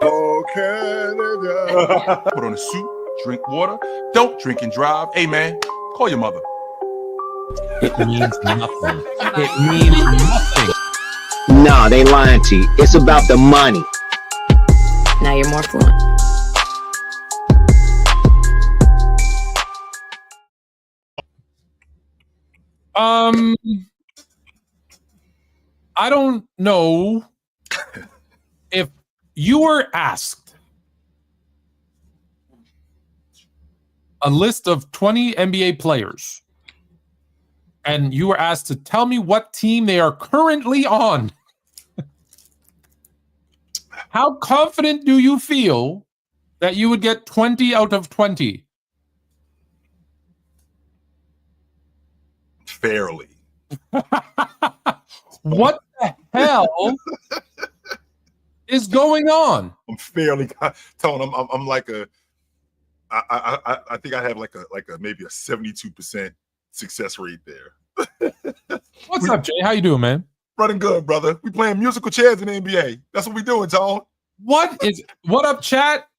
Oh, Canada. Put on a suit, drink water, don't drink and drive. Hey, man, call your mother. It means nothing. It means nothing. No, they lying to you. It's about the money. Now you're more fluent. I don't know if you were asked a list of 20 NBA players and you were asked to tell me what team they are currently on. How confident do you feel that you would get 20 out of 20? Fairly. What the hell is going on? I'm fairly, Tone. I'm like I think I have like a maybe a 72% success rate there. What's up, Jay? How you doing, man? Running good, brother. We playing musical chairs in the NBA. That's what we doing, Tone. What up, chat?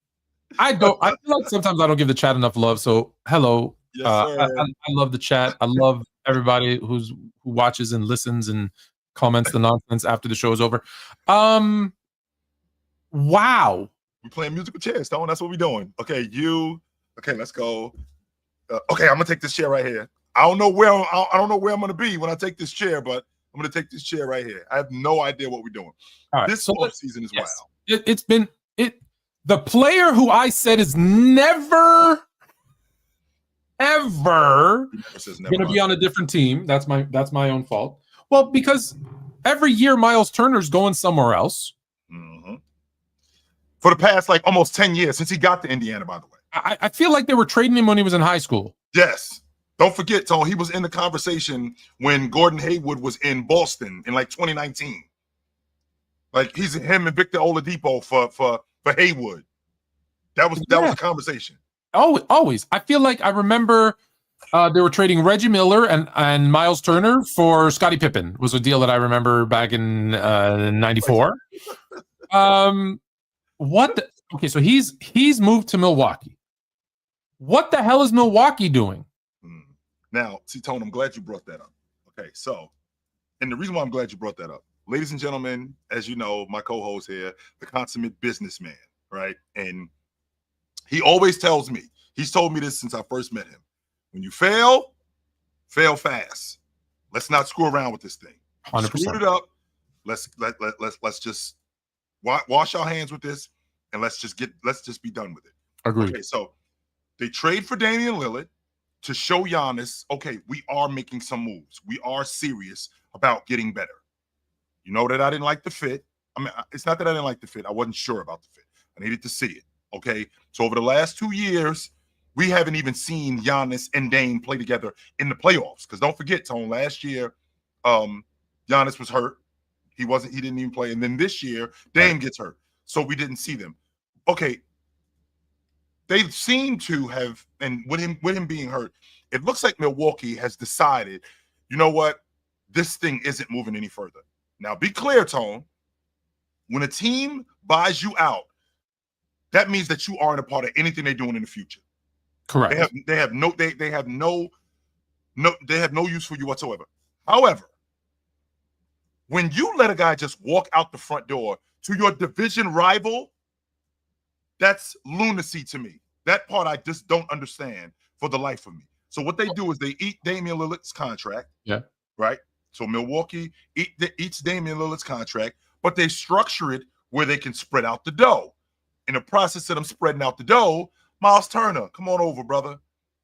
I feel like sometimes I don't give the chat enough love. So hello. Yes, I love the chat. I love everybody who watches and listens and comments the nonsense after the show is over. Wow. We playing musical chairs, Tone. That's what we doing. Okay, let's go. Okay, I'm gonna take this chair right here. I don't know where I'm gonna be when I take this chair, but I'm gonna take this chair right here. I have no idea what we're doing. All right, this offseason is wild. It's been the player who I said is never ever going to be on a different team. That's my own fault. Well, because every year Miles Turner's going somewhere else. Mm-hmm. For the past like almost 10 years since he got to Indiana, by the way. I feel like they were trading him when he was in high school. Yes. Don't forget, Tone, he was in the conversation when Gordon Hayward was in Boston in like 2019. Like he's him and Victor Oladipo for Hayward. That was a conversation. Oh, always. I feel like I remember they were trading Reggie Miller and Miles Turner for Scottie Pippen. Was a deal that I remember back in '94. Okay, so he's moved to Milwaukee. What the hell is Milwaukee doing? Now, see, Tone, I'm glad you brought that up. Okay, so, and the reason why I'm glad you brought that up, ladies and gentlemen, as you know, my co-host here, the consummate businessman, right? And he always tells me, he's told me this since I first met him. When you fail fast. Let's not screw around with this thing. 100%. Screwed it up. Let's just wash our hands with this, and let's just be done with it. Agreed. Okay, so they trade for Damian Lillard to show Giannis, okay, we are making some moves. We are serious about getting better. You know that I didn't like the fit. I mean, it's not that I didn't like the fit. I wasn't sure about the fit. I needed to see it. Okay, so over the last 2 years, we haven't even seen Giannis and Dame play together in the playoffs. Because don't forget, Tone, last year, Giannis was hurt. He didn't even play. And then this year, Dame gets hurt. So we didn't see them. Okay, they seem to have, and with him being hurt, it looks like Milwaukee has decided, you know what, this thing isn't moving any further. Now, be clear, Tone. When a team buys you out, that means that you aren't a part of anything they're doing in the future. Correct. They have no use for you whatsoever. However, when you let a guy just walk out the front door to your division rival, that's lunacy to me. That part I just don't understand for the life of me. So what they do is they eat Damian Lillard's contract. Yeah. Right? So Milwaukee eats Damian Lillard's contract, but they structure it where they can spread out the dough. In the process of them spreading out the dough, Miles Turner, come on over, brother.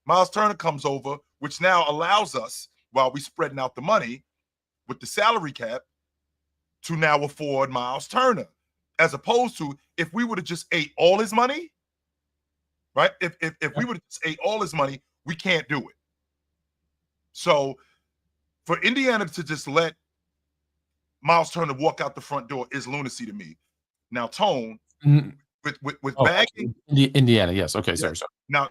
Miles Turner comes over, which now allows us, while we spreading out the money with the salary cap, to now afford Miles Turner. As opposed to if we would have just ate all his money, right? If we would have just ate all his money, we can't do it. So for Indiana to just let Miles Turner walk out the front door is lunacy to me. Now, Tone, with bagging Indiana, yes. Okay, sorry. Now,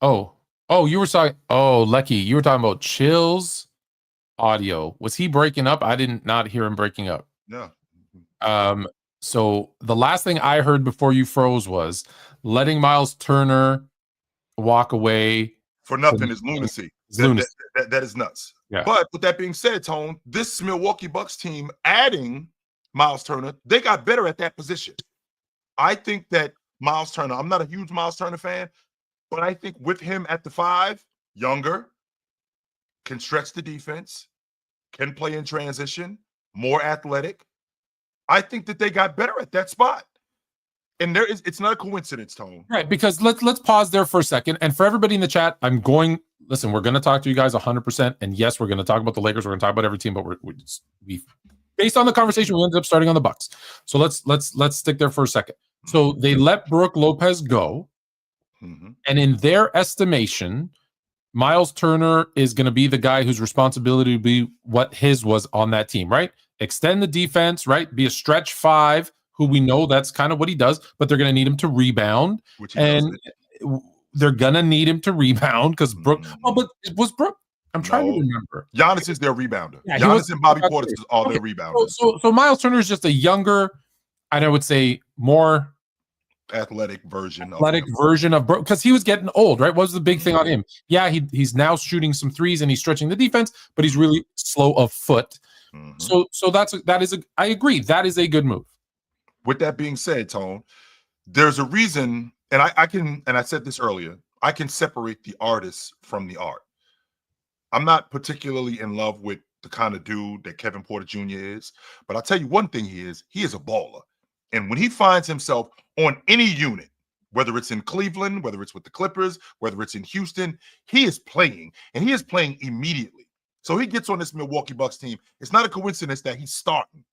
oh, Oh, you were talking. Oh, Lecky, you were talking about Chill's audio. Was he breaking up? I did not hear him breaking up. No. So the last thing I heard before you froze was letting Miles Turner walk away For nothing is lunacy. Lunacy. That is nuts. Yeah. But with that being said, Tone, this Milwaukee Bucks team adding Miles Turner, they got better at that position. I think that Miles Turner, I'm not a huge Miles Turner fan, but I think with him at the 5, younger, can stretch the defense, can play in transition, more athletic. I think that they got better at that spot. And it's not a coincidence, Tone. Right, because let's pause there for a second. And for everybody in the chat, we're going to talk to you guys 100%. And yes, we're going to talk about the Lakers. We're going to talk about every team, but we based on the conversation, we ended up starting on the Bucks. So let's stick there for a second. So they let Brook Lopez go. Mm-hmm. And in their estimation, Miles Turner is going to be the guy whose responsibility would be what his was on that team, right? Extend the defense, right? Be a stretch 5, who we know that's kind of what he does, but they're going to need him to rebound. And they're going to need him to rebound because Brook. Oh, but was Brook? I'm trying to remember. Giannis is their rebounder. Yeah, Giannis and Bobby Portis are their rebounders. So Miles Turner is just a younger, and I would say more athletic version of Brook, because he was getting old, right? What was the big thing on him? Yeah, he's now shooting some threes and he's stretching the defense, but he's really slow of foot. Mm-hmm. So I agree. That is a good move. With that being said, Tone, there's a reason, and I said this earlier, I can separate the artist from the art. I'm not particularly in love with the kind of dude that Kevin Porter Jr. is, but I'll tell you one thing he is a baller. And when he finds himself on any unit, whether it's in Cleveland, whether it's with the Clippers, whether it's in Houston, he is playing, and he is playing immediately. So he gets on this Milwaukee Bucks team. It's not a coincidence that he's starting.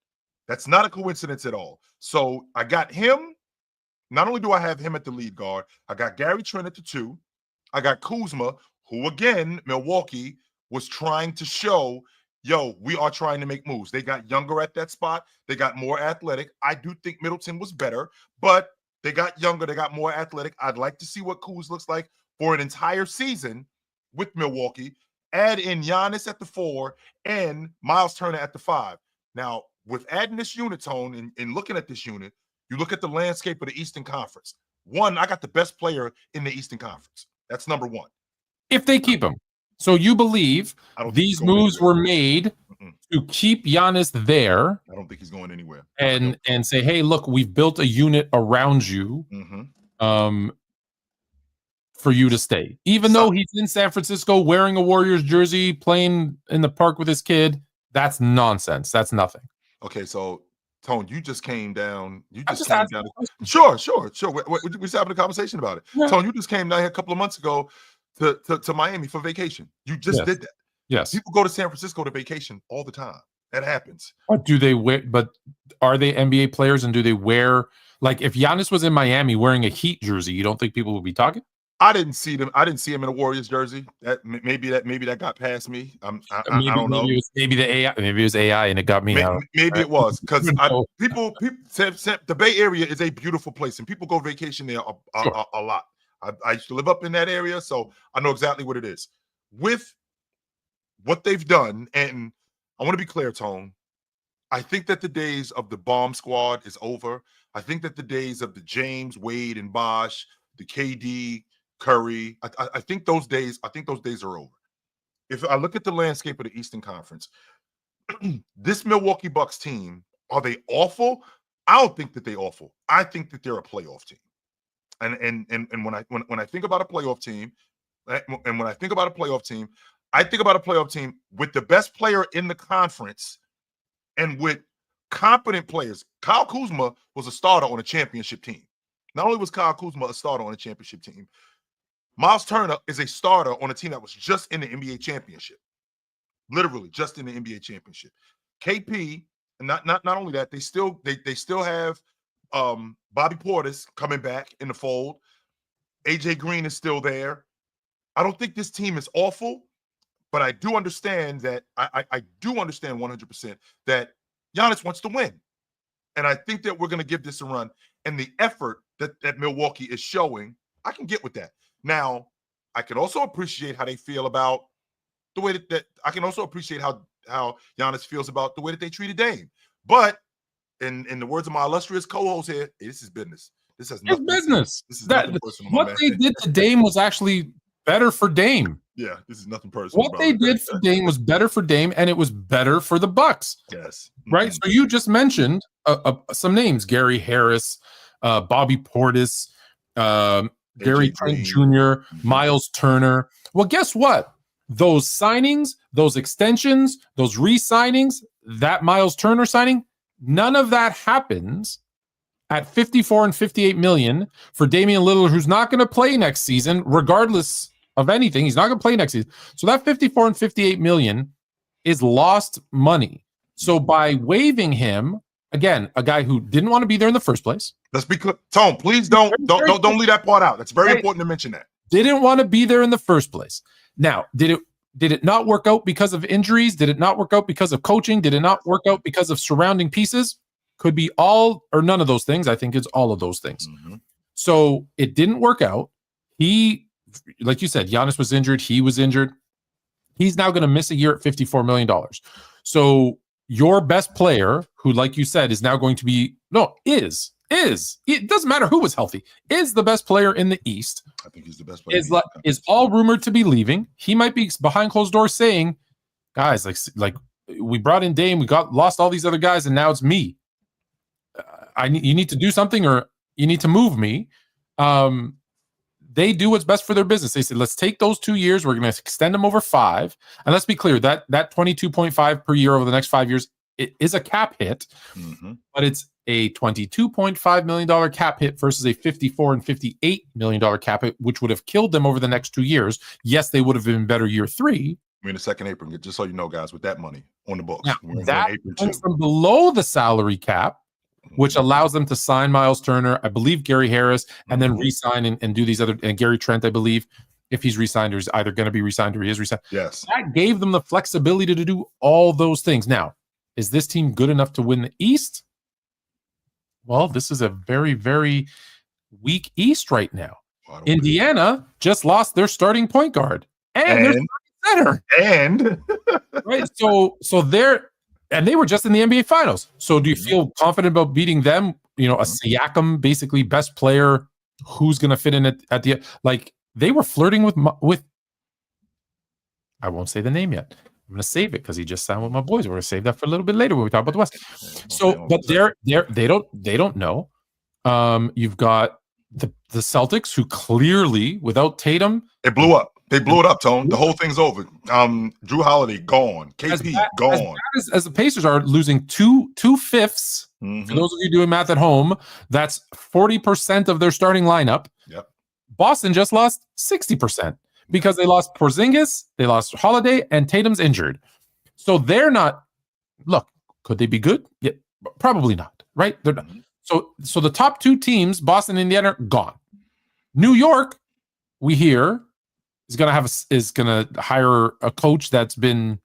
That's not a coincidence at all. So I got him. Not only do I have him at the lead guard, I got Gary Trent at the 2. I got Kuzma, who, again, Milwaukee was trying to show, we are trying to make moves. They got younger at that spot. They got more athletic. I do think Middleton was better, but they got younger. They got more athletic. I'd like to see what Kuz looks like for an entire season with Milwaukee. Add in Giannis at the 4 and Miles Turner at the 5. Now, with adding this unit, Tone, and looking at this unit, you look at the landscape of the Eastern Conference. One, I got the best player in the Eastern Conference. That's number 1. If they keep him. So you believe these moves were made to keep Giannis there. I don't think he's going anywhere. And say, hey, look, we've built a unit around you for you to stay. Even though he's in San Francisco wearing a Warriors jersey, playing in the park with his kid, that's nonsense. That's nothing. Okay, so Tone, you just came down. Sure. We're just having a conversation about it. Yeah. Tone, you just came down here a couple of months ago to Miami for vacation. You just did that. Yes. People go to San Francisco to vacation all the time. That happens. But are they NBA players, and do they wear, like, if Giannis was in Miami wearing a Heat jersey, you don't think people would be talking? I didn't see him in a Warriors jersey. Maybe that got past me. I don't know. Maybe it was AI and it got me out. Maybe it was, because people the Bay Area is a beautiful place, and people go vacation there a lot. I used to live up in that area, so I know exactly what it is. With what they've done, and I want to be clear, Tone, I think that the days of the bomb squad is over. I think that the days of the James, Wade, and Bosh, the KD, Curry, I think those days are over. If I look at the landscape of the Eastern Conference, this Milwaukee Bucks team, are they awful? I don't think that they're awful. I think that they're a playoff team. And when I think about a playoff team, I think about a playoff team with the best player in the conference and with competent players. Kyle Kuzma was a starter on a championship team. Not only was Kyle Kuzma a starter on a championship team, Miles Turner is a starter on a team that was just in the NBA championship. Literally just in the NBA championship. KP, and not only that, they still have Bobby Portis coming back in the fold. AJ Green is still there. I don't think this team is awful, but I do understand that I do understand 100% that Giannis wants to win. And I think that we're going to give this a run. And the effort that Milwaukee is showing, I can get with that. Now, I can also appreciate how they feel about the way that I can also appreciate how Giannis feels about the way that they treated Dame. But in the words of my illustrious co-host here, this is business. This has nothing. business. This is nothing personal. What they did to Dame was actually better for Dame. Yeah, this is nothing personal. What they did for Dame was better for Dame, and it was better for the Bucks. Yes. Right. So you just mentioned some names: Gary Harris, Bobby Portis, Gary Trent Jr., Miles Turner. Well, guess what? Those signings, those extensions, those re-signings, that Miles Turner signing, none of that happens at 54 and 58 million for Damian Lillard, who's not going to play next season, regardless of anything. He's not going to play next season. So that 54 and 58 million is lost money. So by waiving him, again, a guy who didn't want to be there in the first place. Let's be clear. Tone, please don't leave that part out. That's very important to mention that. Didn't want to be there in the first place. Now, did it not work out because of injuries? Did it not work out because of coaching? Did it not work out because of surrounding pieces? Could be all or none of those things. I think it's all of those things. Mm-hmm. So it didn't work out. He, like you said, Giannis was injured. He was injured. He's now going to miss a year at $54 million. So your best player, who, like you said, is now going to be, it doesn't matter who was healthy, is the best player in the East. I think he's the best player. Is all rumored to be leaving. He might be behind closed doors saying, guys, like we brought in Dame, we lost all these other guys, and now it's me. You need to do something, or you need to move me. They do what's best for their business. They said, let's take those 2 years. We're going to extend them over 5. And let's be clear, that 22.5 per year over the next 5 years, it is a cap hit, but it's a $22.5 million cap hit versus a $54 and $58 million cap hit, which would have killed them over the next 2 years. Yes, they would have been better year 3. We're in the second apron, just so you know, guys, with that money on the books. Now, that comes from below the salary cap, which allows them to sign Miles Turner, I believe Gary Harris, and then re-sign and do these other, and Gary Trent, I believe, if he's re-signed or is either going to be re-signed or he is re-signed. Yes. That gave them the flexibility to do all those things. Now, is this team good enough to win the East? Well, this is a very, very weak East right now. Indiana just lost their starting point guard and their starting center. Right. So they're, and they were just in the NBA Finals. So do you feel confident about beating them? You know, a Siakam, basically best player, who's going to fit in at the, like, they were flirting with, I won't say the name yet. I'm going to save it because he just signed with my boys. We're going to save that for a little bit later when we talk about the West. So, but they don't know. You've got the Celtics, who clearly, without Tatum, it blew up. They blew it up, Tone. The whole thing's over. Drew Holiday gone. KP gone. As the Pacers are losing two fifths. For those of you doing math at home, that's 40% of their starting lineup. Yep. Boston just lost 60%. Because they lost Porzingis, they lost Holiday, and Tatum's injured. So they're not, look, could they be good? Yeah, probably not, right? They're not. So the top 2 teams, Boston and Indiana, gone. New York, we hear, is going to hire a coach that's been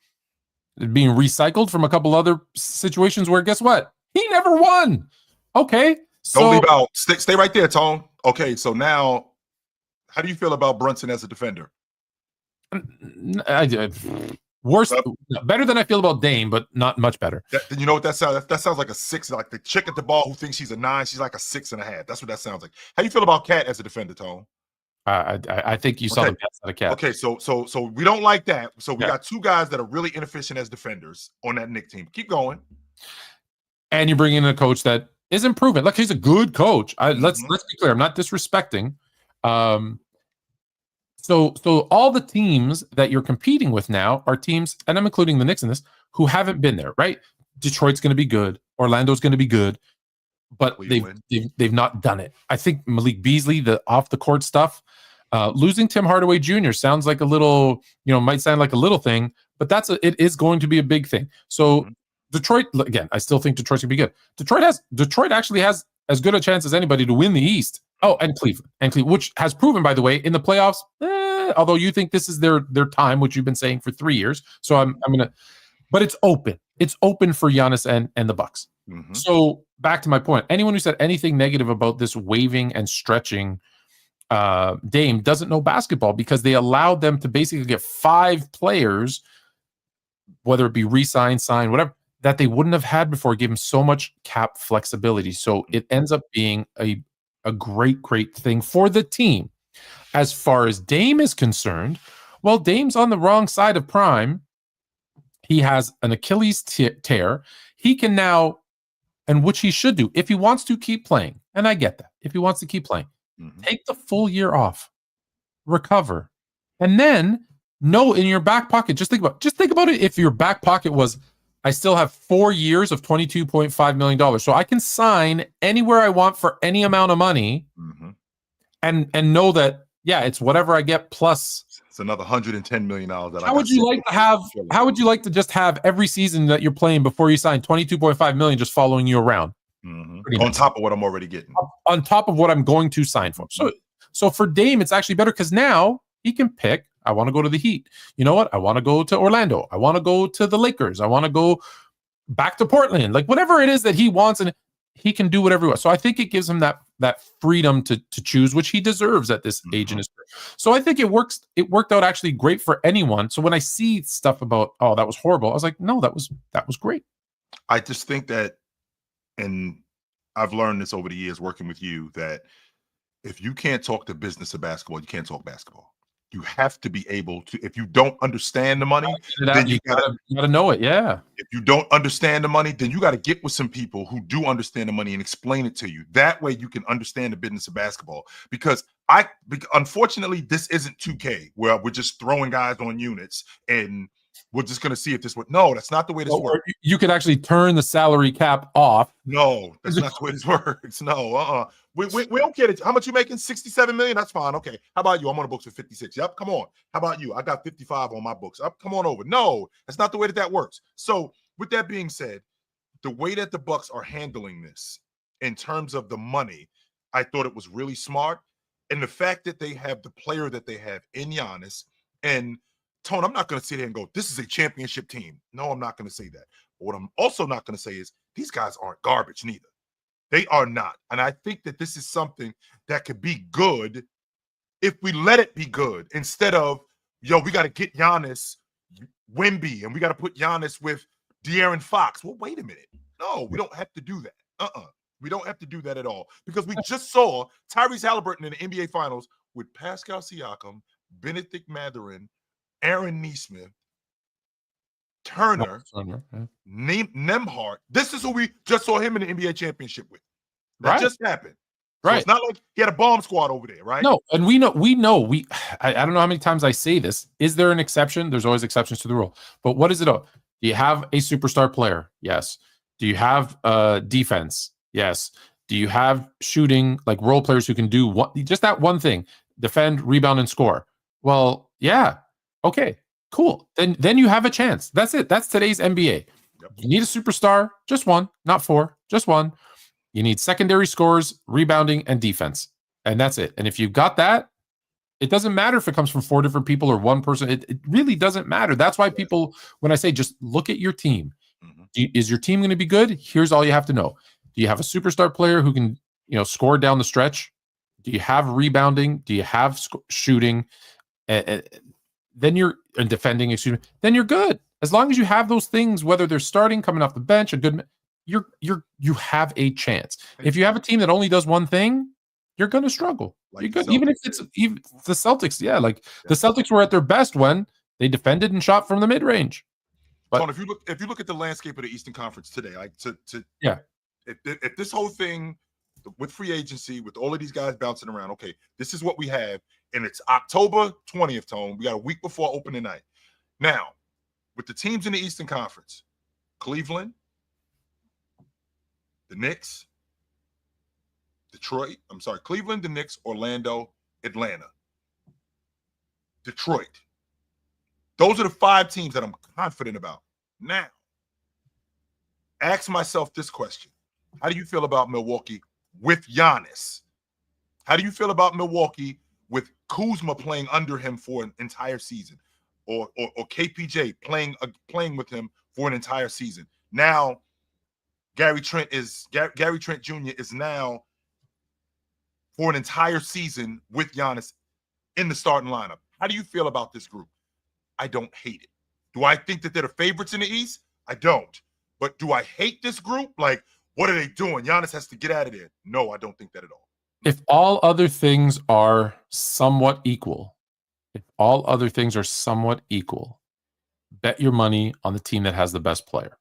being recycled from a couple other situations where, guess what? He never won. Okay. So don't leave out. Stay right there, Tone. Okay, so now, how do you feel about Brunson as a defender? Worse, better than I feel about Dame, but not much better. You know what that sounds? That sounds like a 6, like the chick at the ball who thinks she's a 9. She's like a 6.5. That's what that sounds like. How do you feel about Cat as a defender, Tone? I think you saw the best out of Cat. Okay, so we don't like that. So we got 2 guys that are really inefficient as defenders on that Knicks team. Keep going. And you bring in a coach that is improving. Look, he's a good coach. Let's be clear. I'm not disrespecting. So all the teams that you're competing with now are teams, and I'm including the Knicks in this, who haven't been there, right? Detroit's going to be good. Orlando's going to be good, but they've not done it. I think Malik Beasley, the off the court stuff, losing Tim Hardaway Jr. sounds like a little, might sound like a little thing, but it is going to be a big thing. So Detroit, again, I still think Detroit's going to be good. Detroit actually has as good a chance as anybody to win the East. Oh, and Cleveland, which has proven, by the way, in the playoffs, although you think this is their time, which you've been saying for 3 years. So I'm gonna, but it's open. It's open for Giannis and the Bucks. So back to my point. Anyone who said anything negative about this waiving and stretching Dame doesn't know basketball because they allowed them to basically get 5 players, whether it be re-sign, sign, whatever, that they wouldn't have had before. Give them so much cap flexibility. So it ends up being a great thing for the team. As far as Dame is concerned, well, Dame's on the wrong side of prime. He has an Achilles tear. He can now, and which he should do, if he wants to keep playing, and I get that, if he wants to keep playing, take the full year off, recover, and then know in your back pocket, just think about it. If your back pocket was, I still have 4 years of $22.5 million, so I can sign anywhere I want for any amount of money, and know that, yeah, it's whatever I get plus. It's another $110 million. How would you like to just have every season that you're playing before you sign $22.5 million just following you around? On top of what I'm already getting. On top of what I'm going to sign for. So for Dame, it's actually better because now he can pick, I want to go to the Heat. You know what? I want to go to Orlando. I want to go to the Lakers. I want to go back to Portland. Like whatever it is that he wants, and he can do whatever he wants. So I think it gives him that freedom to choose, which he deserves at this age in his career. So I think it worked out actually great for anyone. So when I see stuff about, oh, that was horrible, I was like, no, that was great. I just think that, and I've learned this over the years working with you, that if you can't talk the business of basketball, you can't talk basketball. You have to be able to, if you don't understand the money, then you gotta know it. Yeah. If you don't understand the money, then you got to get with some people who do understand the money and explain it to you. That way you can understand the business of basketball. Because unfortunately, this isn't 2K where we're just throwing guys on units and we're just going to see if this works. No, that's not the way this works. You could actually turn the salary cap off. No, that's not the way this works. No, we don't get it. How much you making? 67 million? That's fine. Okay. How about you? I'm on the books for 56. Yep. Come on. How about you? I got 55 on my books. Up. Come on over. No, that's not the way that works. So with that being said, the way that the Bucks are handling this in terms of the money, I thought it was really smart. And the fact that they have the player that they have in Giannis, and Tone, I'm not going to sit here and go, this is a championship team. No, I'm not going to say that. But what I'm also not going to say is these guys aren't garbage neither. They are not. And I think that this is something that could be good if we let it be good instead of, yo, we got to get Giannis Wemby and we got to put Giannis with De'Aaron Fox. Well, wait a minute. No, we don't have to do that. We don't have to do that at all because we just saw Tyrese Halliburton in the NBA Finals with Pascal Siakam, Benedict Mathurin, Aaron Nesmith, Turner, Nembhard. This is who we just saw him in the NBA championship with. That just happened. So it's not like he had a bomb squad over there, right? No, and we know. I don't know how many times I say this. Is there an exception? There's always exceptions to the rule. But what is it? Do you have a superstar player? Yes. Do you have defense? Yes. Do you have shooting, like role players who can do just that one thing, defend, rebound, and score? Well, yeah. Okay, cool. Then you have a chance. That's it. That's today's NBA. Yep. You need a superstar, just one, not 4, just one. You need secondary scores, rebounding, and defense. And that's it. And if you've got that, it doesn't matter if it comes from 4 different people or one person. It really doesn't matter. That's why people, when I say just look at your team, is your team going to be good? Here's all you have to know. Do you have a superstar player who can, score down the stretch? Do you have rebounding? Do you have shooting? Then you're defending, then you're good. As long as you have those things, whether they're starting, coming off the bench, you have a chance. If you have a team that only does one thing, you're going to struggle. Like you're good. Even if it's the Celtics. Yeah. The Celtics were at their best when they defended and shot from the mid-range. But Tone, if you look at the landscape of the Eastern Conference today, if this whole thing with free agency, with all of these guys bouncing around, okay, this is what we have. And it's October 20th, Tone. We got a week before opening night. Now, with the teams in the Eastern Conference, Cleveland, the Knicks, Cleveland, the Knicks, Orlando, Atlanta, Detroit. Those are the 5 teams that I'm confident about. Now, ask myself this question. How do you feel about Milwaukee with Giannis? How do you feel about Milwaukee with Kuzma playing under him for an entire season, or KPJ playing with him for an entire season? Now, Gary Trent Jr. is now for an entire season with Giannis in the starting lineup. How do you feel about this group? I don't hate it. Do I think that they're the favorites in the East? I don't. But do I hate this group? Like, what are they doing? Giannis has to get out of there. No, I don't think that at all. If all other things are somewhat equal, bet your money on the team that has the best player.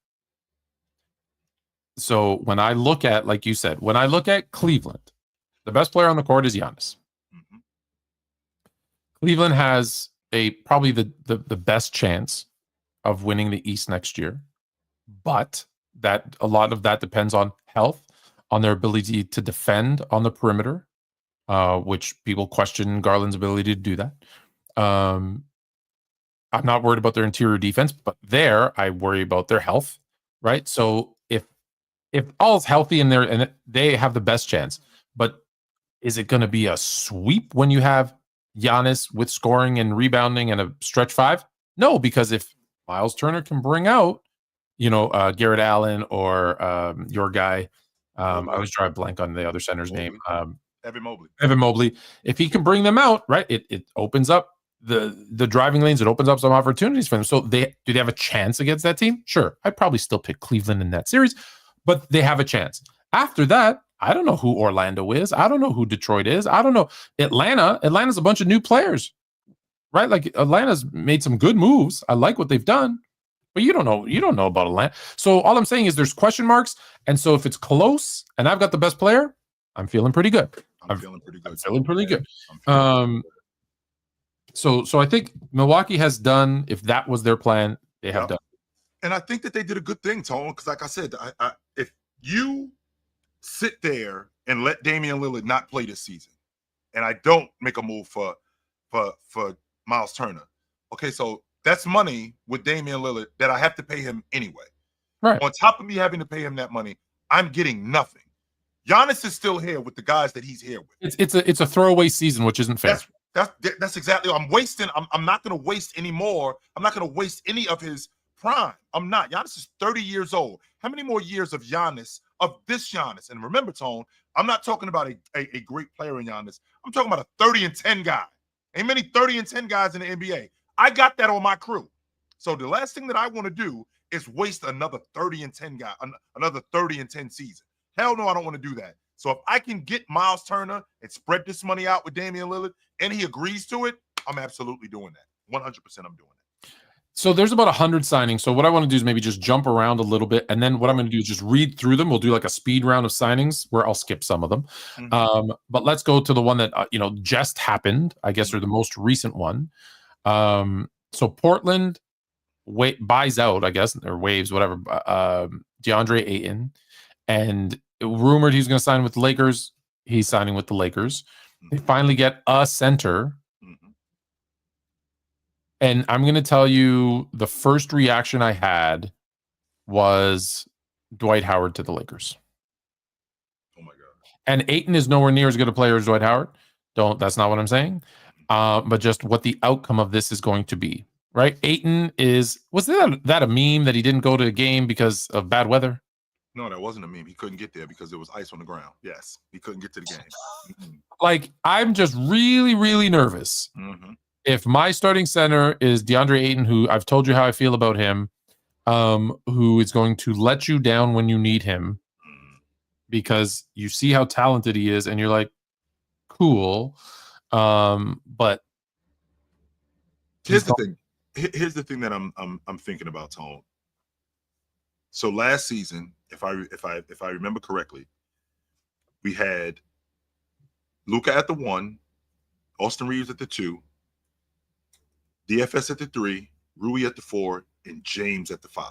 So when I look at, like you said, when I look at Cleveland, the best player on the court is Giannis. Mm-hmm. Cleveland has probably the best chance of winning the East next year, but that a lot of that depends on health, on their ability to defend on the perimeter, which people question Garland's ability to do that. I'm not worried about their interior defense, but there I worry about their health, right? So if all's healthy and they have the best chance, but is it going to be a sweep when you have Giannis with scoring and rebounding and a stretch five? No, because if Miles Turner can bring out, Garrett Allen or your guy, I was drawing a blank on the other center's name, Evan Mobley. Evan Mobley. If he can bring them out, right, it opens up the driving lanes. It opens up some opportunities for them. So do they have a chance against that team? Sure, I'd probably still pick Cleveland in that series, but they have a chance. After that, I don't know who Orlando is. I don't know who Detroit is. I don't know. Atlanta's a bunch of new players, right? Like Atlanta's made some good moves. I like what they've done, but you don't know. You don't know about Atlanta. So all I'm saying is there's question marks. And so if it's close and I've got the best player, I'm feeling pretty good. I'm feeling pretty good. So I think Milwaukee has done, if that was their plan, they have done. And I think that they did a good thing, Tone, because like I said, if you sit there and let Damian Lillard not play this season, and I don't make a move for Miles Turner, okay, so that's money with Damian Lillard that I have to pay him anyway. Right. On top of me having to pay him that money, I'm getting nothing. Giannis is still here with the guys that he's here with. It's a throwaway season, which isn't fair. That's exactly. I'm wasting. I'm not going to waste any more. I'm not going to waste any of his prime. I'm not. Giannis is 30 years old. How many more years of Giannis, of this Giannis? And remember, Tone, I'm not talking about a great player in Giannis. I'm talking about a 30-10 guy. Ain't many 30-10 guys in the NBA. I got that on my crew. So the last thing that I want to do is waste another 30-10 guy, another 30-10 season. Hell no, I don't want to do that. So if I can get Miles Turner and spread this money out with Damian Lillard and he agrees to it, I'm absolutely doing that. 100% I'm doing that. So there's about 100 signings. So what I want to do is maybe just jump around a little bit. And then what I'm going to do is just read through them. We'll do like a speed round of signings where I'll skip some of them. Mm-hmm. But let's go to the one that, just happened, I guess, or the most recent one. So Portland buys out, I guess, or waives, whatever, DeAndre Ayton. And rumored he's going to sign with the Lakers. He's signing with the Lakers. They finally get a center. And I'm going to tell you the first reaction I had was Dwight Howard to the Lakers. Oh, my God. And Ayton is nowhere near as good a player as Dwight Howard. That's not what I'm saying. But just what the outcome of this is going to be, right? Ayton was that a meme that he didn't go to a game because of bad weather? No, that wasn't a meme. He couldn't get there because there was ice on the ground. Yes, he couldn't get to the game. Like, I'm just really, really nervous. If my starting center is DeAndre Ayton, who I've told you how I feel about him, who is going to let you down when you need him because you see how talented he is and you're like, cool. But here's the thing. Here's the thing that I'm thinking about, Tone. So last season, if I remember correctly, we had Luka at the 1, Austin Reeves at the 2, DFS at the 3, Rui at the 4, and James at the 5.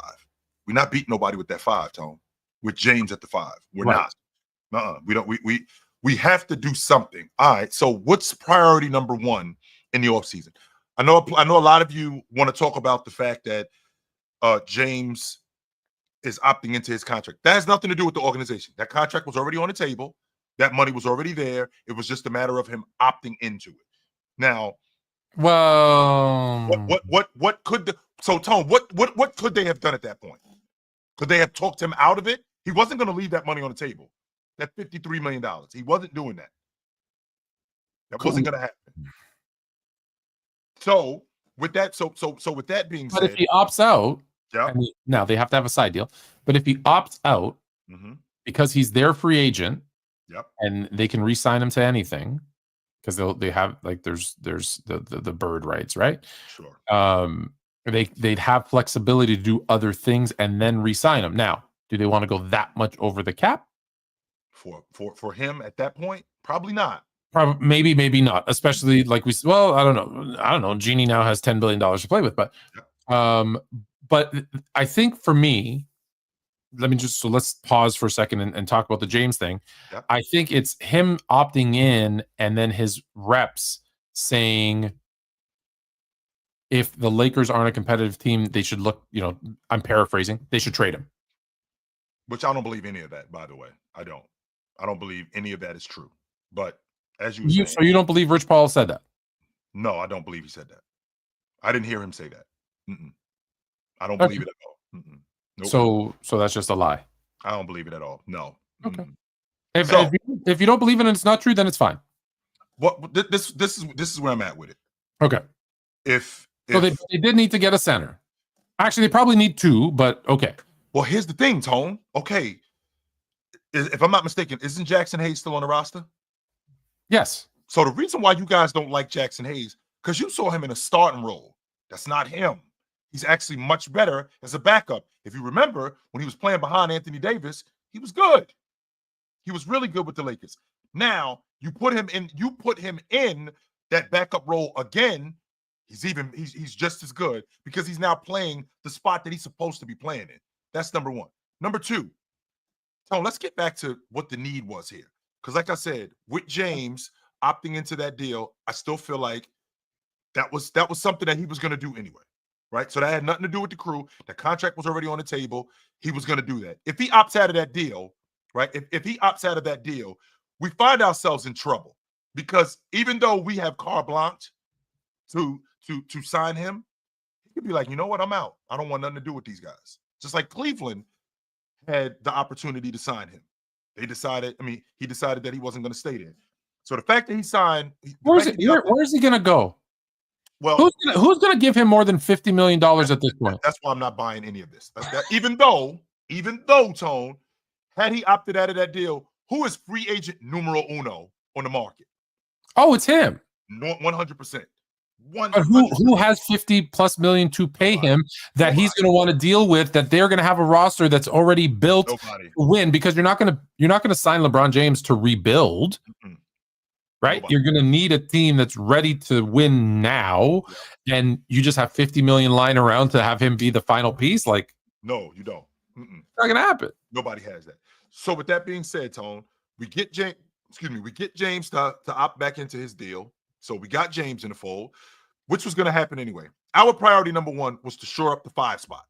We're not beating nobody with that 5, Tone. With James at the 5, we're right. Not. We don't. We have to do something. All right. So what's priority number 1 in the offseason? I know a lot of you want to talk about the fact that James is opting into his contract. That has nothing to do with the organization. That contract was already on the table. That money was already there. It was just a matter of him opting into it. Now, well, what could Tone? What could they have done at that point? Could they have talked him out of it? He wasn't going to leave that money on the table. That $53 million. He wasn't doing that. That wasn't going to happen. So with that, so with that being But said, if he opts out, yeah, now they have to have a side deal. But if he opts out because he's their free agent, yep, and they can re-sign him to anything because they have like there's the bird rights, right? sure. They'd have flexibility to do other things and then re-sign him. Now, do they want to go that much over the cap? For him at that point, probably not. Probably, maybe not. Especially like I don't know. Genie now has $10 billion to play with, but I think for me, let's pause for a second and talk about the James thing. Yep. I think it's him opting in and then his reps saying, if the Lakers aren't a competitive team, they should look, I'm paraphrasing, they should trade him. Which I don't believe any of that, by the way. I don't believe any of that is true. But as you were saying, so you don't believe Rich Paul said that? No, I don't believe he said that. I didn't hear him say that. I don't believe it at all. Nope. So that's just a lie. I don't believe it at all. No. Okay. If you don't believe it and it's not true, then it's fine. What this is where I'm at with it. Okay. So they did need to get a center. Actually, they probably need two, but okay. Well, here's the thing, Tone. Okay. If I'm not mistaken, isn't Jackson Hayes still on the roster? Yes. So the reason why you guys don't like Jackson Hayes, because you saw him in a starting role. That's not him. He's actually much better as a backup. If you remember, when he was playing behind Anthony Davis, he was good. He was really good with the Lakers. Now, you put him in that backup role again. He's just as good because he's now playing the spot that he's supposed to be playing in. That's number one. Number two, Tone, let's get back to what the need was here. Because like I said, with James opting into that deal, I still feel like that was something that he was going to do anyway, right? So that had nothing to do with the crew. The contract was already on the table. He was going to do that. If he opts out of that deal, right? If he opts out of that deal, we find ourselves in trouble because even though we have carte blanche to sign him, he could be like, you know what? I'm out. I don't want nothing to do with these guys. Just like Cleveland had the opportunity to sign him. He decided that he wasn't going to stay there. So the fact that he signed, where's he going to go? Well, who's going to give him more than $50 million at this point? That's why I'm not buying any of this. Even though, Tone, had he opted out of that deal, who is free agent numero uno on the market? Oh, it's him. 100%. But who has $50+ million to pay him that he's going to want to deal with, that they're going to have a roster that's already built to win? Because you're not going to sign LeBron James to rebuild, right? You're going to need a team that's ready to win now, and you just have $50 million lying around to have him be the final piece. Like, no, you don't. It's not going to happen. Nobody has that. So with that being said, Tone, we get James to opt back into his deal. So we got James in the fold, which was going to happen anyway. Our priority number one was to shore up the 5 spot.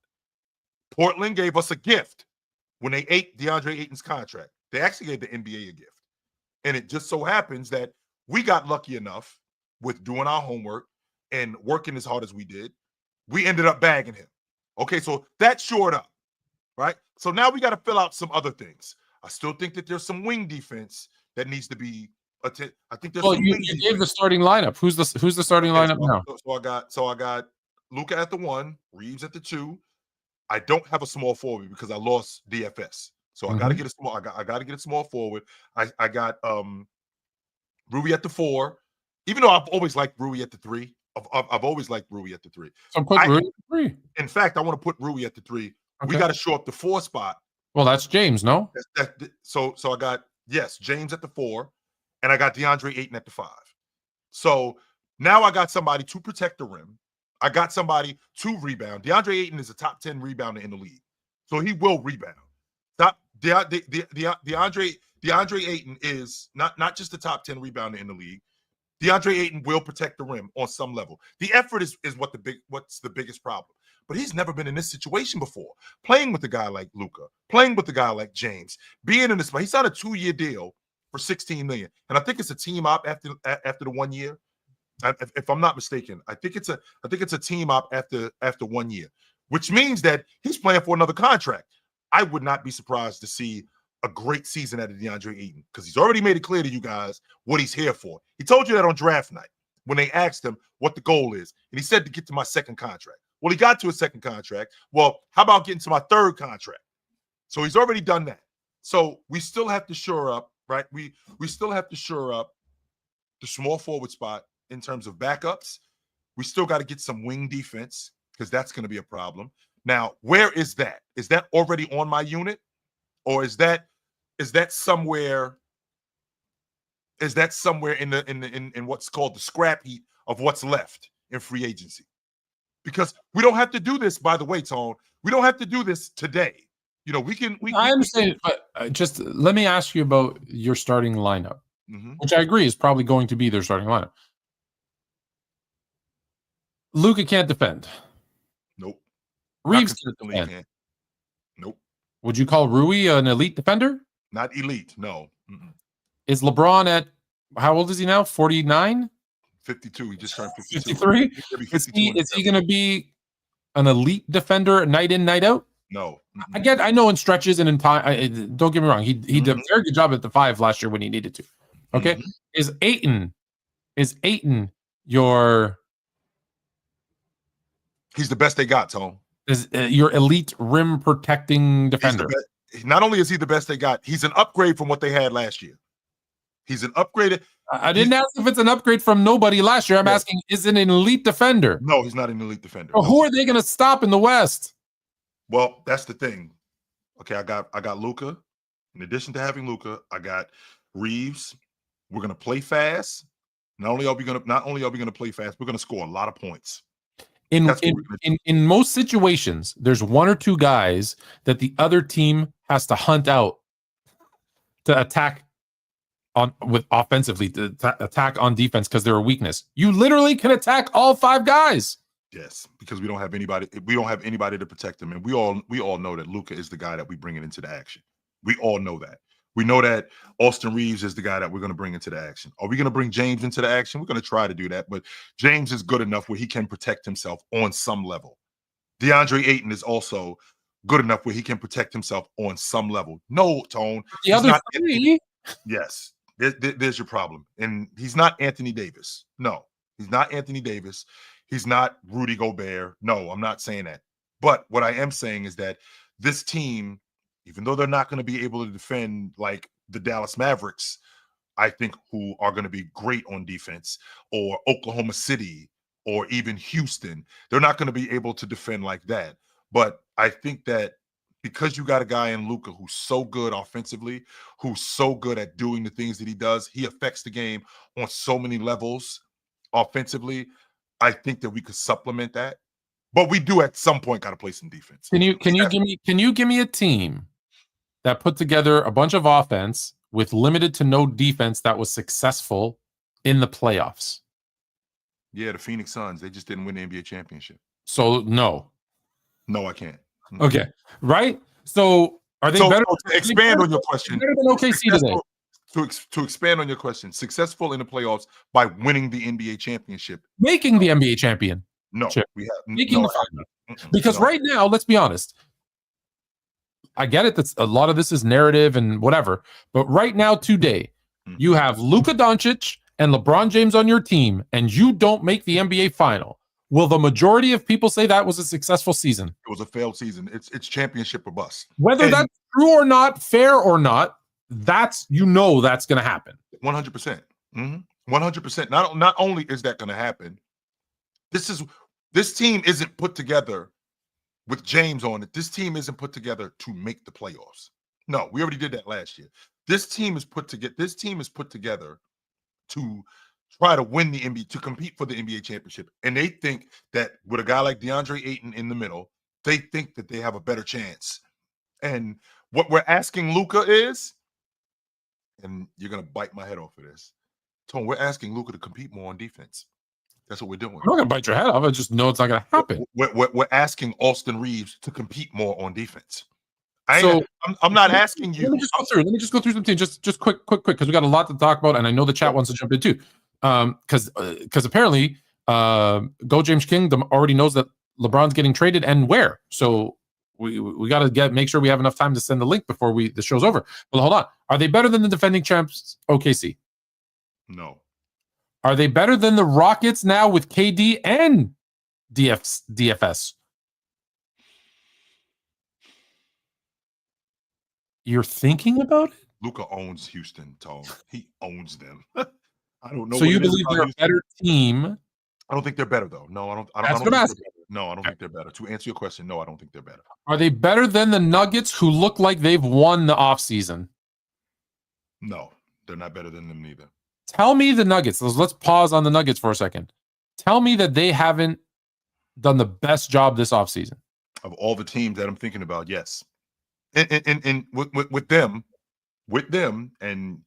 Portland gave us a gift when they ate DeAndre Ayton's contract. They actually gave the NBA a gift. And it just so happens that we got lucky enough with doing our homework and working as hard as we did. We ended up bagging him. Okay, so that shored up, right? So now we got to fill out some other things. I still think that there's some wing defense that needs to be I think there's you gave the starting lineup. Who's the starting lineup now? So I got Luka at the 1, Reeves at the 2. I don't have a small forward because I lost DFS. So I got to get a small. I got to get a small forward. I got Rui at the 4. Even though I've always liked Rui at the 3. I've always liked Rui at the 3. So put Rui at the 3. In fact, I want to put Rui at the 3. Okay. We got to show up the 4 spot. Well, that's James, no? So I got James at the 4. And I got DeAndre Ayton at the 5. So now I got somebody to protect the rim. I got somebody to rebound. DeAndre Ayton is a top 10 rebounder in the league. So he will rebound. DeAndre Ayton is not just the top 10 rebounder in the league. DeAndre Ayton will protect the rim on some level. The effort is what's the biggest problem. But he's never been in this situation before. Playing with a guy like Luka, playing with a guy like James, being in this spot. He signed a 2-year deal for $16 million, and I think it's a team op after the 1 year. If I'm not mistaken, I think it's a team op after 1 year, which means that he's playing for another contract. I would not be surprised to see a great season out of DeAndre Ayton because he's already made it clear to you guys what he's here for. He told you that on draft night when they asked him what the goal is. And he said to get to my second contract. Well, he got to a second contract. Well, how about getting to my third contract? So he's already done that. So we still have to shore up, right? We still have to shore up the small forward spot in terms of backups. We still got to get some wing defense because that's going to be a problem. Now, where is that? Is that already on my unit? Or is that somewhere in what's called the scrap heap of what's left in free agency? Because we don't have to do this, by the way, Tone. We don't have to do this today. You know, I understand, but just let me ask you about your starting lineup, which I agree is probably going to be their starting lineup. Luka can't defend. Nope. Reeves can't defend. Nope. Would you call Rui an elite defender? Not elite, no. Is LeBron at, how old is he now? 49? 52. He just turned 52. 53? Is he going to be an elite defender night in, night out? No. I know in stretches and in time. Don't get me wrong. He did a very good job at the 5 last year when he needed to. Okay. Is Ayton your... He's the best they got, Tone. Is your elite rim protecting defender? Not only is he the best they got, he's an upgrade from what they had last year. He's an upgraded. I didn't ask if it's an upgrade from nobody last year. I'm asking, is it an elite defender? No, he's not an elite defender. Well, who are they going to stop in the West? Well, that's the thing. Okay, I got Luka. In addition to having Luka, I got Reeves. We're going to play fast. Not only are we going to play fast, we're going to score a lot of points. In most situations, there's 1 or 2 guys that the other team has to hunt out to attack with offensively, to attack on defense because they're a weakness. You literally can attack all 5 guys. Yes, because we don't have anybody. We don't have anybody to protect them, and we all know that Luka is the guy that we bring it into the action. We all know that. We know that Austin Reeves is the guy that we're going to bring into the action. Are we going to bring James into the action? We're going to try to do that, but James is good enough where he can protect himself on some level. DeAndre Ayton is also good enough where he can protect himself on some level. No, Tone. The other 3? Yes. There's your problem. And he's not Anthony Davis. No, he's not Anthony Davis. He's not Rudy Gobert. No, I'm not saying that. But what I am saying is that this team, even though they're not going to be able to defend like the Dallas Mavericks, I think, who are going to be great on defense, or Oklahoma City, or even Houston, they're not going to be able to defend like that. But I think that because you got a guy in Luka who's so good offensively, who's so good at doing the things that he does, he affects the game on so many levels offensively. I think that we could supplement that. But we do at some point got to play some defense. Can you give me a team that put together a bunch of offense with limited to no defense that was successful in the playoffs? Yeah, the Phoenix Suns. They just didn't win the NBA championship. So no, I can't. Okay, right. So are they better? To expand on your question, better than OKC today. To expand on your question, successful in the playoffs by winning the NBA championship, making the NBA champion. No, we have making the final. Because right now, let's be honest. I get it. That's a lot of this is narrative and whatever. But right now, today, you have Luka Doncic and LeBron James on your team, and you don't make the NBA final. Will the majority of people say that was a successful season? It was a failed season. It's championship or bust. Whether that's true or not, fair or not, that's going to happen. 100%. 100%. Not only is that going to happen, this team isn't put together with James on it. This team isn't put together to make the playoffs. No, we already did that last year. This team is put together to try to win the NBA, to compete for the NBA championship. And they think that with a guy like DeAndre Ayton in the middle, they think that they have a better chance. And what we're asking Luka is, and you're going to bite my head off of this, Tone, we're asking Luka to compete more on defense. That's what we're doing. I'm not going to bite your head off. I just know it's not going to happen. We're asking Austin Reeves to compete more on defense. I'm not asking you. Let me just go through some things. Just quick, because we got a lot to talk about, and I know the chat wants to jump in too. Because apparently, Go James King already knows that LeBron's getting traded and where. So we got to make sure we have enough time to send the link before the show's over. But hold on. Are they better than the defending champs OKC? No. Are they better than the Rockets now with KD and DFS? You're thinking about it? Luka owns Houston, Tone. He owns them. I don't know. So you believe they're a better team? I don't think they're better, though. No, I don't. I That's don't what I'm think asking. they're better. No, I don't think they're better. To answer your question, no, I don't think they're better. Are they better than the Nuggets, who look like they've won the offseason? No, they're not better than them neither. Tell me the Nuggets. Let's pause on the Nuggets for a second. Tell me that they haven't done the best job this offseason. Of all the teams that I'm thinking about, yes. And with them, and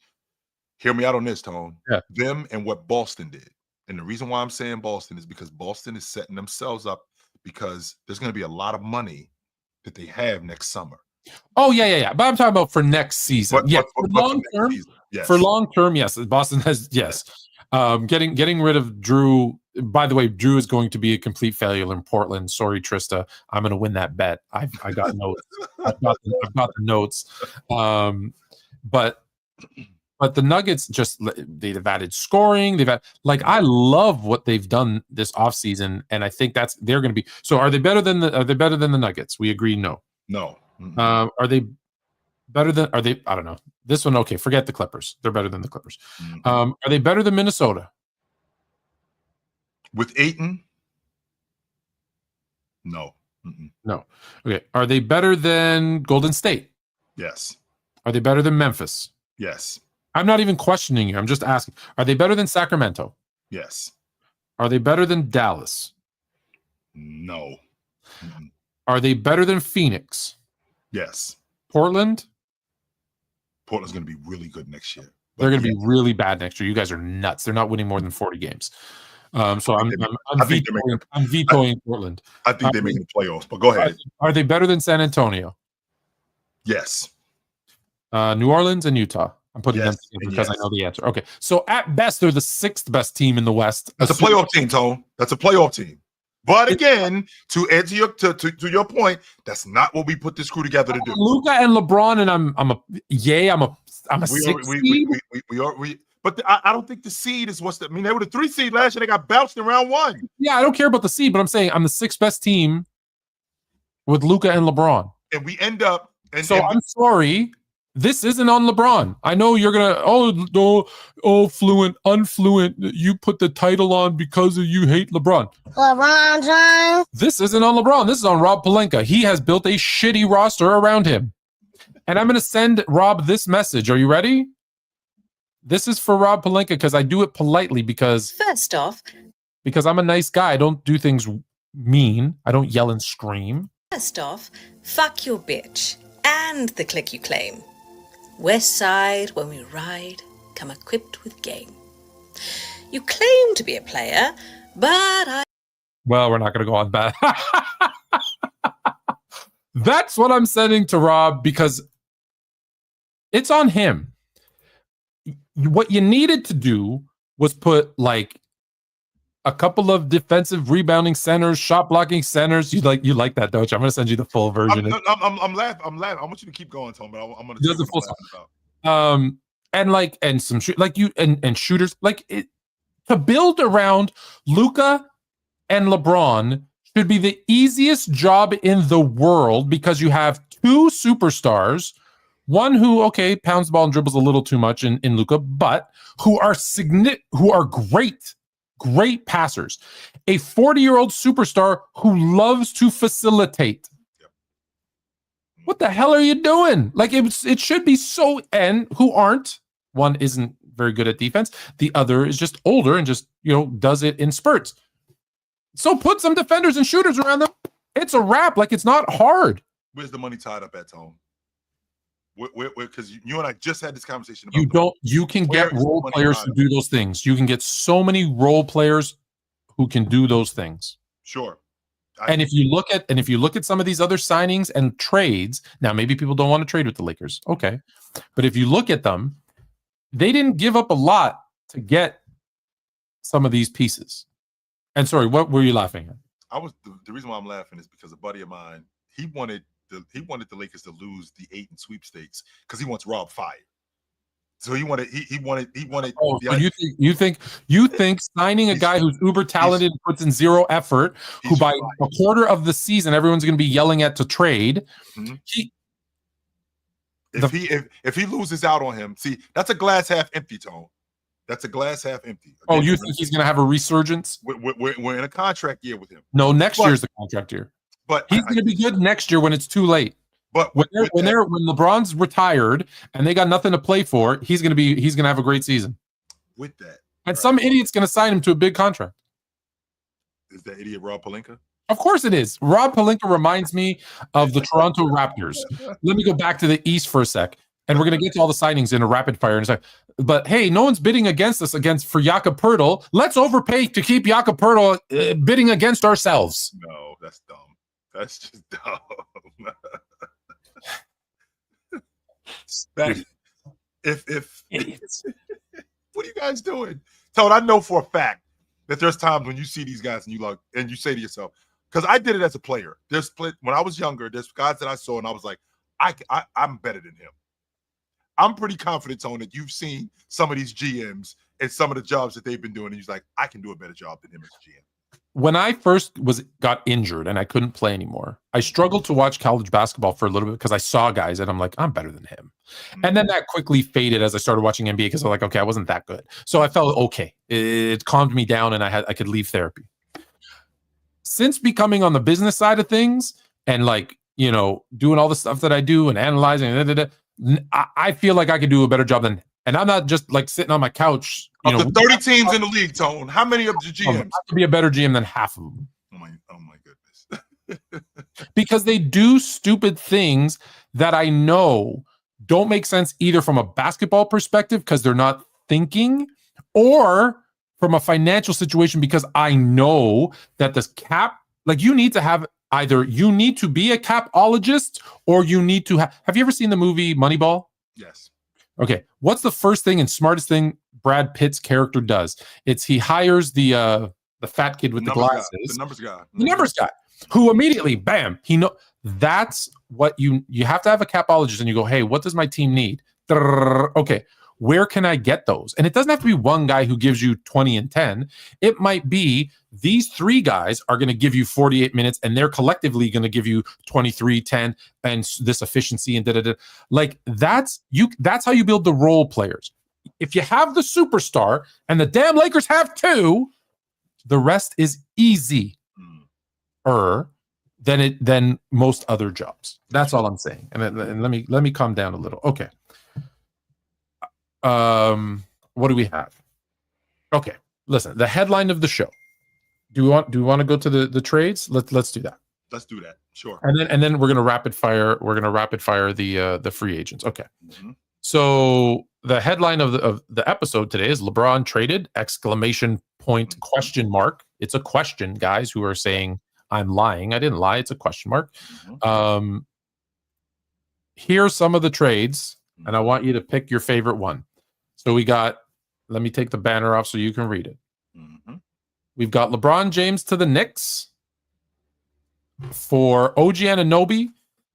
hear me out on this, Tone. Yeah. Them and what Boston did. And the reason why I'm saying Boston is because Boston is setting themselves up because there's going to be a lot of money that they have next summer. Oh, yeah. But I'm talking about for next season. For long term, yes. For long term, yes. Boston has, yes. Getting rid of Drew. By the way, Drew is going to be a complete failure in Portland. Sorry, Trista. I'm going to win that bet. I got notes. I've got the notes. But the Nuggets they've added scoring. They've had, I love what they've done this offseason, and I think they're going to be. So are they better than the Nuggets? We agree. No. Mm-hmm. Are they better than? Are they? I don't know. This one, okay. Forget the Clippers. They're better than the Clippers. Mm-hmm. Are they better than Minnesota? With Ayton? No. Mm-mm. No. Okay. Are they better than Golden State? Yes. Are they better than Memphis? Yes. I'm not even questioning you. I'm just asking. Are they better than Sacramento? Yes. Are they better than Dallas? No. Mm-mm. Are they better than Phoenix? Yes. Portland's going to be really good next year. They're going to be really bad next year. You guys are nuts. They're not winning more than 40 games. So I'm vetoing Portland. I think they're making the playoffs, but go ahead. Are they better than San Antonio? Yes. New Orleans and Utah. I'm putting them together because I know the answer. Okay. So at best, they're the sixth best team in the West. That's a playoff team, Tone. That's a playoff team. But again, to answer your point, that's not what we put this crew together to do. Luka and LeBron, and I'm a six seed. But I don't think the seed is what's the. I mean, they were the 3 seed last year. They got bounced in round 1. Yeah, I don't care about the seed, but I'm saying I'm the sixth best team with Luka and LeBron. And we end up. I'm sorry. This isn't on LeBron. I know you're gonna. Fluent, unfluent. You put the title on because you hate LeBron. LeBron James. This isn't on LeBron. This is on Rob Pelinka. He has built a shitty roster around him, and I'm gonna send Rob this message. Are you ready? This is for Rob Pelinka because I do it politely because I'm a nice guy. I don't do things mean. I don't yell and scream. First off, fuck your bitch and the clique you claim. West side, when we ride, come equipped with game. You claim to be a player, but Well, we're not going to go on that. That's what I'm sending to Rob because it's on him. What you needed to do was put a couple of defensive rebounding centers, shot blocking centers. You like that, don't you? I'm going to send you the full version. I'm laughing. I want you to keep going, Tom. But I'm going to do the full stuff. And some shooters to build around Luka and LeBron should be the easiest job in the world because you have 2 superstars. One who, pounds the ball and dribbles a little too much in Luka, but who are great passers. A 40-year-old superstar who loves to facilitate. Yep. What the hell are you doing? It should be so, and who aren't. One isn't very good at defense. The other is just older and just, does it in spurts. So put some defenders and shooters around them. It's a wrap. It's not hard. Where's the money tied up at, Tom? Because you and I just had this conversation about you can get role players who do those things. You can get so many role players who can do those things. Sure. And if you look at some of these other signings and trades, now maybe people don't want to trade with the Lakers. Okay. But if you look at them, they didn't give up a lot to get some of these pieces. And sorry, what were you laughing at? The reason why I'm laughing is because a buddy of mine, he wanted the Lakers to lose the 8 in sweepstakes because he wants Rob fired. So he wanted. Oh, so you think signing a guy who's uber talented, puts in zero effort, who by a quarter of the season everyone's going to be yelling at to trade. Mm-hmm. If he loses out on him, see, that's a glass half empty, Tone. That's a glass half empty. Again, you think he's going to have a resurgence? We're in a contract year with him. No, next year's the contract year. But he's going to be good next year when it's too late. But when LeBron's retired and they got nothing to play for, he's going to have a great season. With that, and some idiot's going to sign him to a big contract. Is that idiot Rob Pelinka? Of course it is. Rob Pelinka reminds me of the Toronto Raptors. Let me go back to the East for a sec, and we're going to get to all the signings in a rapid fire in a sec. But hey, no one's bidding against us for Jakob Poeltl. Let's overpay to keep Jakob Poeltl bidding against ourselves. No, that's dumb. That's just dumb. If what are you guys doing? Todd, I know for a fact that there's times when you see these guys and you say to yourself, because I did it as a player. When I was younger, there's guys that I saw and I was like, I'm better than him. I'm pretty confident, Tone, that you've seen some of these GMs and some of the jobs that they've been doing, and you're like, I can do a better job than him as a GM. When I first got injured and I couldn't play anymore, I struggled to watch college basketball for a little bit because I saw guys and I'm like, I'm better than him. Mm-hmm. And then that quickly faded as I started watching NBA because I was like, okay, I wasn't that good. So I felt okay. It calmed me down and I could leave therapy. Since becoming on the business side of things and doing all the stuff that I do and analyzing, I feel like I could do a better job and I'm not just like sitting on my couch. Of the 30 teams in the league, Tone, how many of the GMs? I could be a better GM than half of them. Oh my goodness. Because they do stupid things that I know don't make sense either from a basketball perspective because they're not thinking, or from a financial situation because I know that this cap, you need to have either you need to be a capologist or you need to have you ever seen the movie Moneyball? Yes. Okay. What's the first thing and smartest thing Brad Pitt's character does? It's he hires the fat kid with the glasses. The numbers guy. The numbers guy. Who immediately, bam, that's what you have to have a capologist and you go, hey, what does my team need? Okay, where can I get those? And it doesn't have to be one guy who gives you 20 and 10. It might be these 3 guys are going to give you 48 minutes and they're collectively going to give you 23, 10, and this efficiency and da-da-da. That's how you build the role players. If you have the superstar and the damn Lakers have 2, the rest is easy. Than most other jobs. That's all I'm saying. And let me calm down a little. Okay. What do we have? Okay. Listen, the headline of the show. Do we want to go to the trades? Let's do that. Let's do that. Sure. And then we're gonna rapid fire. We're gonna rapid fire the free agents. Okay. Mm-hmm. So the headline of the episode today is LeBron traded! ! Question mark. It's a question, guys, who are saying I'm lying. I didn't lie. It's a question mark. Mm-hmm. Here's some of the trades, and I want you to pick your favorite one. So we got, let me take the banner off so you can read it. Mm-hmm. We've got LeBron James to the Knicks for OG Anunoby,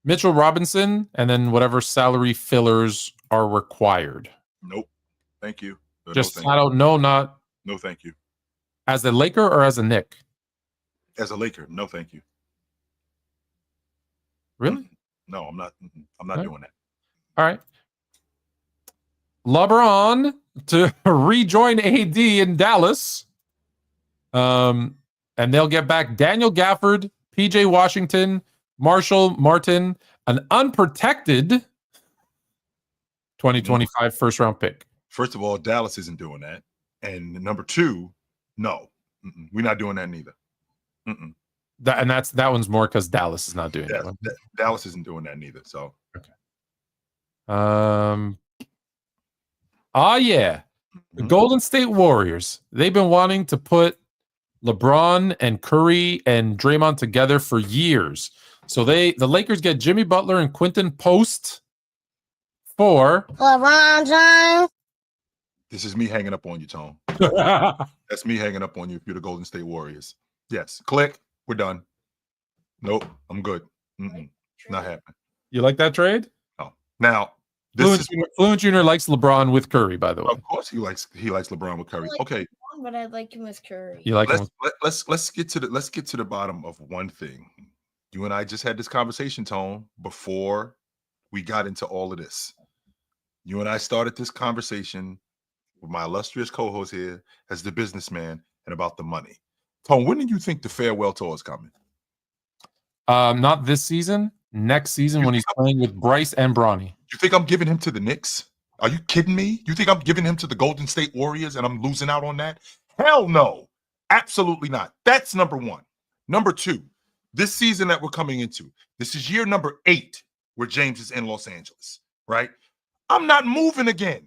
Mitchell Robinson, and then whatever salary fillers are required. Nope. Thank you. Just I don't know, not. No, thank you. As a Laker or as a Knick? As a Laker, no, thank you. Really? No, I'm not. I'm not doing that. All right. LeBron to rejoin AD in Dallas. And they'll get back Daniel Gafford, PJ Washington, Marshall Martin, an unprotected 2025 first round pick. First of all, Dallas isn't doing that. And number 2, no. We're not doing that neither. That one's more because Dallas is not doing it. Dallas isn't doing that neither. So okay. Yeah. The Golden State Warriors. They've been wanting to put LeBron and Curry and Draymond together for years. So the Lakers get Jimmy Butler and Quinton Post for LeBron James. This is me hanging up on you, Tone. That's me hanging up on you if you're the Golden State Warriors. Yes. Click. We're done. Nope. I'm good. Not happening. You like that trade? No. Now, this Fluent Jr. likes LeBron with Curry, by the way. Of course, he likes LeBron with Curry. Okay, LeBron, but I like him with Curry. You like him? let's get to the bottom of one thing. You and I just had this conversation, Tone, before we got into all of this. You and I started this conversation with my illustrious co-host here as the businessman and about the money. Tone, when do you think the farewell tour is coming? Not this season. Next season when he's playing with Bryce and Bronny. You think I'm giving him to the Knicks? Are you kidding me? You think I'm giving him to the Golden State Warriors and I'm losing out on that? Hell no. Absolutely not. That's number one. Number two, this season that we're coming into, this is year number 8 where James is in Los Angeles, right? I'm not moving again.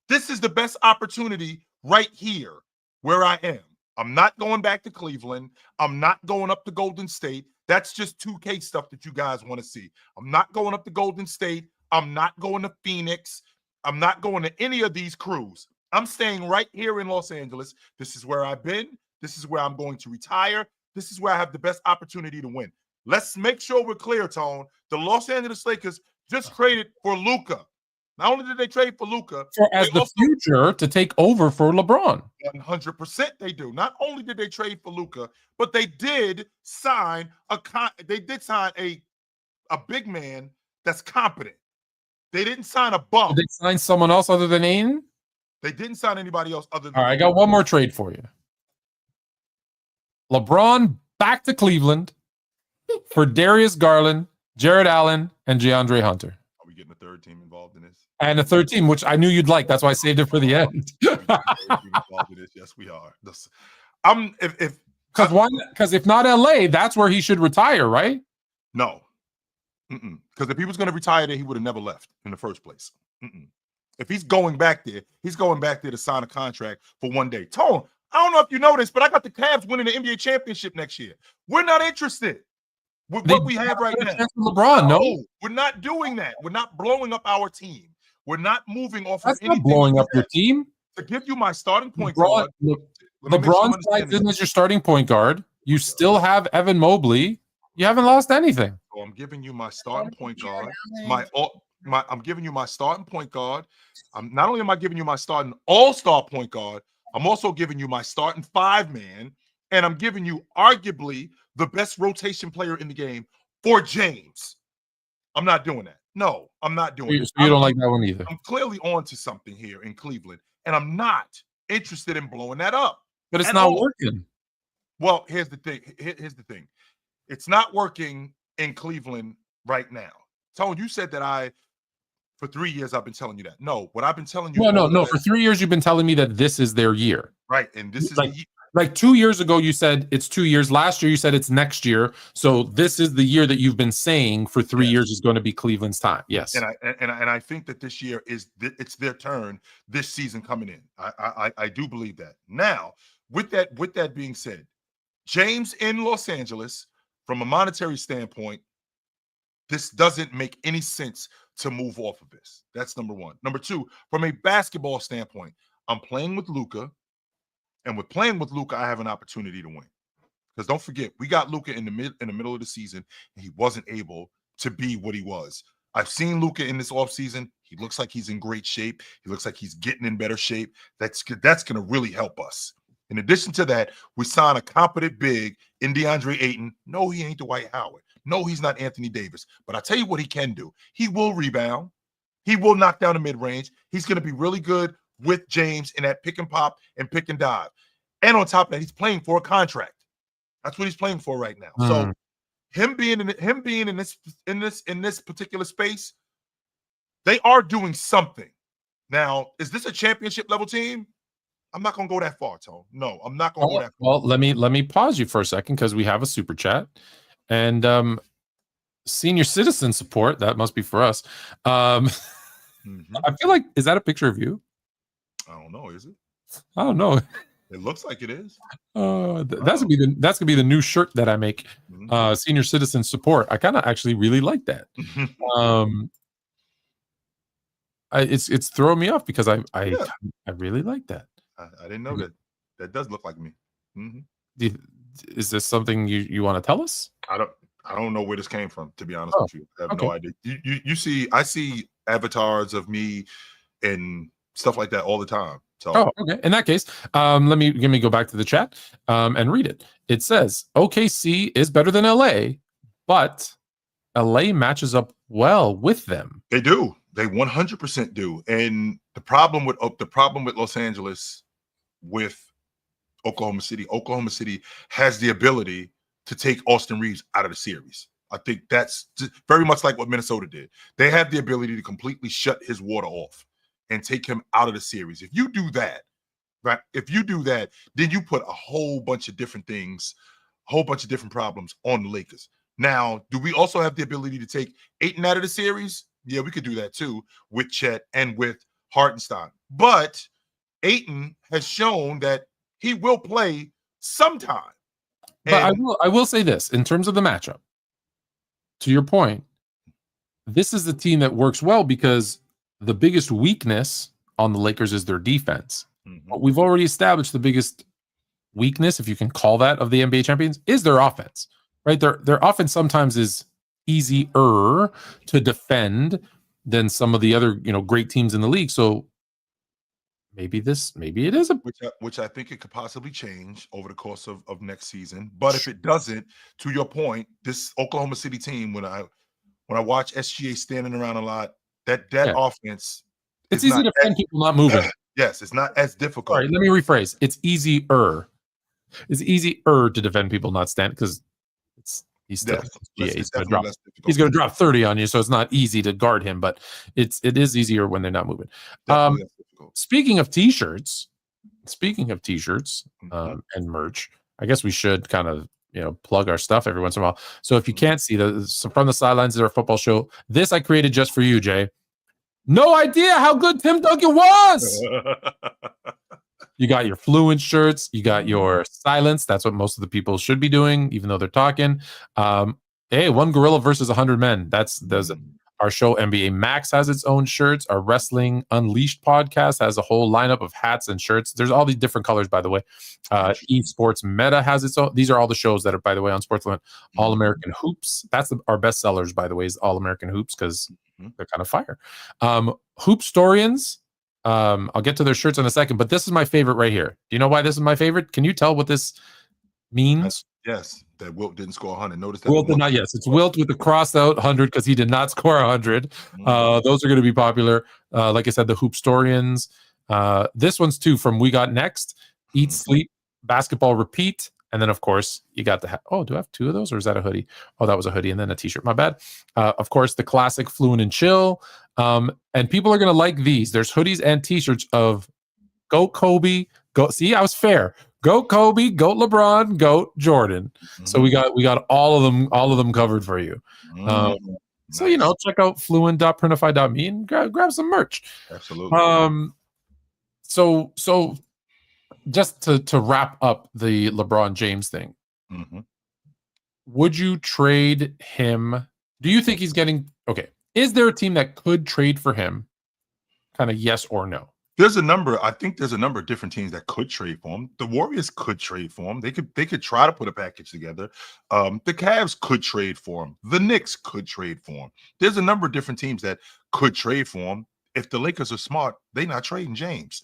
This is the best opportunity right here where I am. I'm not going back to Cleveland. I'm not going up to Golden State. That's just 2K stuff that you guys want to see. I'm not going up to Golden State. I'm not going to Phoenix. I'm not going to any of these crews. I'm staying right here in Los Angeles. This is where I've been. This is where I'm going to retire. This is where I have the best opportunity to win. Let's make sure we're clear, Tone. The Los Angeles Lakers just traded for Luka. Not only did they trade for Luka, as the future to take over for LeBron. 100% they do. Not only did they trade for Luka, but they did sign a big man that's competent. They didn't sign a bum. Did they sign someone else other than Aiden? They didn't sign anybody else other than. All right, I got one more trade for you. LeBron back to Cleveland for Darius Garland, Jared Allen, and DeAndre Hunter. Are we getting a third team involved in this? And a third team, which I knew you'd like. That's why I saved it for the end. Yes, we are. Because if not LA, that's where he should retire, right? No. Because if he was going to retire there, he would have never left in the first place. If he's going back there, he's going back there to sign a contract for one day. Tone, I don't know if you know this, but I got the Cavs winning the NBA championship next year. We're not interested with what we have right now. LeBron, no, we're not doing that. We're not blowing up our team. We're not moving off That's of anything. Not blowing up your team. To give you my starting point guard. LeBron slides in as your starting point guard. You still have Evan Mobley. You haven't lost anything. So I'm giving you my starting point guard. I'm giving you my starting point guard. Not only am I giving you my starting all-star point guard, I'm also giving you my starting 5-man, and I'm giving you arguably the best rotation player in the game for James. I'm not doing that. No, I'm not doing it. You don't like that one either. I'm clearly on to something here in Cleveland, and I'm not interested in blowing that up. But it's not working. Well, here's the thing. Here's the thing. It's not working in Cleveland right now. Tone, you said that for 3 years I've been telling you that. No, what I've been telling you. No. For 3 years you've been telling me that this is their year. Right, and this is like 2 years ago you said it's 2 years. Last year you said it's next year. So this is the year that you've been saying for 3 years is going to be Cleveland's time. Yes, and I think that this year it's their turn this season coming in. I do believe that. Now, with that being said, James in Los Angeles, from a monetary standpoint, this doesn't make any sense to move off of this. That's number one. Number two, from a basketball standpoint, I'm playing with Luka. And with playing with Luka, I have an opportunity to win. Because don't forget, we got Luka in the middle of the season, and he wasn't able to be what he was. I've seen Luka in this offseason. He looks like he's in great shape. He looks like he's getting in better shape. That's going to really help us. In addition to that, we sign a competent big in DeAndre Ayton. No, he ain't Dwight Howard. No, he's not Anthony Davis. But I tell you what he can do. He will rebound. He will knock down the mid-range. He's going to be really good with James in that pick and pop and pick and dive. And on top of that, he's playing for a contract. That's what he's playing for right now. So him being in this particular space, they are doing something. Now, is this a championship level team? I'm not going to go that far, Tone. No, I'm not going to go that far. Well, let me pause you for a second because we have a super chat and senior citizen support. That must be for us. I feel like, is that a picture of you? I don't know. Is it? I don't know. It looks like it is. That's gonna be the new shirt that I make. Senior citizen support. I kind of actually really like that. It's throwing me off because I really like that. I didn't know that. That does look like me. Is this something you want to tell us? I I don't know where this came from, to be honest with you. I have no idea. I see avatars of me and stuff like that all the time. So okay. In that case, let me go back to the chat and read it. It says OKC is better than LA, but LA matches up well with them. They do. They 100% do. And the problem with Los Angeles with Oklahoma City has the ability to take Austin Reeves out of the series. I think that's very much like what Minnesota did. They have the ability to completely shut his water off and take him out of the series. If you do that, right? If you do that, then you put a whole bunch of different things, a whole bunch of different problems on the Lakers. Now, do we also have the ability to take Ayton out of the series? Yeah, we could do that too with Chet and with Hartenstein. But Ayton has shown that he will play sometime. But I will say this in terms of the matchup. To your point, this is the team that works well because the biggest weakness on the Lakers is their defense. But we've already established the biggest weakness, if you can call that, of the NBA champions is their offense, right? Their offense sometimes is easier to defend than some of the other, great teams in the league. So maybe it is which I think it could possibly change over the course of next season. But if it doesn't, to your point, this Oklahoma City team, when I watch SGA standing around a lot, that offense, it's easy to defend people not moving. Yes, it's not as difficult. All right, let me rephrase. It's easier. It's easier to defend people not standing because he's still he's going to drop 30 on you, so it's not easy to guard him, but it is easier when they're not moving. Speaking of t-shirts and merch, I guess we should kind of plug our stuff every once in a while. So if you can't see from the sidelines of our football show, this I created just for you, Jay. No idea how good Tim Duncan was. You got your Fluent shirts. You got your silence. That's what most of the people should be doing, even though they're talking. Hey, one gorilla versus 100 men. That's our show. NBA Max has its own shirts. Our Wrestling Unleashed podcast has a whole lineup of hats and shirts. There's all these different colors, by the way. Esports Meta has its own. These are all the shows that are, by the way, on SportsFluent. All American Hoops. That's our best sellers, by the way, is All American Hoops because they're kind of fire. Hoopstorians. I'll get to their shirts in a second, but this is my favorite right here. Do you know why this is my favorite? Can you tell what this means? Yes, that Wilt didn't score 100. Notice that Wilt did not. Yes, it's Wilt with the crossed out 100 because he did not score 100. Those are going to be popular. Like I said, the Hoopstorians. This one's too from We Got Next. Eat, Sleep, Basketball, Repeat. And then, of course, you got the do I have two of those, or is that a hoodie? Oh, that was a hoodie and then a t-shirt. My bad. Of course, the classic Fluent and Chill. And people are going to like these. There's hoodies and t-shirts of Goat Kobe. See, I was fair. Goat Kobe, Goat LeBron, Goat Jordan. So we got all of them covered for you. Nice. So check out fluent.printify.me and grab some merch. Absolutely. So just to wrap up the LeBron James thing, would you trade him? Do you think he's getting okay? Is there a team that could trade for him? Kind of yes or no. I think there's a number of different teams that could trade for him. The Warriors could trade for him. They could try to put a package together. The Cavs could trade for him. The Knicks could trade for him. There's a number of different teams that could trade for him. If the Lakers are smart, they're not trading James.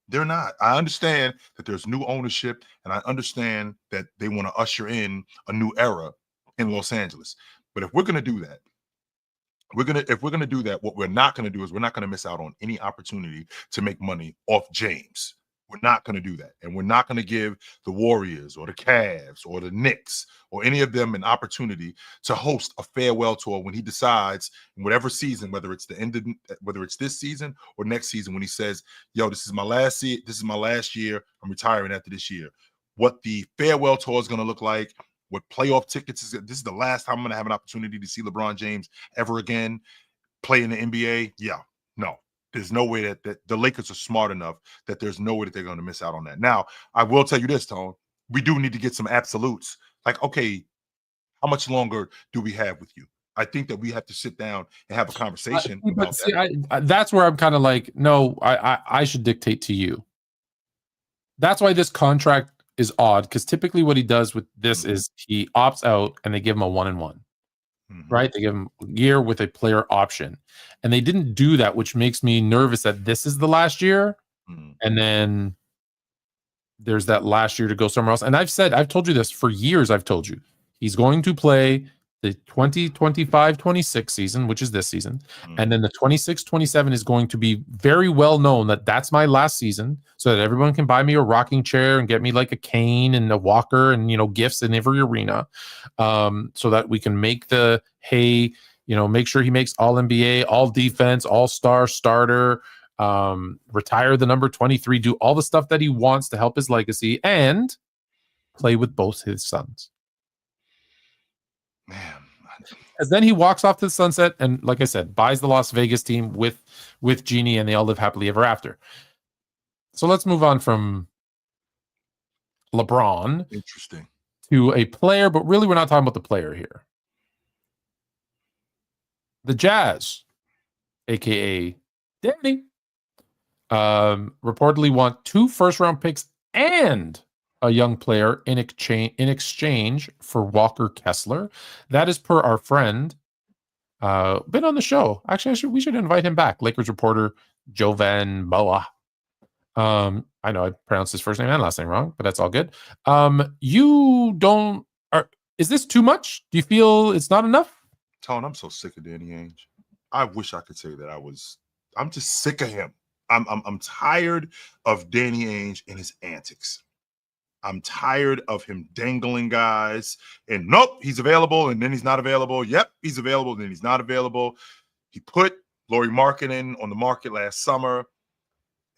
They're not. I understand that there's new ownership, and I understand that they want to usher in a new era in Los Angeles. But if we're going to do that, what we're not going to do is we're not going to miss out on any opportunity to make money off James. We're not going to do that. And we're not going to give the Warriors or the Cavs or the Knicks or any of them an opportunity to host a farewell tour when he decides in whatever season, whether it's this season or next season, when he says, yo, this is my last year. I'm retiring after this year. What the farewell tour is going to look like, what playoff tickets is. This is the last time I'm going to have an opportunity to see LeBron James ever again play in the NBA. Yeah, no. There's no way that the Lakers are smart enough that there's no way that they're going to miss out on that. Now, I will tell you this, Tone. We do need to get some absolutes. Like, okay, how much longer do we have with you? I think that we have to sit down and have a conversation about that. That's where I'm kind of like, no, I should dictate to you. That's why this contract is odd, because typically what he does with this is he opts out and they give him a 1-and-1. right? They give him a year with a player option. And they didn't do that, which makes me nervous that this is the last year. And then there's that last year to go somewhere else. And I've told you this for years. I've told you he's going to play the 2025-26 season, which is this season. And then the 26-27 is going to be very well known that that's my last season, so that everyone can buy me a rocking chair and get me like a cane and a walker and, gifts in every arena, so that we can make the, hey, make sure he makes all NBA, all defense, all-star, starter, retire the number 23, do all the stuff that he wants to help his legacy, and play with both his sons. Man, because then he walks off to the sunset and, like I said, buys the Las Vegas team with Genie, and they all live happily ever after. So let's move on from LeBron interesting to a player, but really we're not talking about the player here. The Jazz, aka Danny, reportedly want 2 first-round picks and a young player in exchange for Walker Kessler. That is per our friend, been on the show. Actually, we should invite him back. Lakers reporter Jovan Boa. I know I pronounced his first name and last name wrong, but that's all good. Is this too much? Do you feel it's not enough? Tone, I'm so sick of Danny Ainge. I wish I could say that I'm just sick of him. I'm tired of Danny Ainge and his antics. I'm tired of him dangling guys and nope, he's available and then he's not available. Yep, he's available and then he's not available. He put Lauri Markkanen on the market last summer,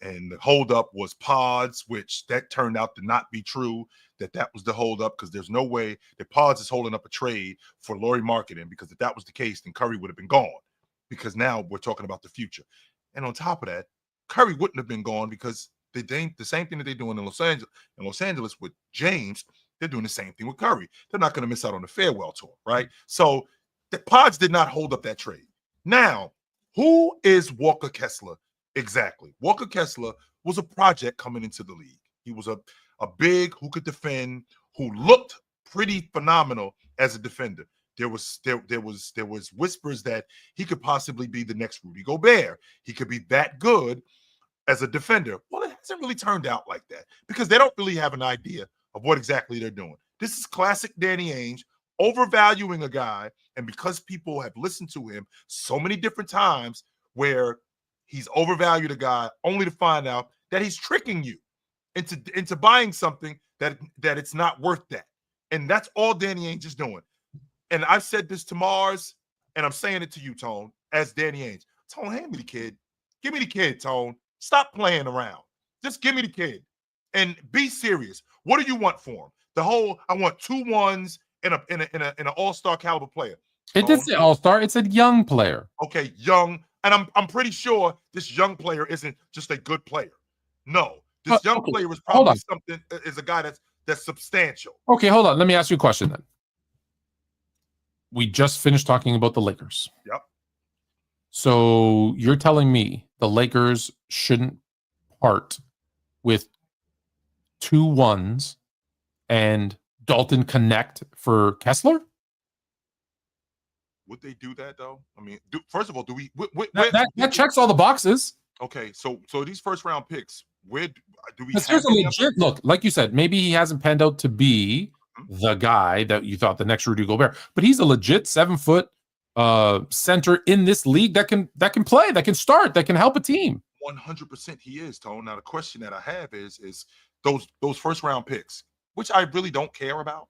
and the holdup was Pods, which that turned out to not be true, that was the holdup, because there's no way that Pods is holding up a trade for Lauri Markkanen, because if that was the case, then Curry would have been gone, because now we're talking about the future. And on top of that, Curry wouldn't have been gone because the same thing that they're doing in Los Angeles with James, they're doing the same thing with Curry. They're not going to miss out on the farewell tour, right? So the Pods did not hold up that trade. Now, who is Walker Kessler exactly? Walker Kessler was a project coming into the league. He was a big who could defend, who looked pretty phenomenal as a defender. There was whispers that he could possibly be the next Rudy Gobert. He could be that good as a defender. Well, it hasn't really turned out like that because they don't really have an idea of what exactly they're doing. This is classic Danny Ainge, overvaluing a guy, and because people have listened to him so many different times where he's overvalued a guy only to find out that he's tricking you into buying something that it's not worth that. And that's all Danny Ainge is doing. And I've said this to Mars, and I'm saying it to you, Tone, as Danny Ainge. Tone, hand me the kid. Give me the kid, Tone. Stop playing around. Just give me the kid and be serious. What do you want for him? I want 2 1s in an all-star caliber player. It did say all-star. It said young player. Okay, young. And I'm pretty sure this young player isn't just a good player. No, this young player is probably is a guy that's substantial. Okay, hold on. Let me ask you a question then. We just finished talking about the Lakers. Yep. So you're telling me the Lakers shouldn't part with 2 1s and Dalton Connect for Kessler? Would they do that though? I mean, first of all, do we? That checks all the boxes. Okay, so these first round picks, where do we? Here's a legit look. Like you said, maybe he hasn't panned out to be the guy that you thought the next Rudy Gobert, but he's a legit 7-foot center in this league that can play, that can start, that can help a team. 100% he is, Tone. Now the question that I have is those first round picks, which I really don't care about,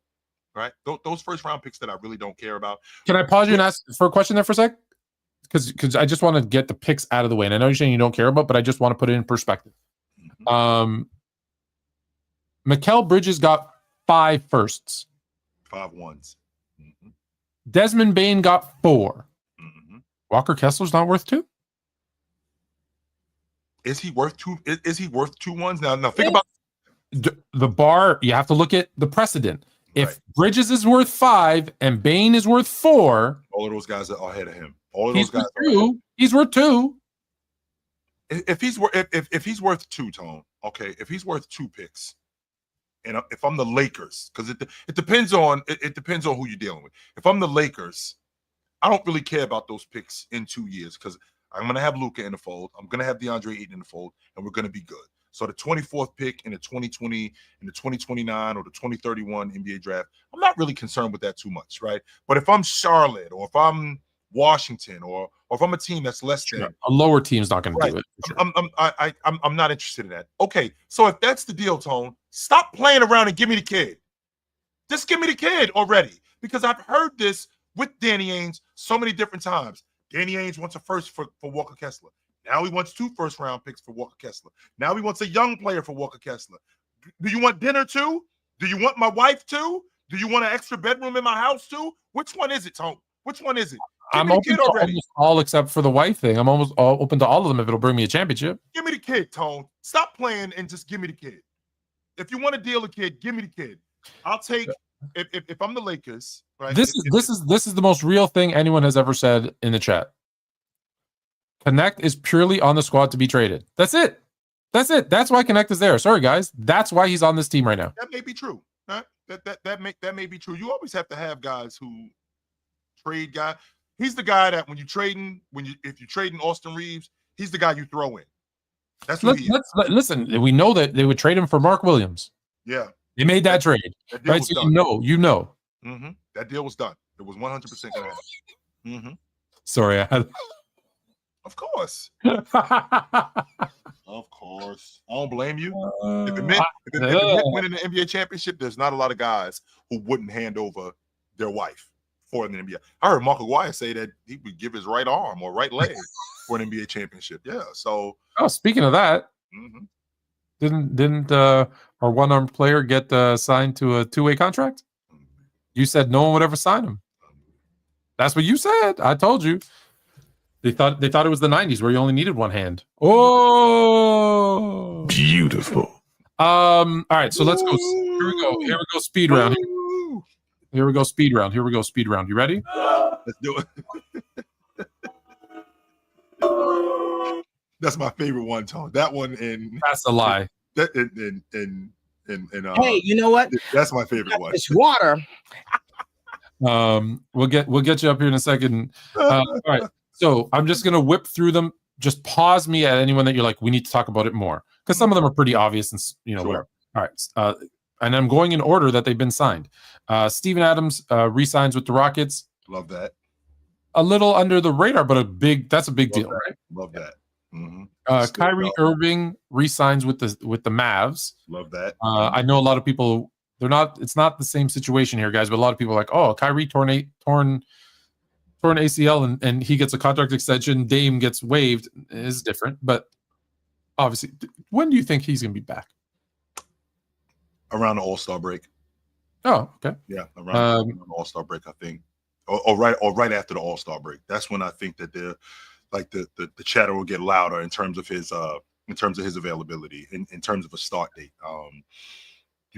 right? Those first round picks that I really don't care about. Can I pause you and ask for a question there for a sec? Because I just want to get the picks out of the way, and I know you're saying you don't care about, but I just want to put it in perspective. Mikal Bridges got 5 firsts, 5 1s. Desmond Bane got 4. Walker Kessler's not worth 2. Is he worth 2? Is he worth 2 1s? Now think about the bar. You have to look at the precedent. If right. Bridges is worth 5 and Bane is worth 4, all of those guys are ahead of him. All of those guys. He's worth 2. If he's worth 2, Tone. Okay, if he's worth 2 picks, and if I'm the Lakers, because it depends on who you're dealing with. If I'm the Lakers, I don't really care about those picks in 2 years because I'm going to have Luka in the fold. I'm going to have DeAndre Ayton in the fold, and we're going to be good. So the 24th pick in the 2020, in the 2029, or the 2031 NBA draft, I'm not really concerned with that too much, right? But if I'm Charlotte, or if I'm Washington, or if I'm a team that's less than a lower team's not going to do it. Sure. I'm not interested in that. Okay, so if that's the deal, Tone, stop playing around and give me the kid. Just give me the kid already, because I've heard this with Danny Ainge so many different times. Danny Ainge wants a first for Walker Kessler. Now he wants 2 first-round picks for Walker Kessler. Now he wants a young player for Walker Kessler. Do you want dinner too? Do you want my wife too? Do you want an extra bedroom in my house too? Which one is it, Tone? Which one is it? I'm open to almost all except for the wife thing. I'm almost all open to all of them if it'll bring me a championship. Give me the kid, Tone. Stop playing and just give me the kid. If you want to deal a kid, give me the kid. I'll take if I'm the Lakers, right? This is the most real thing anyone has ever said in the chat. Connect is purely on the squad to be traded. That's it. That's it. That's why Connect is there. Sorry, guys. That's why he's on this team right now. That may be true. Huh? That may be true. You always have to have guys who trade guys. He's the guy that if you're trading Austin Reeves, he's the guy you throw in. That's what listen. We know that they would trade him for Mark Williams. Yeah, they made that trade, right? So you know. Mm-hmm. That deal was done. It was 100% going to happen. Mm-hmm. Sorry, I had. Of course. Of course. I don't blame you. If it meant winning the NBA championship, there's not a lot of guys who wouldn't hand over their wife for an NBA. I heard Mark Aguirre say that he would give his right arm or right leg for an NBA championship. Yeah. So. Oh, speaking of that, didn't our one-armed player get signed to a 2-way contract? You said no one would ever sign him. That's what you said. I told you. They thought it was the 90s where you only needed one hand. Oh, beautiful. All right, so let's go. Here we go. Speed round. Here we go. Speed round. You ready? Let's do it. That's my favorite one, Tone. That one that's a lie. Hey, you know what? That's my favorite one. It's water. We'll get you up here in a second. All right. So I'm just going to whip through them. Just pause me at anyone that you're like, we need to talk about it more. Because some of them are pretty obvious and, sure. Whatever. All right. And I'm going in order that they've been signed. Steven Adams re-signs with the Rockets. Love that. A little under the radar, but that's a big deal, right? Love that. Mm-hmm. Kyrie Irving re-signs with the Mavs. Love that. I know a lot of people, it's not the same situation here, guys, but a lot of people are like, oh, Kyrie torn ACL and he gets a contract extension, Dame gets waived, is different. But obviously, when do you think he's going to be back? Around the All-Star break. Oh, okay. Yeah, around the All-Star break, I think. Or right after the All-Star break. That's when I think that the chatter will get louder in terms of his availability, in terms of a start date.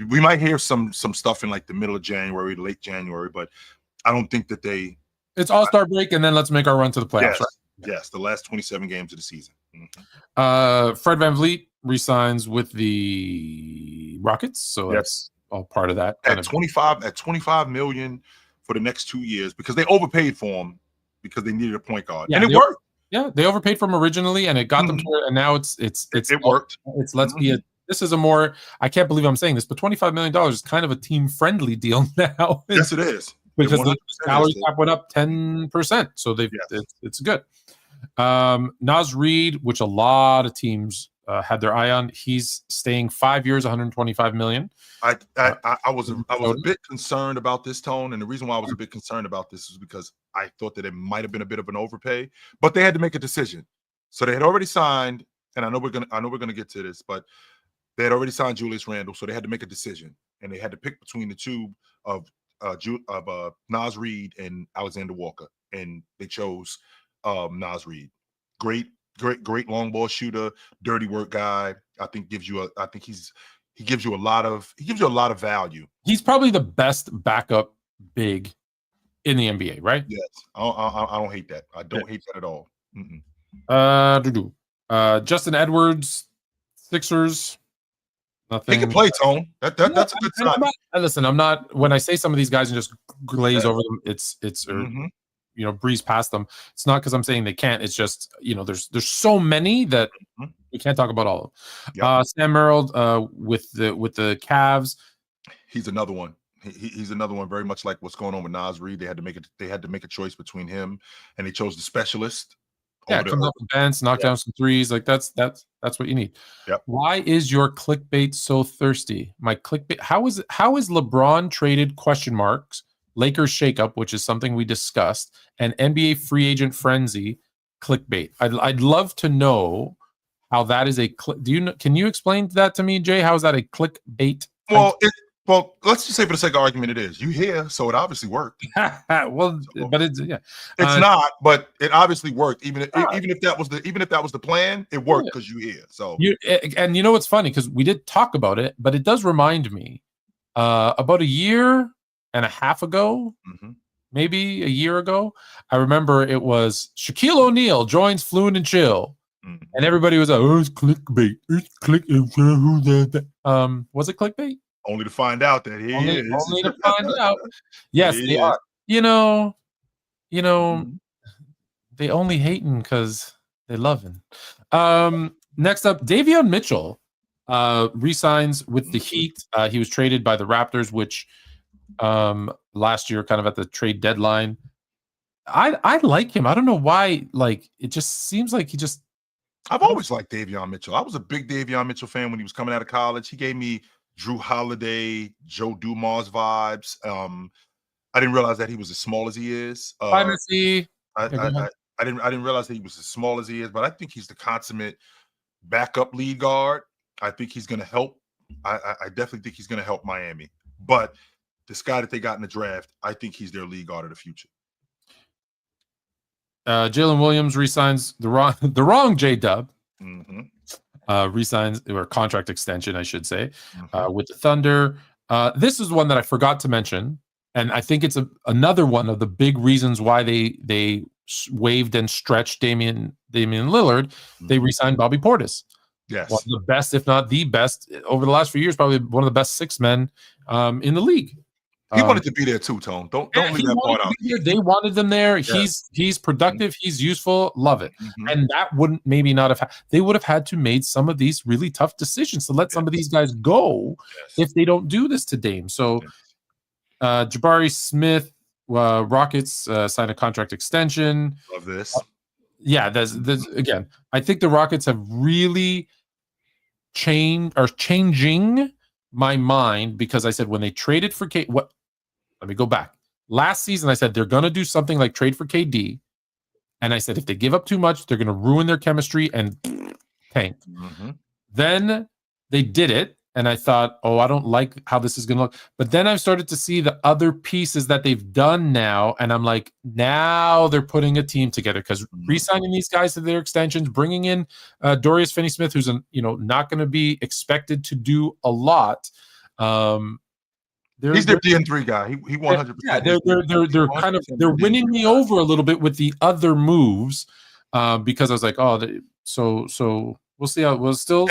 We might hear some stuff in like the middle of January, late January, but I don't think that it's All-Star break, and then let's make our run to the playoffs. Yes, right? Yes, the last 27 games of the season. Mm-hmm. Fred VanVleet resigns with the Rockets, so that's all part of that. At $25 million for the next 2 years, because they overpaid for him because they needed a point guard, and it worked. Yeah, they overpaid for him originally, and it got them to it, and now it worked. This is a more, I can't believe I'm saying this, but $25 million is kind of a team-friendly deal now. Yes, it is. Because the salary cap went up 10%, so it's good. Naz Reid, which a lot of teams had their eye on, he's staying 5 years, $125 million. I was a bit concerned about this, Tone, and the reason why I was a bit concerned about this is because I thought that it might have been a bit of an overpay, but they had to make a decision. So they had already signed, and I know we're gonna get to this, but they had already signed Julius Randle, so they had to make a decision, and they had to pick between the two of Naz Reid and Alexander Walker, and they chose Naz Reid. Great long ball shooter, dirty work guy. I think he gives you a lot of value. He's probably the best backup big in the NBA, right? Yes, I don't hate that. I don't hate that at all. Justin Edwards, Sixers. Nothing. He can play, Tone. That's a good sign. Listen, I'm not. When I say some of these guys and just glaze over them, it's breeze past them. It's not because I'm saying they can't. It's just there's so many that we can't talk about all of them. Yep. Sam Merrill with the Cavs. He's another one. He's another one, very much like what's going on with Nas Reed. They had to make a choice between him, and they chose the specialist. Yeah, comes off the bench, knock down some threes. Like that's what you need. Yep. Why is your clickbait so thirsty? My clickbait. How is LeBron traded ? Lakers shakeup, which is something we discussed, and NBA free agent frenzy clickbait. I'd love to know how that is a can you explain that to me, Jay? How is that a clickbait? Well, let's just say for the sake of argument, it is. You here, so it obviously worked. Well, but it's It's not, but it obviously worked. Even if that was the plan, it worked because you here. So and you know what's funny, because we did talk about it, but it does remind me about a year and a half ago, maybe a year ago. I remember it was Shaquille O'Neal joins Fluent Chill, and everybody was like, "Oh, it's clickbait. It's was it clickbait?" Only to find out that he is. Only to find out. Yes, they are. They only hating because they loving. Next up, Davion Mitchell re-signs with the Heat. He was traded by the Raptors, which last year, kind of at the trade deadline. I like him. I don't know why. Like, it just seems like I've always liked Davion Mitchell. I was a big Davion Mitchell fan when he was coming out of college. He gave me Drew Holiday, Joe Dumars vibes. I didn't realize that he was as small as he is. I didn't realize that he was as small as he is, but I think he's the consummate backup lead guard. I think he's going to help. I definitely think he's going to help Miami. But this guy that they got in the draft, I think he's their lead guard of the future. Jalen Williams resigns the wrong J-Dub. Resigns or contract extension, I should say, with the Thunder. This is one that I forgot to mention, and I think it's another one of the big reasons why they waived and stretched Damian Lillard. They re-signed Bobby Portis. Yes, one of the best, if not the best, over the last few years. Probably one of the best six men in the league. He wanted to be there too, Tone. Don't leave that part out. They wanted them there. Yeah. He's productive. He's useful. Love it. And that wouldn't maybe not have. They would have had to made some of these really tough decisions to let some of these guys go if they don't do this to Dame. So, Jabari Smith, Rockets signed a contract extension. Love this. There's again. I think the Rockets have really changing my mind, because I said when they traded for let me go back. Last season, I said they're going to do something like trade for KD. And I said if they give up too much, they're going to ruin their chemistry and tank. Then they did it. And I thought, I don't like how this is going to look. But then I've started to see the other pieces that they've done now. And I'm like, now they're putting a team together, because re-signing these guys to their extensions, bringing in Dorius Finney-Smith, who's not going to be expected to do a lot. He's their DN3 guy. He 100%. Yeah, they're kind of winning me over a little bit with the other moves, because I was like, so we'll see how still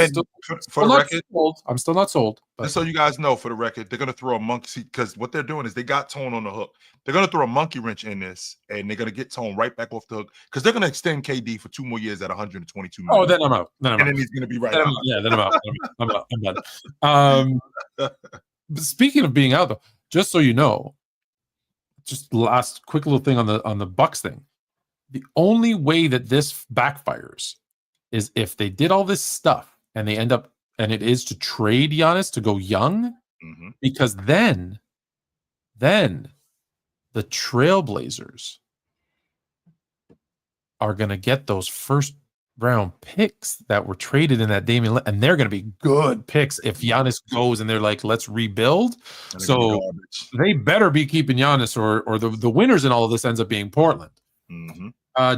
for the record. I'm still not sold. Just so you guys know, for the record, they're gonna throw a monkey, because what they're doing is they got Tone on the hook. They're gonna throw a monkey wrench in this, and they're gonna get Tone right back off the hook, because they're gonna extend KD for 2 more years at 122 million. Oh, then I'm out. Then he's gonna be right out. Then I'm out. I'm done. Speaking of being out, though, just so you know, just last quick little thing on the Bucks thing. The only way that this backfires is if they did all this stuff and they end up, and it is to trade Giannis to go young, because then the Trailblazers are going to get those first round picks that were traded in that Damian, and they're going to be good picks if Giannis goes and they're like, let's rebuild. So they better be keeping Giannis, or the winners in all of this ends up being Portland.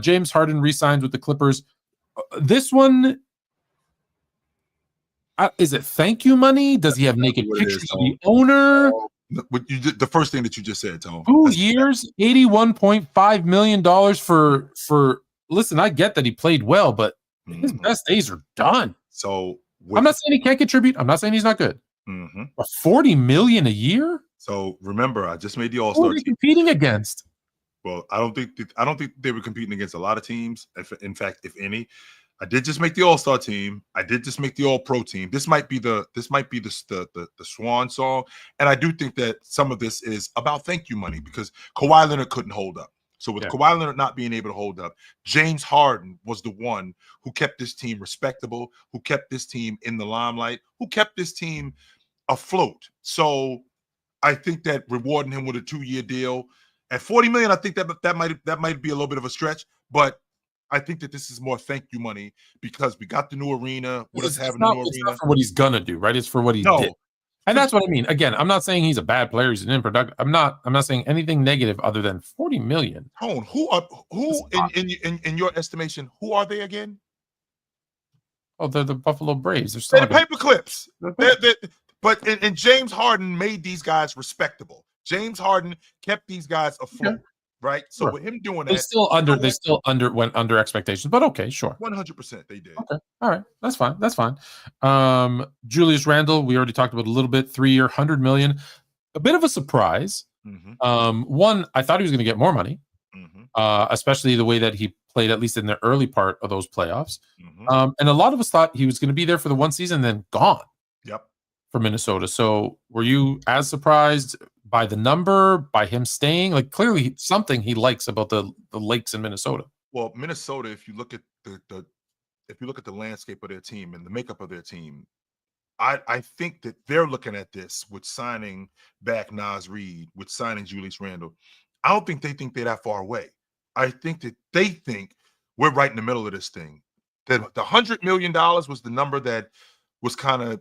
James Harden re-signs with the Clippers. This one, is it thank you money? Does he have naked pictures of the owner? The first thing that you just said, Tom. 2 years, $81.5 million for. Listen, I get that he played well, but his best days are done. So I'm not saying he can't contribute. I'm not saying he's not good. But $40 million a year. So remember, I just made the All-Star team. Who are they competing against? Well, I don't think they were competing against a lot of teams. In fact, if any, I did just make the All-Star team. I did just make the All-Pro team. This might be the swan song, and I do think that some of this is about thank you money because Kawhi Leonard couldn't hold up. So with Kawhi Leonard not being able to hold up, James Harden was the one who kept this team respectable, who kept this team in the limelight, who kept this team afloat. So I think that rewarding him with a 2-year deal at $40 million, I think that might be a little bit of a stretch, but I think that this is more thank you money because we got the new arena. It's not for what he's gonna do, right? It's for what he did. And that's what I mean. Again, I'm not saying he's a bad player. He's an unproductive. I'm not saying anything negative other than $40 million. Who in your estimation, who are they again? Oh, they're the Buffalo Braves. They're the paper clips. And James Harden made these guys respectable. James Harden kept these guys afloat, right? So with him doing that, they still went under expectations. But okay, sure, 100% they did. Okay, all right, that's fine. That's fine. Julius Randle, we already talked about a little bit. 3-year, $100 million. A bit of a surprise. One, I thought he was going to get more money, especially the way that he played, at least in the early part of those playoffs. And a lot of us thought he was going to be there for the one season, then gone. Yep. For Minnesota. So were you as surprised by the number, by him staying? Like clearly something he likes about the Lakes in Minnesota. Well, Minnesota, if you look at the landscape of their team and the makeup of their team, I think that they're looking at this with signing back Naz Reid, with signing Julius Randle. I don't think they think they're that far away. I think that they think we're right in the middle of this thing. That the $100 million was the number that was kind of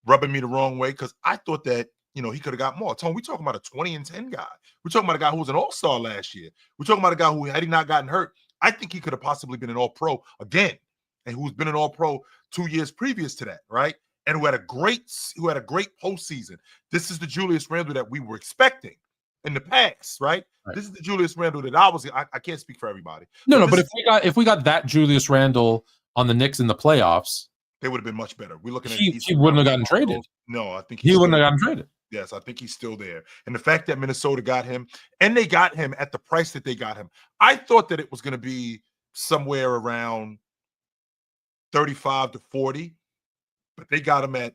rubbing me the wrong way because I thought that, he could have got more. Tone, we're talking about a 20-10 guy. We're talking about a guy who was an all-star last year. We're talking about a guy who, had he not gotten hurt, I think he could have possibly been an all-pro again, and who's been an all-pro 2 years previous to that, right? And who had a great postseason. This is the Julius Randle that we were expecting in the past, right? This is the Julius Randle that I can't speak for everybody. But if we got that Julius Randle on the Knicks in the playoffs, they would have been much better. We're looking at he wouldn't have gotten traded. No, I think he wouldn't have gotten traded. Yes, I think he's still there. And the fact that Minnesota got him, and they got him at the price that they got him, I thought that it was going to be somewhere around 35 to 40, but they got him at,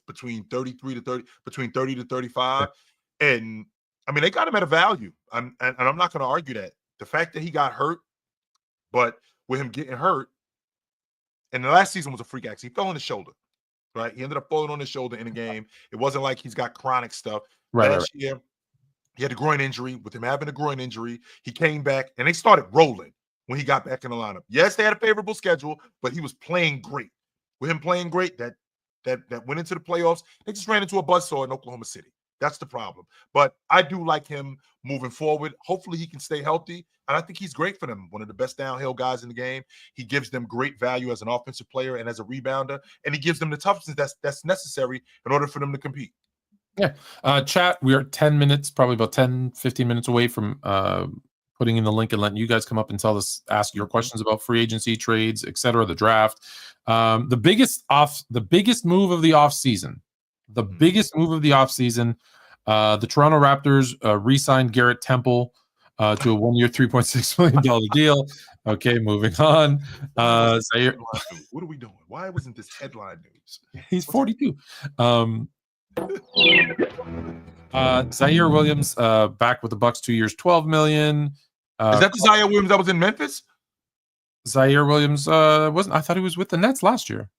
between 33 to 30, between 30 to 35. Yeah. And I mean, they got him at a value. And I'm not going to argue that. The fact that he got hurt, but with him getting hurt, and the last season was a freak accident. He fell on his shoulder, right? He ended up falling on his shoulder in a game. It wasn't like he's got chronic stuff. Last year, he had a groin injury. With him having a groin injury, he came back, and they started rolling when he got back in the lineup. Yes, they had a favorable schedule, but he was playing great. With him playing great, that went into the playoffs. They just ran into a buzzsaw in Oklahoma City. That's the problem. But I do like him moving forward. Hopefully he can stay healthy. And I think he's great for them. One of the best downhill guys in the game. He gives them great value as an offensive player and as a rebounder. And he gives them the toughness that's necessary in order for them to compete. Yeah. Chat, we are 10 minutes, probably about 10, 15 minutes away from putting in the link and letting you guys come up and ask your questions about free agency, trades, etc., the draft. The biggest move of the offseason. The biggest move of the offseason, the Toronto Raptors re-signed Garrett Temple to a 1-year, $3.6 million deal. Okay, moving on. Zaire, what are we doing? Why wasn't this headline news? He's 42. Zaire Williams back with the Bucks, 2 years, $12 million. Is that the Zaire Williams that was in Memphis? Zaire Williams wasn't. I thought he was with the Nets last year.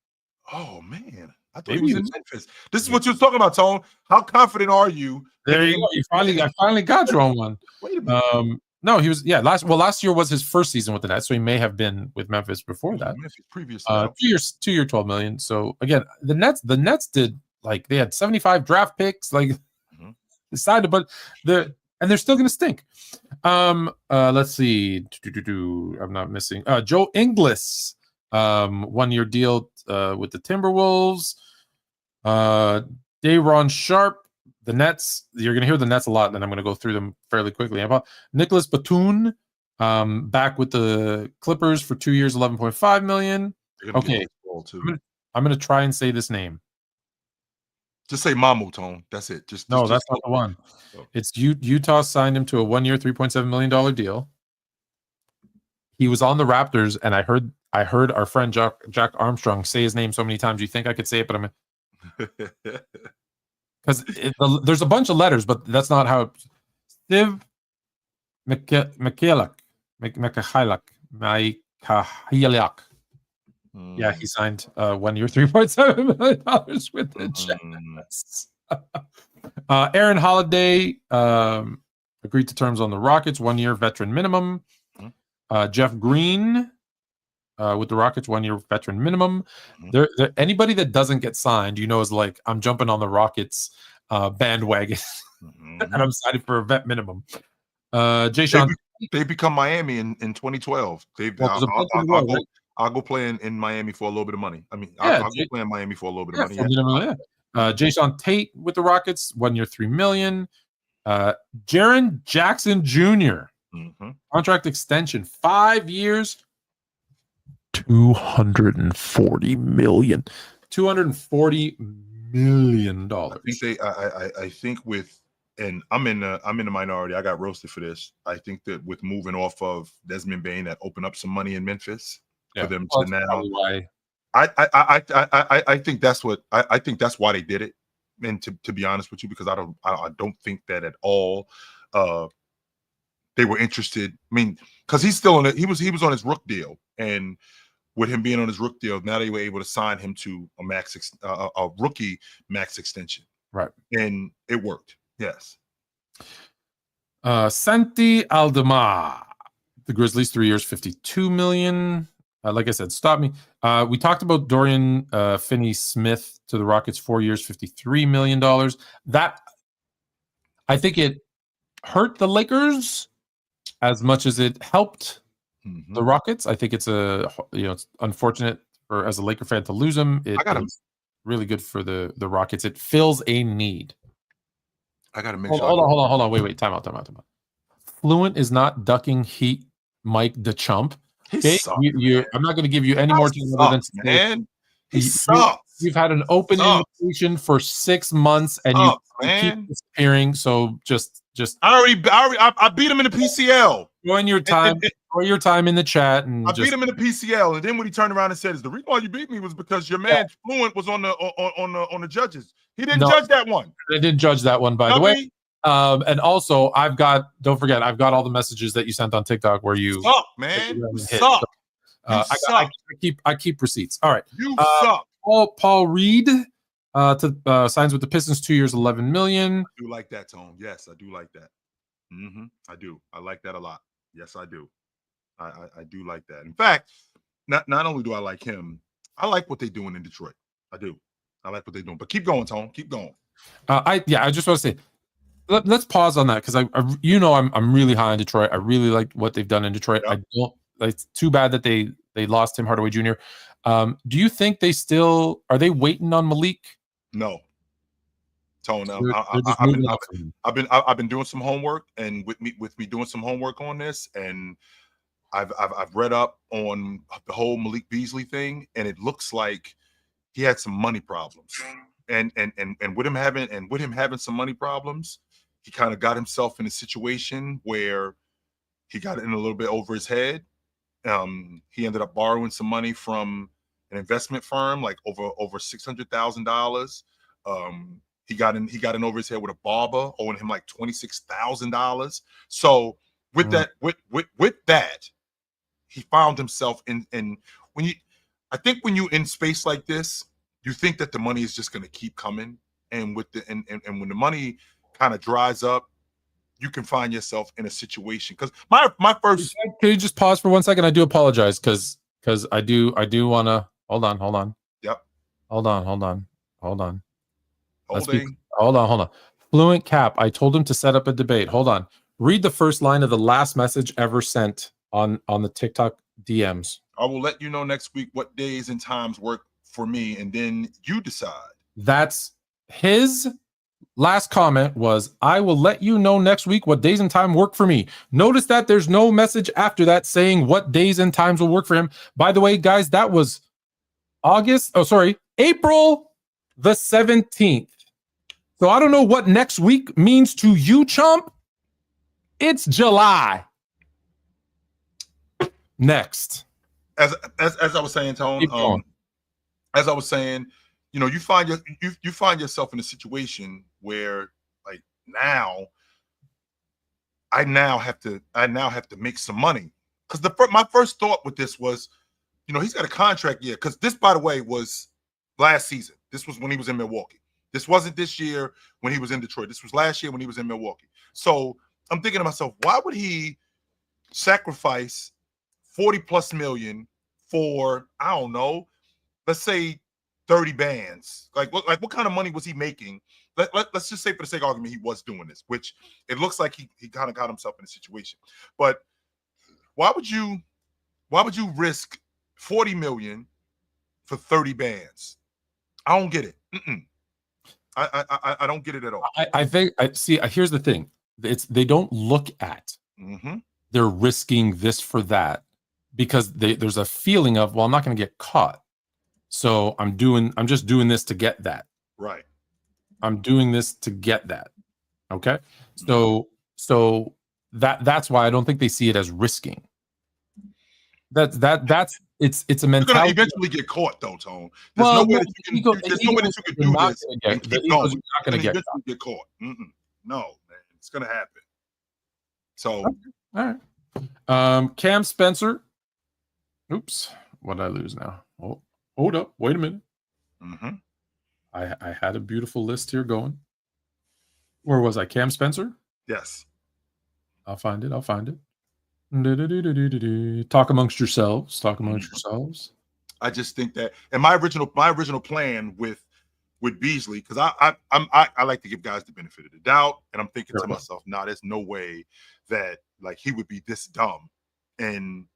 Oh man. I thought he was in Memphis. This is what you was talking about, Tone. How confident are you? There you go. I finally got you on one. Wait a minute. No, he was. Yeah, last year was his first season with the Nets, so he may have been with Memphis before that. Memphis previous. 2-year, $12 million. So again, the Nets did like they had 75 draft picks, like decided, but they're still gonna stink. Let's see. I'm not missing. Joe Ingles, 1-year deal with the Timberwolves. Day'Ron Sharp, the Nets. You're going to hear the Nets a lot, and then I'm going to go through them fairly quickly. How about Nicholas Batum, back with the Clippers for 2 years, $11.5 million. Okay, I'm going to try and say this name. Just say Mamu, Tone. That's it. No, just that's not the one. Oh. It's Utah signed him to a 1 year, $3.7 million deal. He was on the Raptors, and I heard our friend Jack Armstrong say his name so many times. You think I could say it, but I'm because there's a bunch of letters, but that's not how. Steve Mikhailuk. Yeah, he signed 1 year, $3.7 million with the Jazz. Aaron Holiday agreed to terms on the Rockets, 1 year veteran minimum. Jeff Green with the Rockets, 1 year veteran minimum. There, anybody that doesn't get signed, is like, I'm jumping on the Rockets bandwagon and I'm signed for a vet minimum. Jay Sean, they become Miami in 2012. I'll go play in Miami for a little bit of money. I mean, I'll go play in Miami for a little bit of money. Jason Tate with the Rockets, 1 year, $3 million. Jaren Jackson Jr. Contract extension, 5 years, $240 million. $240 million. I think with, and I'm in the minority. I got roasted for this. I think that with moving off of Desmond Bane, that opened up some money in Memphis for them to now. Why. I think that's what I think that's why they did it. And to be honest with you, because I don't think that at all they were interested. I mean, because he's still he was on his Rook deal, and with him being on his Rook deal, now they were able to sign him to a rookie max extension. Right. And it worked. Yes. Santi Aldama, the Grizzlies, 3 years, $52 million. Like I said, stop me. We talked about Dorian Finney-Smith to the Rockets, 4 years, $53 million. That, I think it hurt the Lakers as much as it helped the Rockets. I think it's it's unfortunate as a Laker fan to lose him. It's really good for the Rockets. It fills a need. I got to make sure. Hold on. Wait. Time out. Fluent is not ducking Heat Mike DeChump. Okay? I'm not going to give you any more time other than man. He sucks. You've had an open invitation for 6 months, and you keep disappearing. So just I beat him in the PCL. Join your time. Enjoy your time in the chat, and I beat him in the PCL. And then when he turned around and said, "The reason why you beat me was because your man Fluent was on the judges." He didn't judge that one. They didn't judge that one, by the way. And also, don't forget, I've got all the messages that you sent on TikTok where you suck, man. You suck. I keep receipts. All right. You suck. Paul Reed signs with the Pistons, 2 years, $11 million. I do like that, Tone. Yes, I do like that. I do. I like that a lot. Yes, I do. I do like that. In fact, not only do I like him, I like what they're doing in Detroit. I do. I like what they're doing. But keep going, Tone. Keep going. I just want to say, let's pause on that because I'm really high on Detroit. I really like what they've done in Detroit. Yep. It's too bad that they lost Tim Hardaway Jr. Do you think are they waiting on Malik? No. Tone, I've been doing some homework, and with me doing some homework on this, and I've read up on the whole Malik Beasley thing, and it looks like he had some money problems. And with him having some money problems, he kind of got himself in a situation where he got in a little bit over his head. He ended up borrowing some money from an investment firm, like over $600,000. He got in over his head with a barber owing him like $26,000. So with that, he found himself in when you're in space like this, you think that the money is just going to keep coming, and when the money kind of dries up, you can find yourself in a situation. Because my first, can you just pause for 1 second? I do apologize because I do want to hold on. Yep. Hold on. Hold on. Fluent Cap. I told him to set up a debate. Hold on. Read the first line of the last message ever sent on the TikTok DMs. I will let you know next week what days and times work for me, and then you decide. That's his last comment was, I will let you know next week what days and time work for me. Notice that there's no message after that saying what days and times will work for him. By the way, guys, that was April the 17th. So I don't know what next week means to you, chump. It's July. Next. As I was saying, Tone, as I was saying, you know, you find yourself in a situation where, like, now I now have to make some money. Because my first thought with this was, you know, he's got a contract year. Because this, by the way, was last season. This was when he was in Milwaukee. This wasn't this year when he was in Detroit. This was last year when he was in Milwaukee. So I'm thinking to myself, why would he sacrifice 40 plus million for, I don't know, let's say 30 bands? Like what kind of money was he making? Let's just say, for the sake of argument, he was doing this, which it looks like he kind of got himself in a situation. But why would you risk 40 million for 30 bands? I don't get it. I don't get it at all. I think here's the thing. They don't look at they're risking this for that, because there's a feeling of, well, I'm not going to get caught. So I'm just doing this to get that. Right. I'm doing this to get that. Okay. So that's why I don't think they see it as risking. It's a mentality. You're gonna eventually get caught, though, Tone. There's no way that you can do this and keep going. You're not gonna eventually get caught. No, man, it's gonna happen. So, all right. Cam Spencer. Oops, what did I lose now? Oh, hold up, wait a minute. I had a beautiful list here going. Where was I? Cam Spencer? Yes. I'll find it. Talk amongst yourselves. I just think that, and my original plan with Beasley, because I like to give guys the benefit of the doubt, and I'm thinking to myself, nah, there's no way that, like, he would be this dumb. And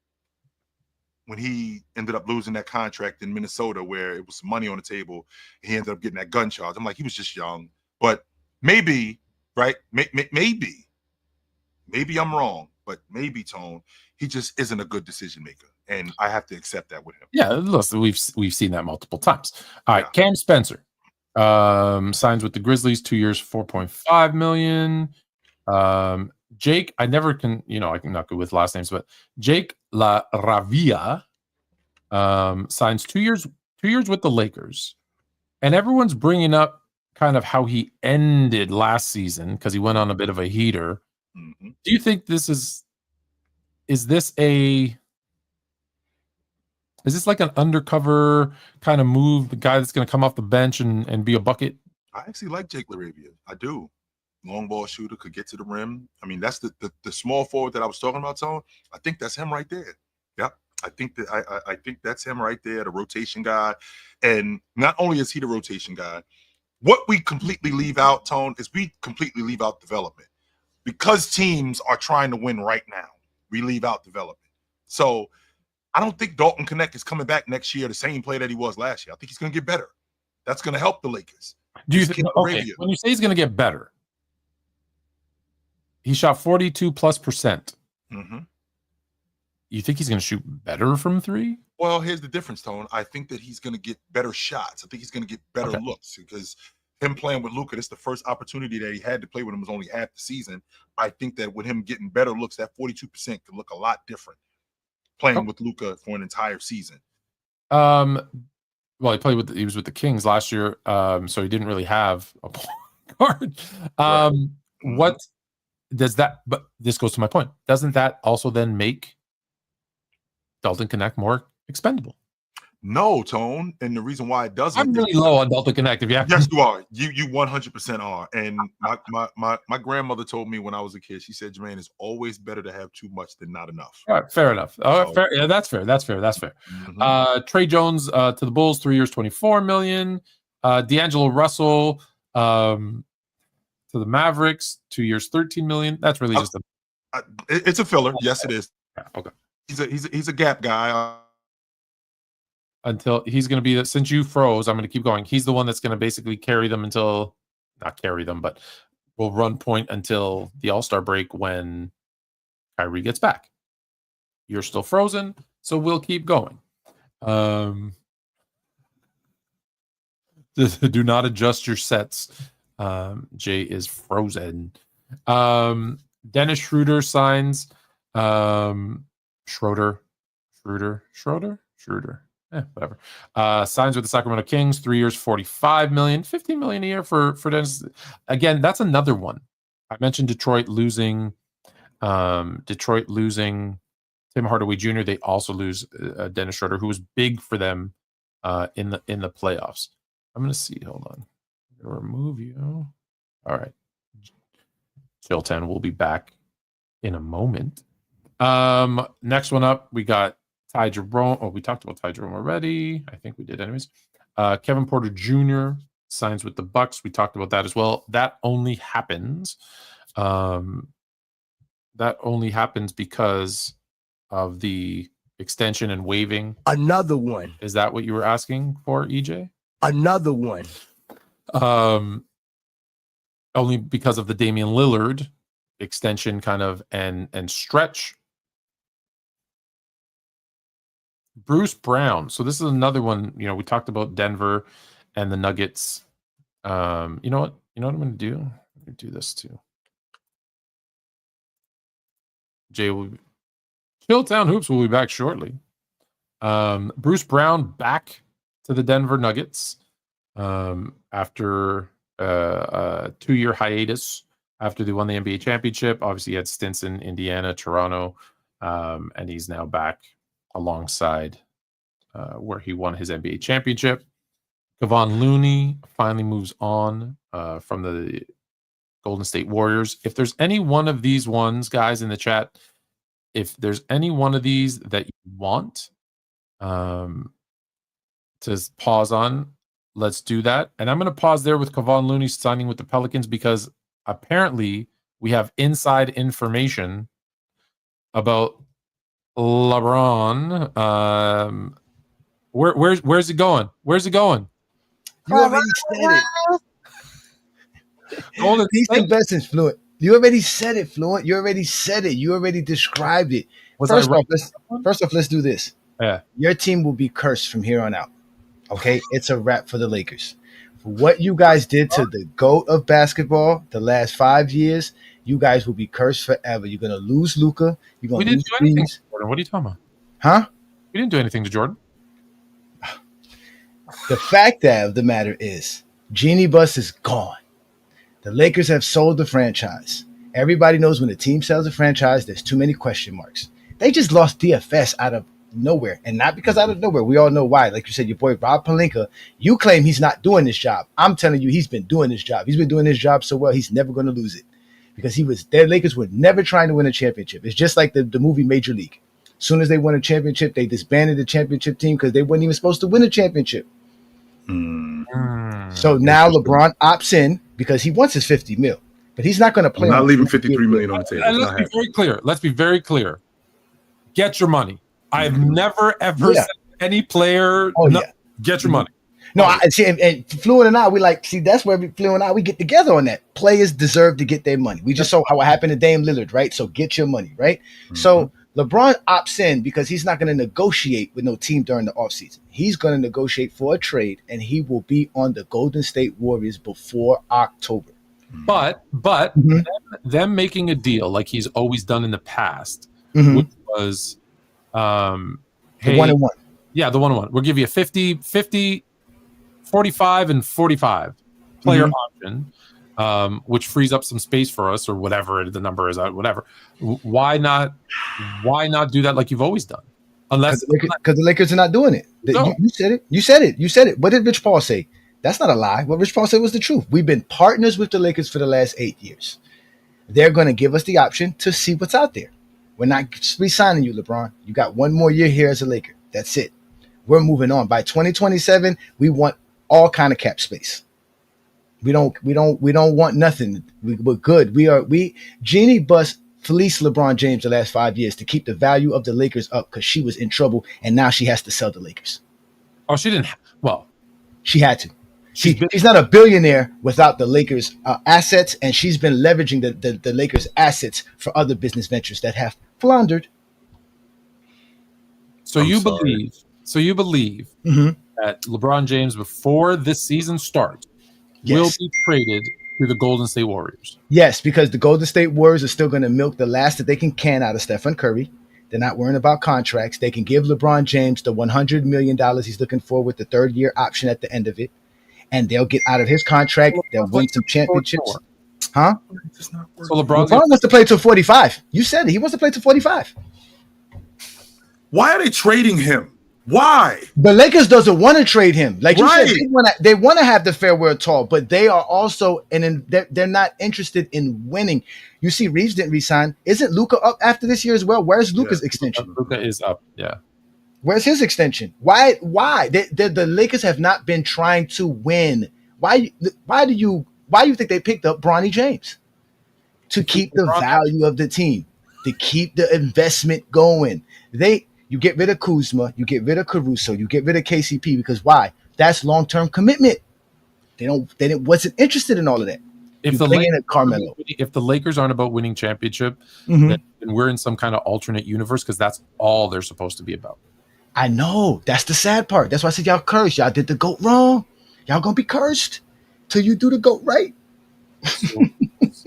when he ended up losing that contract in Minnesota, where it was some money on the table, he ended up getting that gun charge. I'm like, he was just young, but maybe, right? Maybe I'm wrong, but maybe, Tone, he just isn't a good decision maker, and I have to accept that with him. Yeah, listen, we've seen that multiple times. All right, Cam Spencer signs with the Grizzlies, 2 years, $4.5 million. Jake, I'm not good with last names, but Jake LaRavia signs 2 years with the Lakers, and everyone's bringing up kind of how he ended last season because he went on a bit of a heater. Do you think this is this like an undercover kind of move, the guy that's going to come off the bench and be a bucket? I actually like Jake LaRavia. I do. Long ball shooter, could get to the rim. I mean, that's the small forward that I was talking about, Tone. I think that's him right there. Yep. I think that's him right there, the rotation guy. And not only is he the rotation guy, what we completely leave out, Tone, is we completely leave out development. Because teams are trying to win right now, we leave out development. So I don't think Dalton Knecht is coming back next year the same player that he was last year. I think he's going to get better. That's going to help the Lakers. Do you think? Okay, when you say he's going to get better, he shot 42+%. You think he's going to shoot better from three? Well, here's the difference, Tone. I think that he's going to get better shots. I think he's going to get better looks, because him playing with Luka, this is the first opportunity that he had to play with him, was only half the season. I think that with him getting better looks, that 42% could look a lot different playing with Luka for an entire season. Well, he was with the Kings last year, so he didn't really have a point guard. What does that? But this goes to my point. Doesn't that also then make Dalton Knecht more expendable? No, Tone, and the reason why it doesn't. I'm really low on Dalton Knecht. If you have yes, you are. You 100% are. And my grandmother told me when I was a kid, she said, "Jermaine, it's always better to have too much than not enough." All right, fair enough. Fair. Yeah, that's fair. That's fair. Trey Jones to the Bulls, 3 years, $24 million. D'Angelo Russell to the Mavericks, 2 years, $13 million. That's really just it's a filler. Yes, it is. Yeah, okay. He's a gap guy. Until he's going to be, since you froze, I'm going to keep going. He's the one that's going to basically carry them not carry them, but will run point until the All-Star break when Kyrie gets back. You're still frozen, so we'll keep going. Do not adjust your sets. Jay is frozen. Dennis Schroeder signs. Schroeder. Whatever. Signs with the Sacramento Kings, 3 years, $45 million, $15 million a year for Dennis. Again, that's another one. I mentioned Detroit losing Tim Hardaway Jr. They also lose Dennis Schroeder, who was big for them in the playoffs. I'm gonna see. Hold on. I'm gonna remove you. All right. Chill 10 will be back in a moment. Next one up, we got Ty Jerome. Oh, we talked about Ty Jerome already. I think we did anyways. Kevin Porter Jr. signs with the Bucks. We talked about that as well. That only happens. Because of the extension and waiving. Another one. Is that what you were asking for, EJ? Another one. Only because of the Damian Lillard extension kind of and stretch. Bruce Brown. So this is another one. We talked about Denver and the Nuggets. You know what I'm going to do? I'm going to do this too. Jay will Chilltown Hoops will be back shortly. Bruce Brown back to the Denver Nuggets after a 2-year hiatus after they won the NBA championship. Obviously, he had stints in Indiana, Toronto, and he's now back alongside where he won his NBA championship. Kevon Looney finally moves on from the Golden State Warriors. If there's any one of these ones, guys in the chat, if there's any one of these that you want to pause on, let's do that. And I'm going to pause there with Kevon Looney signing with the Pelicans because apparently we have inside information about LeBron. Where's it going? Where's it going? You already said it. He's the best in Fluent. You already said it, Fluent. You already said it. You already described it. First off, let's do this. Yeah. Your team will be cursed from here on out. Okay? It's a wrap for the Lakers. For what you guys did to the GOAT of basketball the last 5 years, you guys will be cursed forever. You're going to lose Luka. You're going to lose Breeze. What are you talking about? Huh? We didn't do anything to Jordan. The fact of the matter is, Genie Bus is gone. The Lakers have sold the franchise. Everybody knows when a team sells a franchise, there's too many question marks. They just lost DFS out of nowhere, and not because out of nowhere. We all know why. Like you said, your boy Rob Pelinka, you claim he's not doing this job. I'm telling you, he's been doing this job. He's been doing this job so well, he's never going to lose it because their Lakers were never trying to win a championship. It's just like the movie Major League. As soon as they won a championship, they disbanded the championship team because they weren't even supposed to win a championship. So now LeBron opts in because he wants his $50 million, but he's not going to play. I'm not leaving $53 million on the table. And let's be very clear. Get your money. I've never ever said any player. Get your money. No, I see, and Fluent and I, that's where Fluent and I, we get together on that. Players deserve to get their money. We just saw how it happened to Dame Lillard, right? So get your money, right? Mm-hmm. So LeBron opts in because he's not going to negotiate with no team during the offseason. He's going to negotiate for a trade, and he will be on the Golden State Warriors before October. But them making a deal like he's always done in the past, which was the 1-1. Yeah, the 1-1. We'll give you a 50, 45, and 45 player option, which frees up some space for us or whatever the number is, whatever. Why not do that like you've always done? Unless because the Lakers are not doing it. No. You said it. You said it. What did Rich Paul say? That's not a lie. What Rich Paul said was the truth. We've been partners with the Lakers for the last 8 years. They're going to give us the option to see what's out there. We're not re-signing you, LeBron. You got one more year here as a Laker. That's it. We're moving on. By 2027, we want all kind of cap space. We don't want nothing. We're good. Jeannie Buss fleeced LeBron James the last 5 years to keep the value of the Lakers up because she was in trouble, and now she has to sell the Lakers. Oh, she didn't. Well, she had to. She's not a billionaire without the Lakers' assets, and she's been leveraging the Lakers' assets for other business ventures that have floundered. So you believe that LeBron James, before this season starts, will be traded to the Golden State Warriors. Yes, because the Golden State Warriors are still going to milk the last that they can out of Stephen Curry. They're not worrying about contracts. They can give LeBron James the $100 million he's looking for with the third-year option at the end of it, and they'll get out of his contract. They'll win some championships. Huh? So LeBron wants to play till 45. You said it. He wants to play till 45. Why are they trading him? Why? The Lakers doesn't want to trade him. Like you Right. said, they want to have the farewell tour, but they are also they're not interested in winning. You see, Reeves didn't resign. Isn't Luka up after this year as well? Where's Luka's extension? Luka is up. Yeah. Where's his extension? Why? The Lakers have not been trying to win. Why do you think they picked up Bronny James? To keep the value of the team, to keep the investment going. You get rid of Kuzma, you get rid of Caruso, you get rid of KCP because why? That's long-term commitment. They wasn't interested in all of that. If the Lakers aren't about winning championship, then we're in some kind of alternate universe because that's all they're supposed to be about. I know. That's the sad part. That's why I said y'all cursed. Y'all did the GOAT wrong. Y'all gonna be cursed till you do the GOAT right.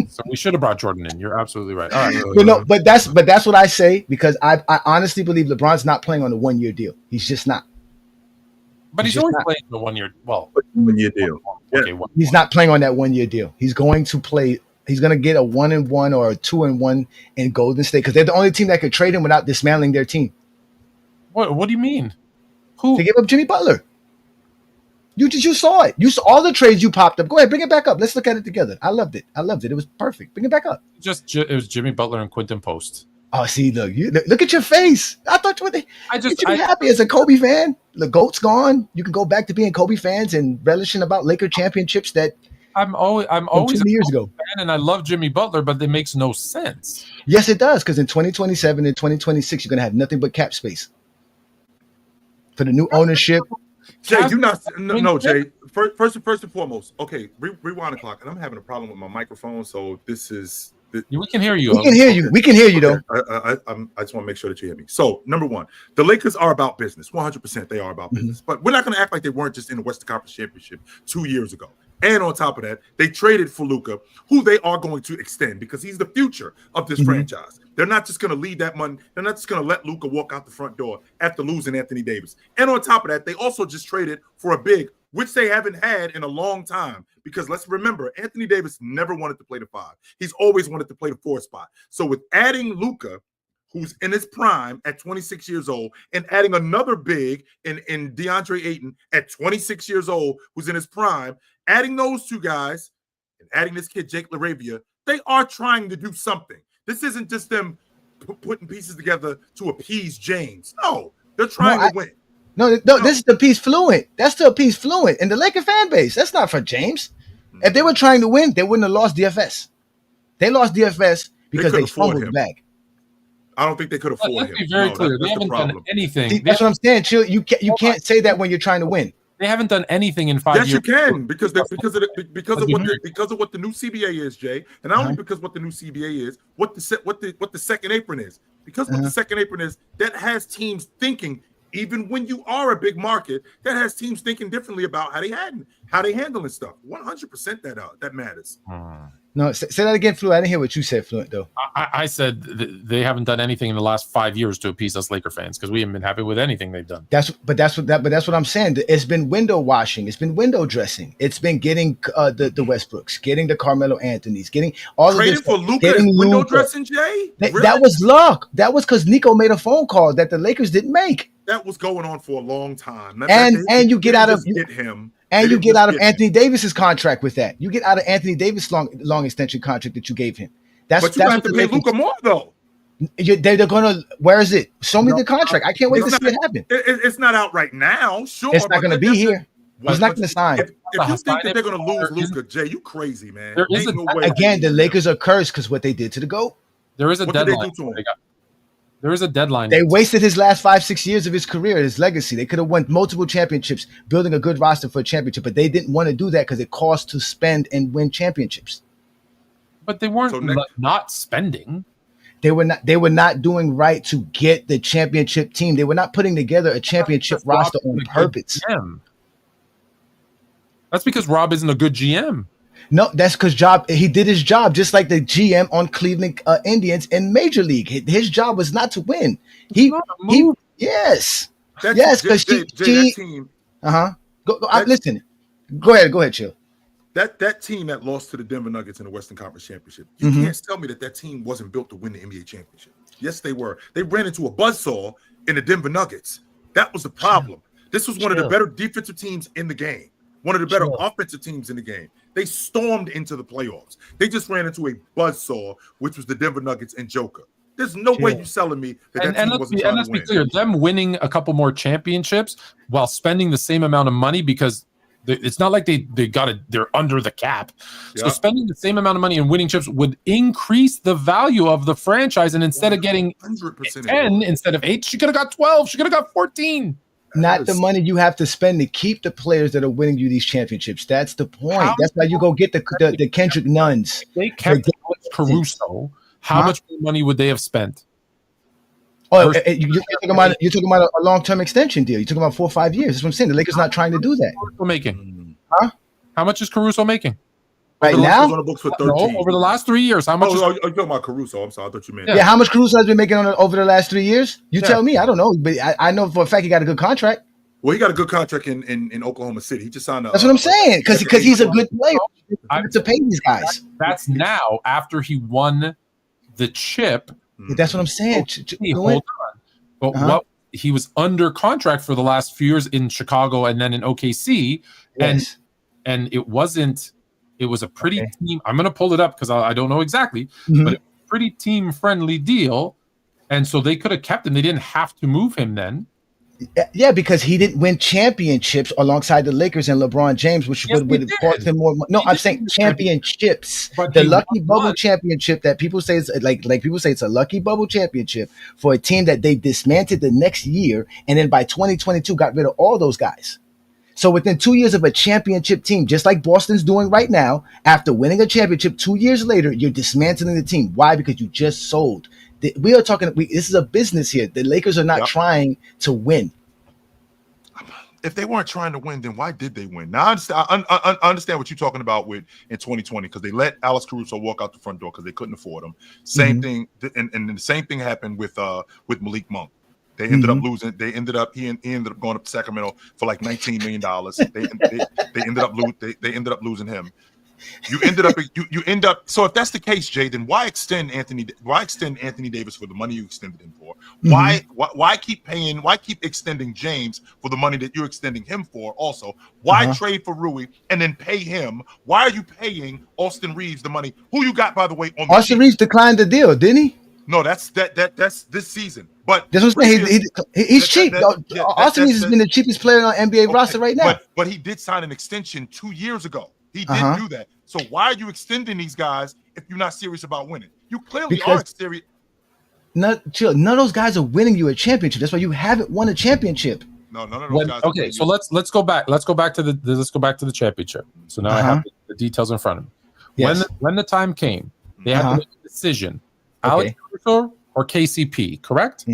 So we should have brought Jordan in. You're absolutely right. All right. But that's what I say because I honestly believe LeBron's not playing on a 1-year deal. He's just not. But he's only playing the 1 year. Well, 1 year deal. Okay, he's not playing on that 1-year deal. He's going to play. He's going to get a 1-1 or a 2-1 in Golden State because they're the only team that could trade him without dismantling their team. What do you mean? Who? They gave up Jimmy Butler. You saw it. You saw all the trades you popped up. Go ahead, bring it back up. Let's look at it together. I loved it. It was perfect. Bring it back up. It was Jimmy Butler and Quinton Post. Oh, see, look at your face. I thought you should be happy as a Kobe fan. The GOAT's gone. You can go back to being Kobe fans and relishing about Laker championships that I'm always a years Kobe ago. fan, and I love Jimmy Butler, but it makes no sense. Yes, it does, because in 2027 and 2026, you're gonna have nothing but cap space for the new ownership. Jay, Jay. First and foremost, okay, rewind the clock. And I'm having a problem with my microphone, so this is. We can hear you. We can hear you. We can hear you, though. I just want to make sure that you hear me. So, number one, the Lakers are about business. 100% they are about business. But we're not going to act like they weren't just in the Western Conference Championship 2 years ago. And on top of that, they traded for Luka, who they are going to extend because he's the future of this franchise. They're not just going to leave that money. They're not just going to let Luka walk out the front door after losing Anthony Davis. And on top of that, they also just traded for a big, which they haven't had in a long time. Because let's remember, Anthony Davis never wanted to play the 5. He's always wanted to play the 4 spot. So with adding Luka, who's in his prime at 26 years old, and adding another big in DeAndre Ayton at 26 years old, who's in his prime, adding those two guys and adding this kid, Jake LaRavia, they are trying to do something. This isn't just them putting pieces together to appease James. No, they're trying to win. No, this is the piece Fluent. That's the piece Fluent. And the Laker fan base, that's not for James. If they were trying to win, they wouldn't have lost DFS. They lost DFS because they fumbled the bag. I don't think they could afford him. Let's be very clear. They haven't done anything. See, that's what I'm saying. Chill. You can't say that when you're trying to win. They haven't done anything in 5 years. Yes, you can because of what the new CBA is, Jay, and not only because what the new CBA is, what the second apron is. Because what the second apron is, that has teams thinking. Even when you are a big market, that has teams thinking differently about how they handling stuff. 100% that matters. No, say that again, Fluent. I didn't hear what you said, Fluent, though. I said they haven't done anything in the last 5 years to appease us Laker fans because we haven't been happy with anything they've done. That's what I'm saying. It's been window washing. It's been window dressing. It's been getting the Westbrooks, getting the Carmelo Anthony's, getting all trading of this. For Luka and window dressing, Jay. Really? That was luck. That was because Nico made a phone call that the Lakers didn't make. That was going on for a long time. And you get out of him. And you get out of Anthony Davis's contract with that. You get out of Anthony Davis' long extension contract that you gave him. But you have to pay Luka more though. They're gonna. Where is it? Show me the contract. I can't wait to see it happen. It's not out right now. Sure, it's not going to be here. He's not going to sign. If you think that they're going to lose Luka, Jay, you crazy, man. Again, the Lakers are cursed because what they did to the GOAT. There is a deadline. There is a deadline. They wasted his last 5-6 years of his career, his legacy. They could have won multiple championships, building a good roster for a championship, but they didn't want to do that because it costs to spend and win championships. But they weren't not spending. They were not doing right to get the championship team. They were not putting together a championship roster on purpose. That's because Rob isn't a good GM. No, that's because he did his job just like the GM on Cleveland Indians in Major League. His job was not to win. Yes, because that team. Listen, go ahead, Chill. That team that lost to the Denver Nuggets in the Western Conference Championship, you can't tell me that team wasn't built to win the NBA championship. Yes, they were. They ran into a buzzsaw in the Denver Nuggets. That was the problem. This was one of the better defensive teams in the game, one of the better offensive teams in the game. They stormed into the playoffs. They just ran into a buzzsaw, which was the Denver Nuggets and Joker. There's no way you're selling me that team wasn't trying to win. And let's be clear, them winning a couple more championships while spending the same amount of money, because it's not like they're under the cap. So spending the same amount of money and winning chips would increase the value of the franchise. And instead of getting 10 instead of 8, she could have got 12. She could have got 14. Not the money you have to spend to keep the players that are winning you these championships. That's the point. That's why you go get the Kendrick Nuns. They kept Alex Caruso. How much money would they have spent? Oh, you're talking about a long-term extension deal. You're talking about 4 or 5 years. That's what I'm saying. The Lakers not trying to do that. Caruso making? Huh? How much is Caruso making? Right now? On the books for 13. No, over the last 3 years. How much? You're talking about Caruso. I'm sorry. I thought you meant. Yeah, how much Caruso has been making over the last 3 years? You tell me. I don't know. But I know for a fact he got a good contract. Well, he got a good contract in Oklahoma City. He just signed up. That's what I'm saying. Because he's a good player. To pay these guys. That's now after he won the chip. That's what I'm saying. Hold on. But what he was under contract for the last few years in Chicago and then in OKC, and it was a pretty team. I'm going to pull it up because I don't know exactly, but a pretty team friendly deal, and so they could have kept him. They didn't have to move him then. Yeah, because he didn't win championships alongside the Lakers and LeBron James, which would have cost him more. No, I'm saying championships. But the lucky bubble championship that people say is like people say it's a lucky bubble championship for a team that they dismantled the next year, and then by 2022 got rid of all those guys. So within 2 years of a championship team, just like Boston's doing right now, after winning a championship 2 years later, you're dismantling the team. Why? Because you just sold. We are talking. This is a business here. The Lakers are not trying to win. If they weren't trying to win, then why did they win? Now I understand what you're talking about with in 2020 because they let Alex Caruso walk out the front door because they couldn't afford him. Same thing, and the same thing happened with Malik Monk. They ended up losing. He ended up going up to Sacramento for like $19 million. They ended up losing him. You end up. So if that's the case, Jay, then why extend Anthony Davis for the money you extended him for? Why keep paying? Why keep extending James for the money that you're extending him for? Also, why trade for Rui and then pay him? Why are you paying Austin Reeves the money? Who you got, by the way? Austin Reeves declined the deal, didn't he? No, that's this season. But that's what I'm saying. He's cheap. Austin Reeves has been the cheapest player on NBA roster right now. But he did sign an extension 2 years ago. He did do that. So why are you extending these guys if you're not serious about winning? You clearly aren't serious. None of those guys are winning you a championship. That's why you haven't won a championship. No, none of those guys. Okay, so let's go back. Let's go back to the championship. So now I have the details in front of me. Yes. When the time came, they had to make a decision: Alex Caruso or KCP. Correct?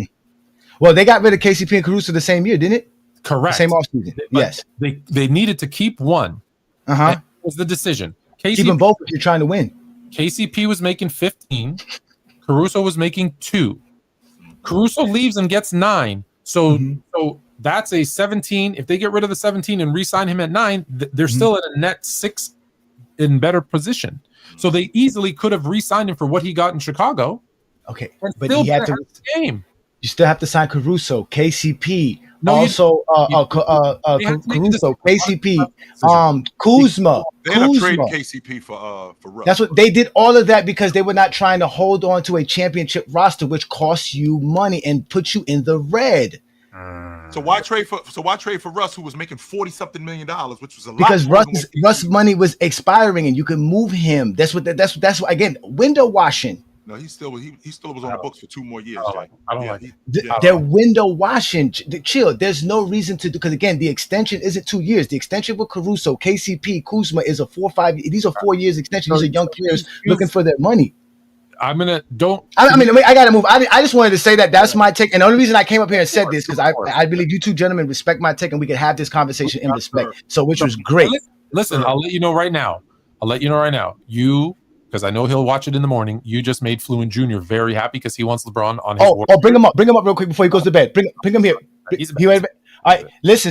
Well, they got rid of KCP and Caruso the same year, didn't it? Correct. The same offseason. Yes. They needed to keep one. That was the decision. Keep them both if you're trying to win. KCP was making 15. Caruso was making 2. Caruso leaves and gets 9. So that's a 17. If they get rid of the 17 and re-sign him at 9, they're still at a net 6 in better position. So they easily could have re-signed him for what he got in Chicago. Okay, but he had to game. You still have to sign Caruso, KCP. Caruso, KCP, Kuzma. They ended up trading KCP for Russ. That's what they did. All of that because they were not trying to hold on to a championship roster, which costs you money and puts you in the red. So why trade for Russ, who was making $40-something million, which was a lot? Because Russ' money was expiring, and you can move him. That's what again, window washing. No, he still was on the books for 2 more years. I don't like it. They're window washing. Chill. There's no reason to do because again, the extension isn't 2 years. The extension with Caruso, KCP, Kuzma is a 4 or 5. These are 4 years extension. These are young players looking for their money. I gotta move. I just wanted to say that's my take, and the only reason I came up here and said this because I believe you two gentlemen respect my take, and we can have this conversation in respect. So, which was great. Listen, I'll let you know right now. I'll let you know right now. Because I know he'll watch it in the morning. You just made Fluent Jr. very happy because he wants LeBron on his. Bring him up real quick before he goes to bed. Bring him here. All right, listen,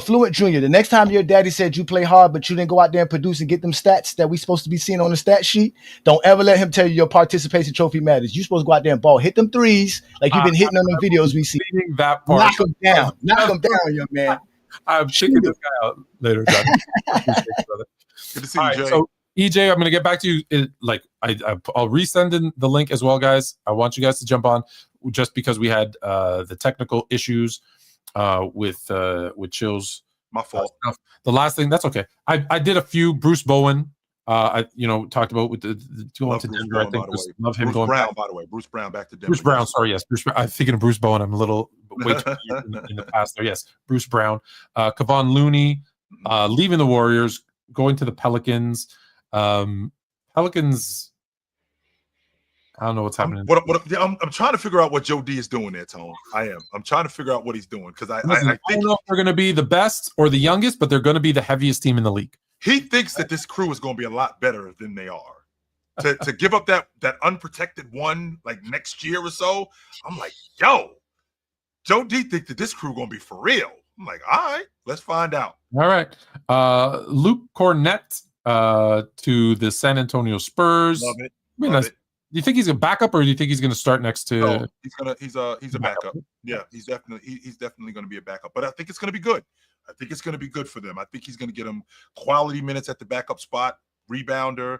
Fluent Jr. The next time your daddy said you play hard, but you didn't go out there and produce and get them stats that we supposed to be seeing on the stat sheet, don't ever let him tell you your participation trophy matters. You supposed to go out there and ball, hit them threes like you've been hitting on the videos we see. That part. Knock him down, young man. I'm checking this guy out later, John. Appreciate you, brother. Good to see you, Jay. So EJ, I'm going to get back to you. I'll resend in the link as well, guys. I want you guys to jump on just because we had the technical issues with Chill's my fault. Stuff. The last thing, that's okay. I did a few Bruce Bowen. I talked about with the going to Denver. I think love him going. Brown, by the way, Bruce Brown back to Denver. Bruce Brown, sorry, yes, Bruce. I'm thinking of Bruce Bowen. I'm a little way too in the past there. Yes, Bruce Brown, Kevon Looney, leaving the Warriors, going to the Pelicans. Pelicans. I don't know what's happening. I'm trying to figure out what Joe D is doing there, Tone. I am. I'm trying to figure out what he's doing because I don't know if they're going to be the best or the youngest, but they're going to be the heaviest team in the league. He thinks that this crew is going to be a lot better than they are. To give up that unprotected one like next year or so, I'm like, yo, Joe D think that this crew going to be for real. I'm like, all right, let's find out. All right, Luke Cornett to the San Antonio Spurs. Love it. Love it. Do you think he's a backup, or do you think he's going to start next to? No, he's a backup. Yeah, he's definitely going to be a backup. But I think it's going to be good. I think it's going to be good for them. I think he's going to get them quality minutes at the backup spot, rebounder,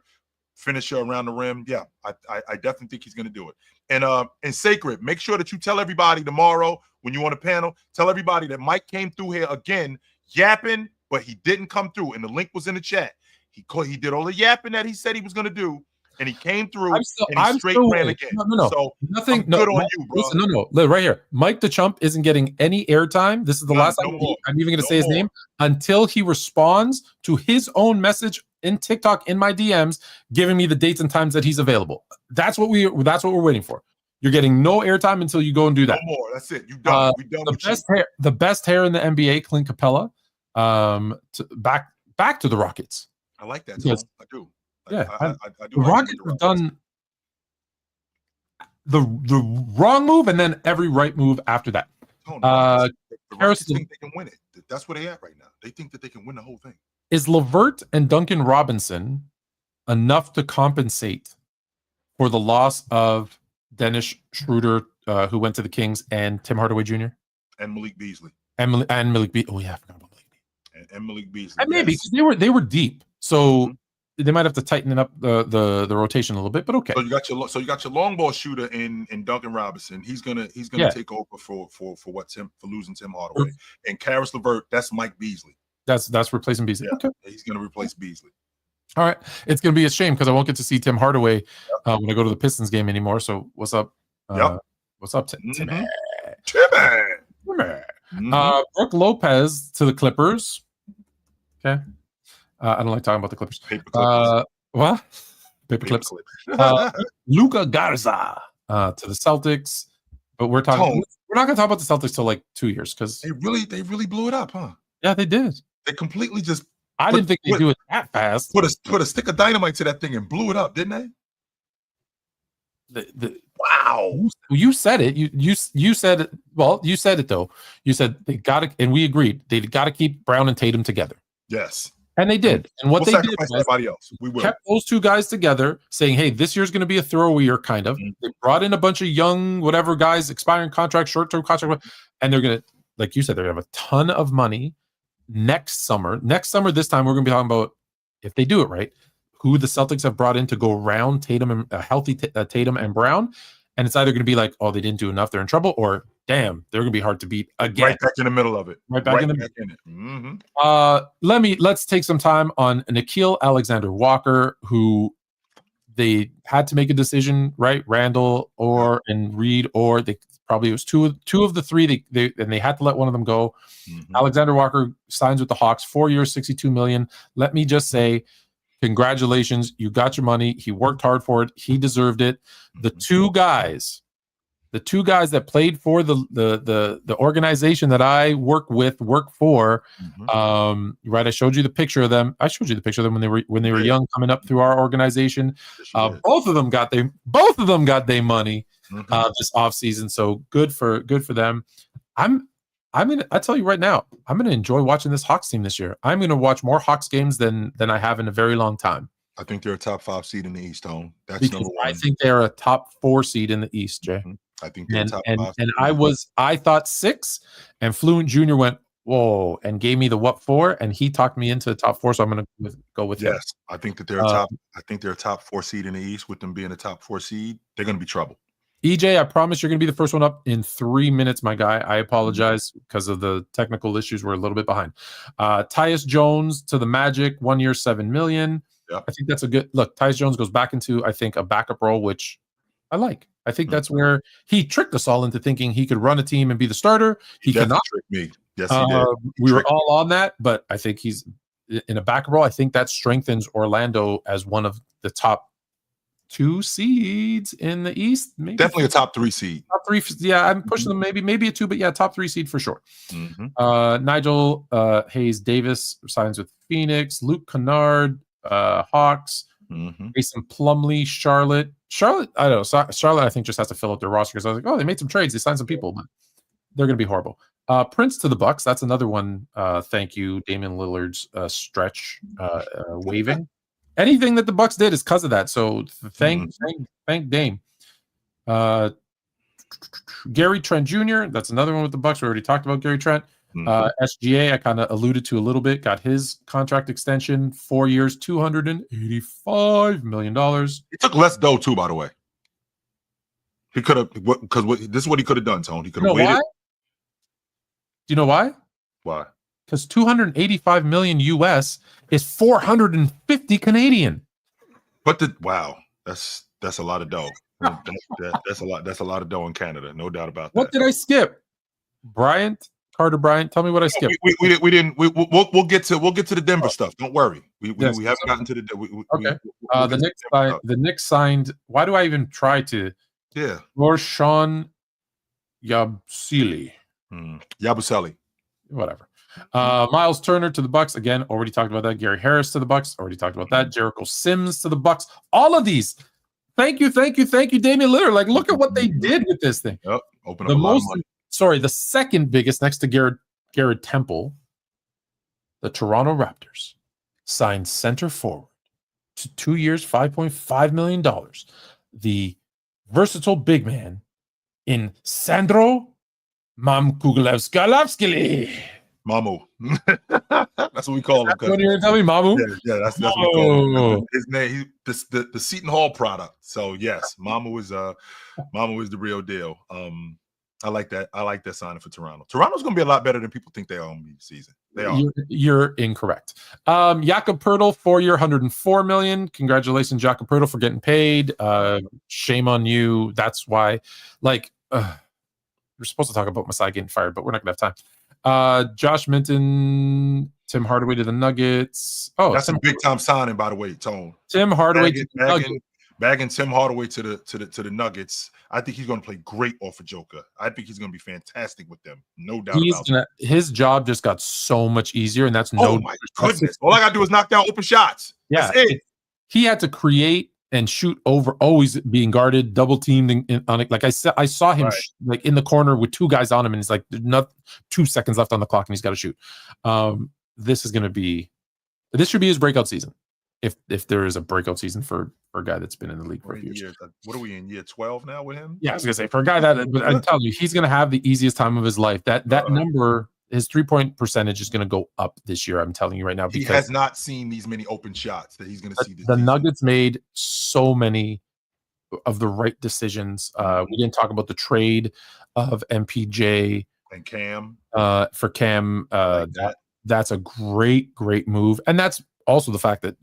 finisher around the rim. Yeah, I definitely think he's going to do it. And Sacred, make sure that you tell everybody tomorrow when you on the panel, tell everybody that Mike came through here again yapping, but he didn't come through. And the link was in the chat. He did all the yapping that he said he was going to do. And he came through and he straight ran again. No. So nothing. Good on you, bro. Listen, no. Right here. Mike DeChump isn't getting any airtime. This is the last time I'm even going to say his name until he responds to his own message in TikTok in my DMs, giving me the dates and times that he's available. That's what we're waiting for. You're getting no airtime until you go and do that. No more. That's it. You done. We done. The best hair in the NBA, Clint Capella. Back to the Rockets. I like that. Yes. I do. Yeah, I do. The Rockets have done the wrong move and then every right move after that. The Rockets think they can win it. That's where they at right now. They think that they can win the whole thing. Is LeVert and Duncan Robinson enough to compensate for the loss of Dennis Schroeder, who went to the Kings, and Tim Hardaway Jr. and Malik Beasley? And Malik Beasley. Oh yeah, I forgot about Malik Beasley. And Malik Beasley. And maybe they were deep, so they might have to tighten up the rotation a little bit. But okay. So you got your long ball shooter in Duncan Robinson. He's gonna take over for losing Tim Hardaway. And Karis LeVert, that's Mike Beasley. That's replacing Beasley. Yeah, okay. He's gonna replace Beasley. All right. It's gonna be a shame because I won't get to see Tim Hardaway when I go to the Pistons game anymore. So what's up? What's up, Timmy? Timmy. Brooke Lopez to the Clippers. Okay. I don't like talking about the Clippers. Paper clips. What? Paper clips. Luka Garza to the Celtics. But we're not going to talk about the Celtics till like 2 years because they really blew it up, huh? Yeah, they did. They completely just. I didn't think they'd do it that fast. Put a stick of dynamite to that thing and blew it up, didn't they? Wow. You said it. You said it. Well, you said it though. You said they got to, and we agreed they got to keep Brown and Tatum together. Yes. And they did. And what they did was everybody else. We kept those two guys together, saying, "Hey, this year's going to be a throwaway year, kind of." They brought in a bunch of young, whatever guys, expiring contracts, short-term contract, and they're going to, like you said, they're going to have a ton of money next summer. Next summer, this time, we're going to be talking about, if they do it right, who the Celtics have brought in to go around Tatum and healthy Tatum and Brown. And it's either going to be like, oh, they didn't do enough, they're in trouble, or damn, they're going to be hard to beat again. Right back in the middle of it. Right back in it. Mm-hmm. Let's take some time on Nickeil Alexander-Walker, who they had to make a decision, right? Randall and Reed, or they probably it was two of the three. They had to let one of them go. Mm-hmm. Alexander-Walker signs with the Hawks, 4 years, $62 million. Let me just say, congratulations, you got your money. He worked hard for it. He deserved it. The two guys the two guys that played for the organization that I work for. Right, I showed you the picture of them. I showed you the picture of them when they were young, coming up through our organization. Both of them got their money this offseason. So good for them. I tell you right now, I'm gonna enjoy watching this Hawks team this year. I'm gonna watch more Hawks games than I have in a very long time. I think they're a top 5 seed in the East, Tone. That's because number one. I think they're a top 4 seed in the East, Jay. I think they're top 5. And I thought 6, and Fluent Jr. went, whoa, and gave me the what 4, and he talked me into the top 4. So I'm gonna go with him. Yes, I think that they're a top 4 seed in the East. With them being a top 4 seed, they're gonna be trouble. EJ, I promise you're going to be the first one up in 3 minutes, my guy. I apologize because of the technical issues. We're a little bit behind. Tyus Jones to the Magic, 1 year, $7 million. Yep. I think that's a good look. Tyus Jones goes back into, I think, a backup role, which I like. I think that's where he tricked us all into thinking he could run a team and be the starter. He cannot trick me. Yes, he did. We were all on that, but I think he's in a backup role. I think that strengthens Orlando as one of the top 2 seeds in the East. Maybe definitely a top 3 seed. Top 3, yeah. I'm pushing them maybe a 2, but yeah, top 3 seed for sure. Nigel Hayes Davis signs with Phoenix. Luke Kennard, Hawks. Mason Plumlee, Charlotte. I don't know. Charlotte, I think, just has to fill up their roster because I was like, oh, they made some trades. They signed some people, but they're going to be horrible. Prince to the Bucks. That's another one. Thank you, Damian Lillard's stretch waving. Anything that the Bucks did is because of that. So thank Dame. Gary Trent Jr. That's another one with the Bucks. We already talked about Gary Trent. SGA, I kind of alluded to a little bit. Got his contract extension, 4 years, $285 million. He took less dough too, by the way. He could have, because this is what he could have done, Tone. He could have waited. Why? Do you know why? Why? Because 285 million US is 450 Canadian. But that's a lot of dough. That's a lot of dough in Canada, no doubt about that. What did I skip? Carter Bryant, tell me what I skipped. We didn't. We'll get to the Denver stuff. Don't worry. We haven't gotten to the. Okay. The Knicks signed. Why do I even try to? Yeah. Roshan Yabusele. Yabusele. Whatever. Miles Turner to the Bucks again. Already talked about that. Gary Harris to the Bucks. Already talked about that. Jericho Sims to the Bucks. All of these. Thank you, Damian Lillard. Like, look at what they did with this thing. Yep. Open up a lot of money. The second biggest next to Garrett Temple, the Toronto Raptors signed center forward to 2 years, $5.5 million. The versatile big man in Sandro Mamkuglevskalavskili. Mamu. That's what we call him. What are you going to tell me, Mamu? Yeah, that's what we call him. His name, the Seton Hall product. So yes, Mamu is the real deal. I like that. I like that signing for Toronto. Toronto's going to be a lot better than people think they are on the season. They are. You're incorrect. Jakob Poeltl, 4 year, $104 million. Congratulations, Jakob Poeltl, for getting paid. Shame on you. That's why. We're supposed to talk about Masai getting fired, but we're not going to have time. Josh Minton, Tim Hardaway to the Nuggets. Oh, that's a big time signing, by the way, Tone. Tim Hardaway to the Nuggets. Bagging Tim Hardaway to the Nuggets. I think he's going to play great off of Joker. I think he's going to be fantastic with them. No doubt about it. His job just got so much easier, and that's oh my goodness. All I got to do is knock down open shots. Yeah, that's it. He had to create and shoot over, always being guarded, double teamed on it. Like I saw him like in the corner with 2 guys on him, and he's like, there's not 2 seconds left on the clock, and he's got to shoot. This should be his breakout season. If there is a breakout season for a guy that's been in the league for a few years. What are we in, year 12 now with him? Yeah, I was gonna say, for a guy that, but I'm telling you, he's gonna have the easiest time of his life. That number, his 3-point percentage is gonna go up this year. I'm telling you right now, because he has not seen these many open shots that he's gonna see this the season. Nuggets made so many of the right decisions. We didn't talk about the trade of MPJ and Cam for Cam. That's a great move, and that's also the fact that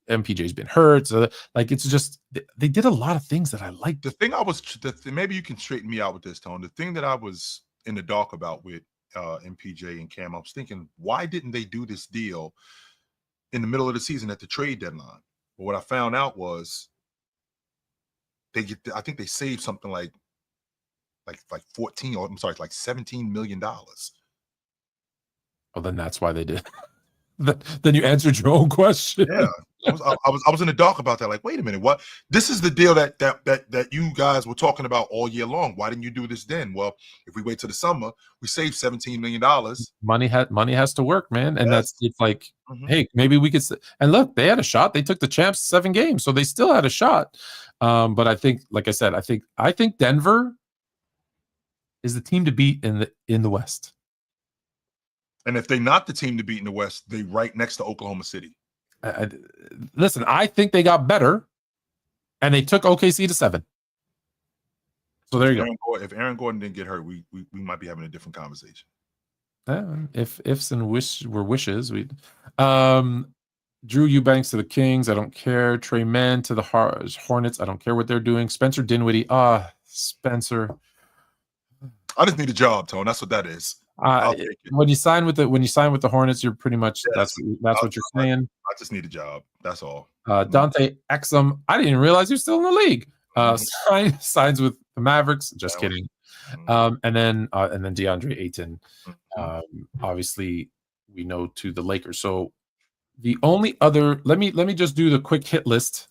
MPJ's been hurt. So it's just they did a lot of things that I liked. The thing maybe you can straighten me out with this, Tone. The thing that I was in the dark about with MPJ and Cam, I was thinking, why didn't they do this deal in the middle of the season at the trade deadline? But what I found out was I think they saved something like like 14 or I'm sorry, like $17 million. Well, then that's why they did. Then you answered your own question. Yeah. I was in the dark about that. Like, wait a minute, what? This is the deal that you guys were talking about all year long. Why didn't you do this then? Well, if we wait till the summer, we save $17 million. Money has to work, man, and Yes. it's like, hey, maybe we could. And look, they had a shot. They took the champs 7 games, so they still had a shot. But I think, like I said, I think Denver is the team to beat in the West. And if they're not the team to beat in the West, they right next to Oklahoma City. Listen, I think they got better, and they took OKC to 7. So there you go. If Aaron Gordon didn't get hurt, we might be having a different conversation. If ifs and were wishes, we Drew Eubanks to the Kings. I don't care. Trey Mann to the Hornets. I don't care what they're doing. Spencer Dinwiddie. Spencer. I just need a job, Tone. That's what that is. When you sign with the Hornets, you're pretty much that's what you're saying. I just need a job. That's all. Dante Exum. I didn't even realize you're still in the league. Signs with the Mavericks. Just kidding. And then DeAndre Ayton. Obviously, we know to the Lakers. So the only other, let me just do the quick hit list.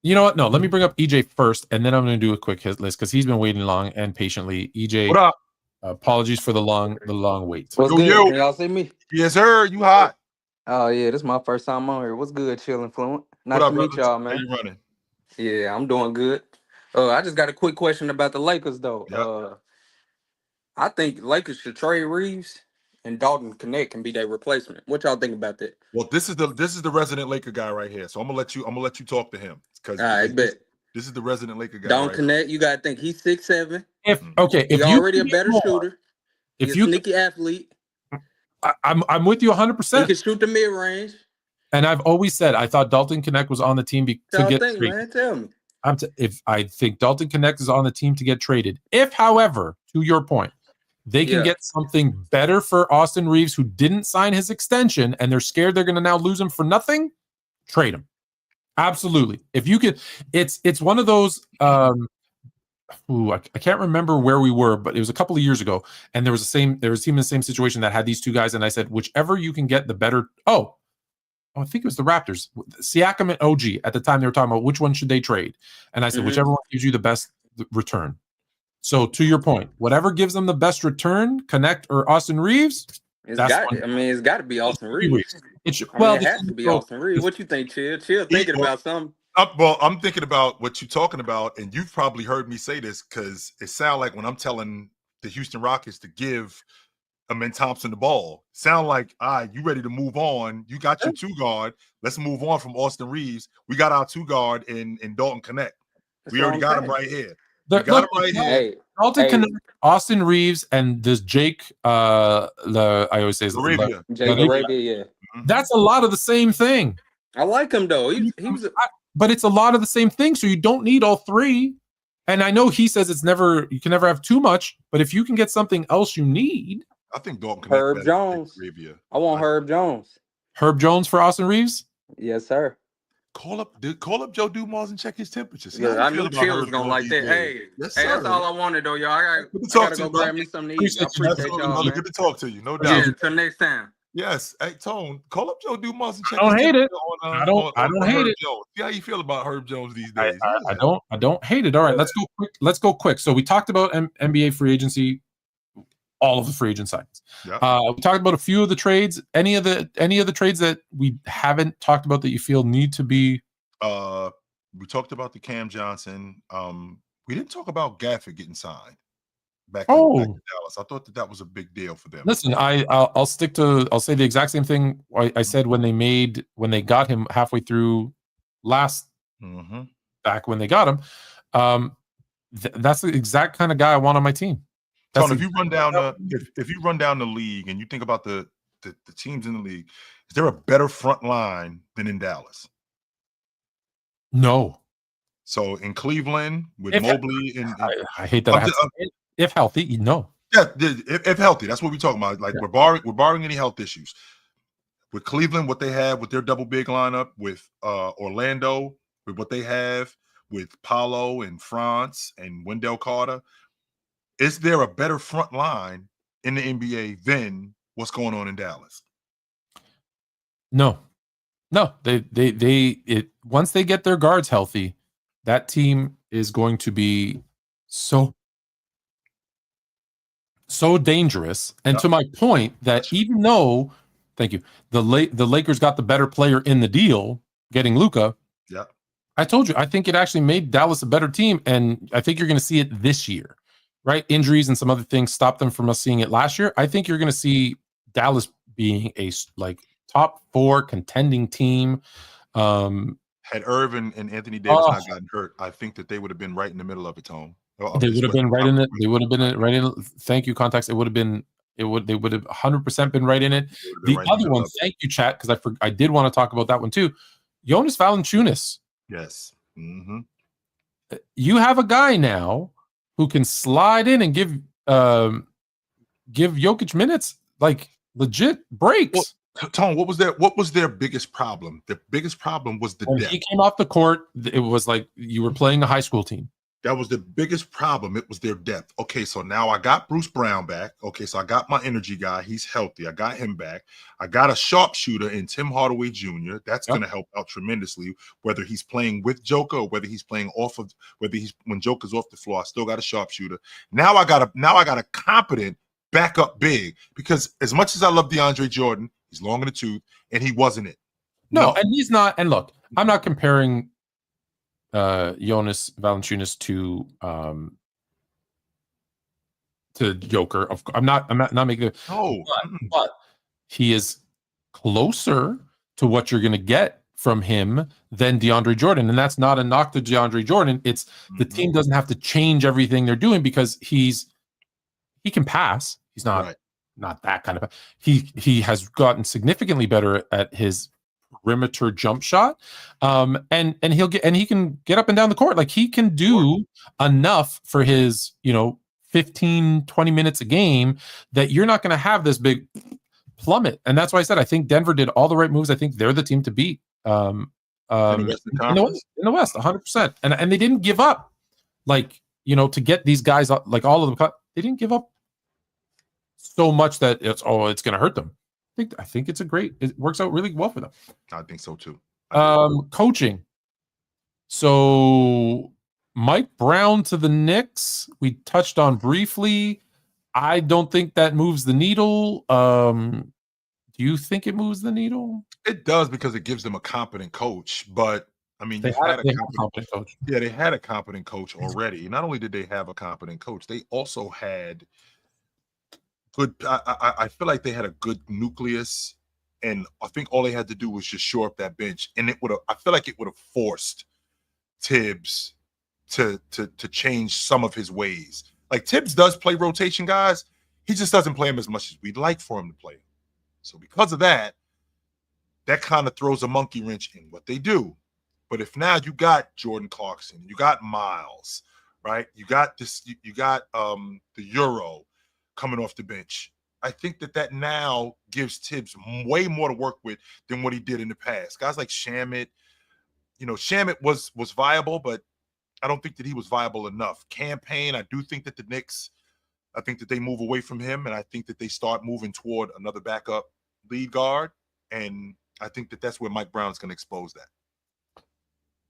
You know what? No, let me bring up EJ first, and then I'm going to do a quick hit list because he's been waiting long and patiently. EJ, what up? Apologies for the long wait. What's good? Can y'all see me? Yes, sir. You hot? Oh yeah, this is my first time on here. What's good, Chillin' Fluent? Nice to meet y'all, man. How you running? Yeah, I'm doing good. I just got a quick question about the Lakers, though. Yep. I think Lakers should trade Reeves and Dalton Connect can be their replacement. What y'all think about that? Well, this is the resident Laker guy right here. So I'm gonna let you talk to him because this is the resident Laker guy. Dalton Connect, you gotta think he's 6'7". If he's already a better shooter. If he's a sneaky athlete. I'm with you 100%. He can shoot the mid range. And I've always said I thought Dalton Connect was on the team to get traded. Man, tell me. If I think Dalton Connect is on the team to get traded. If, however, to your point, they can get something better for Austin Reeves, who didn't sign his extension, and they're scared they're going to now lose him for nothing, trade him. Absolutely. If you could, it's one of those. I can't remember where we were, but it was a couple of years ago, and there was a team in the same situation that had these two guys, and I said, whichever you can get the better. I think it was the Raptors, Siakam and OG. At the time, they were talking about which one should they trade, and I said, whichever one gives you the best return. So to your point, whatever gives them the best return, Connect or Austin Reeves. It's got to be Austin Reeves. It has to be Austin Reeves. What you think, Chill? Chill thinking about something. I'm thinking about what you're talking about, and you've probably heard me say this because it sounds like when I'm telling the Houston Rockets to give Amen Thompson the ball, sound like, you ready to move on. You got your 2 guard. Let's move on from Austin Reeves. We got our 2 guard in Dalton Connect. We already got him right here. Dalton Connect, Austin Reeves, and this Jake. I always say Arabia. Jake Arabia. Yeah, that's a lot of the same thing. I like him though. He was, but it's a lot of the same thing. So you don't need all 3. And I know he says you can never have too much. But if you can get something else you need, I think Dalton Connect. Herb Jones. I want Herb Jones. Herb Jones for Austin Reeves. Yes, sir. Call up Joe Dumars and check his temperature. Yeah, I knew Chill was gonna like that. Hey, that's all I wanted though, y'all. I gotta go grab me something to eat. I appreciate y'all, man. Good to talk to you, no doubt. Yeah, till next time. Yes, hey Tone, call up Joe Dumars and check. I don't hate it. I don't hate it. See how you feel about Herb Jones these days. I don't hate it. All right, let's go quick. So we talked about NBA free agency, all of the free agent signings. Yeah. We talked about a few of the trades. Any of the trades that we haven't talked about that you feel need to be. We talked about the Cam Johnson. We didn't talk about Gafford getting signed back to Dallas. I thought that was a big deal for them. Listen, I'll say the exact same thing I said when they got him halfway through last back when they got him. That's the exact kind of guy I want on my team. Tony, if you run down the league and you think about the teams in the league, is there a better front line than in Dallas? No. So in Cleveland with Mobley and I hate that. If healthy, no. Yeah, if healthy, that's what we're talking about. Like we're barring any health issues. With Cleveland, what they have with their double big lineup, with Orlando, with what they have with Paolo and France and Wendell Carter, is there a better front line in the NBA than what's going on in Dallas? No. Once they get their guards healthy, that team is going to be so dangerous. And to my point, that even though, thank you, the Lakers got the better player in the deal, getting Luka. Yeah. I told you, I think it actually made Dallas a better team, and I think you're going to see it this year, right? Injuries and some other things stopped them from us seeing it last year. I think you're going to see Dallas being a top 4 contending team. Had Irvin and Anthony Davis not gotten hurt, I think that they would have been right in the middle of it, Tone. They would have been right in it. They would have been right in. Thank you, context. They would have 100% been right in it. The other one, thank you, chat, because I did want to talk about that one too. Jonas Valanciunas. Yes. You have a guy now who can slide in and give Jokic minutes, like legit breaks. Well, Tone, what was their biggest problem? The biggest problem was the when depth. He came off the court, it was like you were playing a high school team. That was the biggest problem. It was their depth. Okay, so now I got Bruce Brown back. Okay, so I got my energy guy. He's healthy. I got him back. I got a sharpshooter in Tim Hardaway Jr. That's going to help out tremendously, whether he's playing with Joker or whether he's playing when Joker's off the floor. I still got a sharpshooter. Now I got a competent backup big, because as much as I love DeAndre Jordan, he's long in the tooth, and he wasn't it. No, and he's not. And look, I'm not comparing Jonas Valanciunas to Joker. I'm not making it. No, but he is closer to what you're going to get from him than DeAndre Jordan, and that's not a knock to DeAndre Jordan. It's the team doesn't have to change everything they're doing because he can pass. He's not that kind of. He has gotten significantly better at his perimeter jump shot, and he can get up and down the court. Like, he can do enough for his 15-20 minutes a game that you're not going to have this big plummet. And that's why I said I think Denver did all the right moves. I think they're the team to beat in the West 100%. And they didn't give up, to get these guys, like all of them. They didn't give up so much that it's going to hurt them. I think it works out really well for them. I think so too. Coaching. So Mike Brown to the Knicks, we touched on briefly. I don't think that moves the needle. Do you think it moves the needle? It does, because it gives them a competent coach. But I mean, they had a competent coach. Yeah, they had a competent coach already. Not only did they have a competent coach, they also had good. I feel like they had a good nucleus, and I think all they had to do was just shore up that bench, and I feel like it would have forced Tibbs to change some of his ways. Like, Tibbs does play rotation guys, he just doesn't play them as much as we'd like for him to play. So because of that kind of throws a monkey wrench in what they do. But if now you got Jordan Clarkson, you got Miles, right? You got the Euro coming off the bench. I think that now gives Tibbs way more to work with than what he did in the past. Guys like Shamet, Shamet was viable, but I don't think that he was viable enough. Campaign, I do think that the Knicks, I think that they move away from him, and I think that they start moving toward another backup lead guard, and I think that that's where Mike Brown is going to expose that.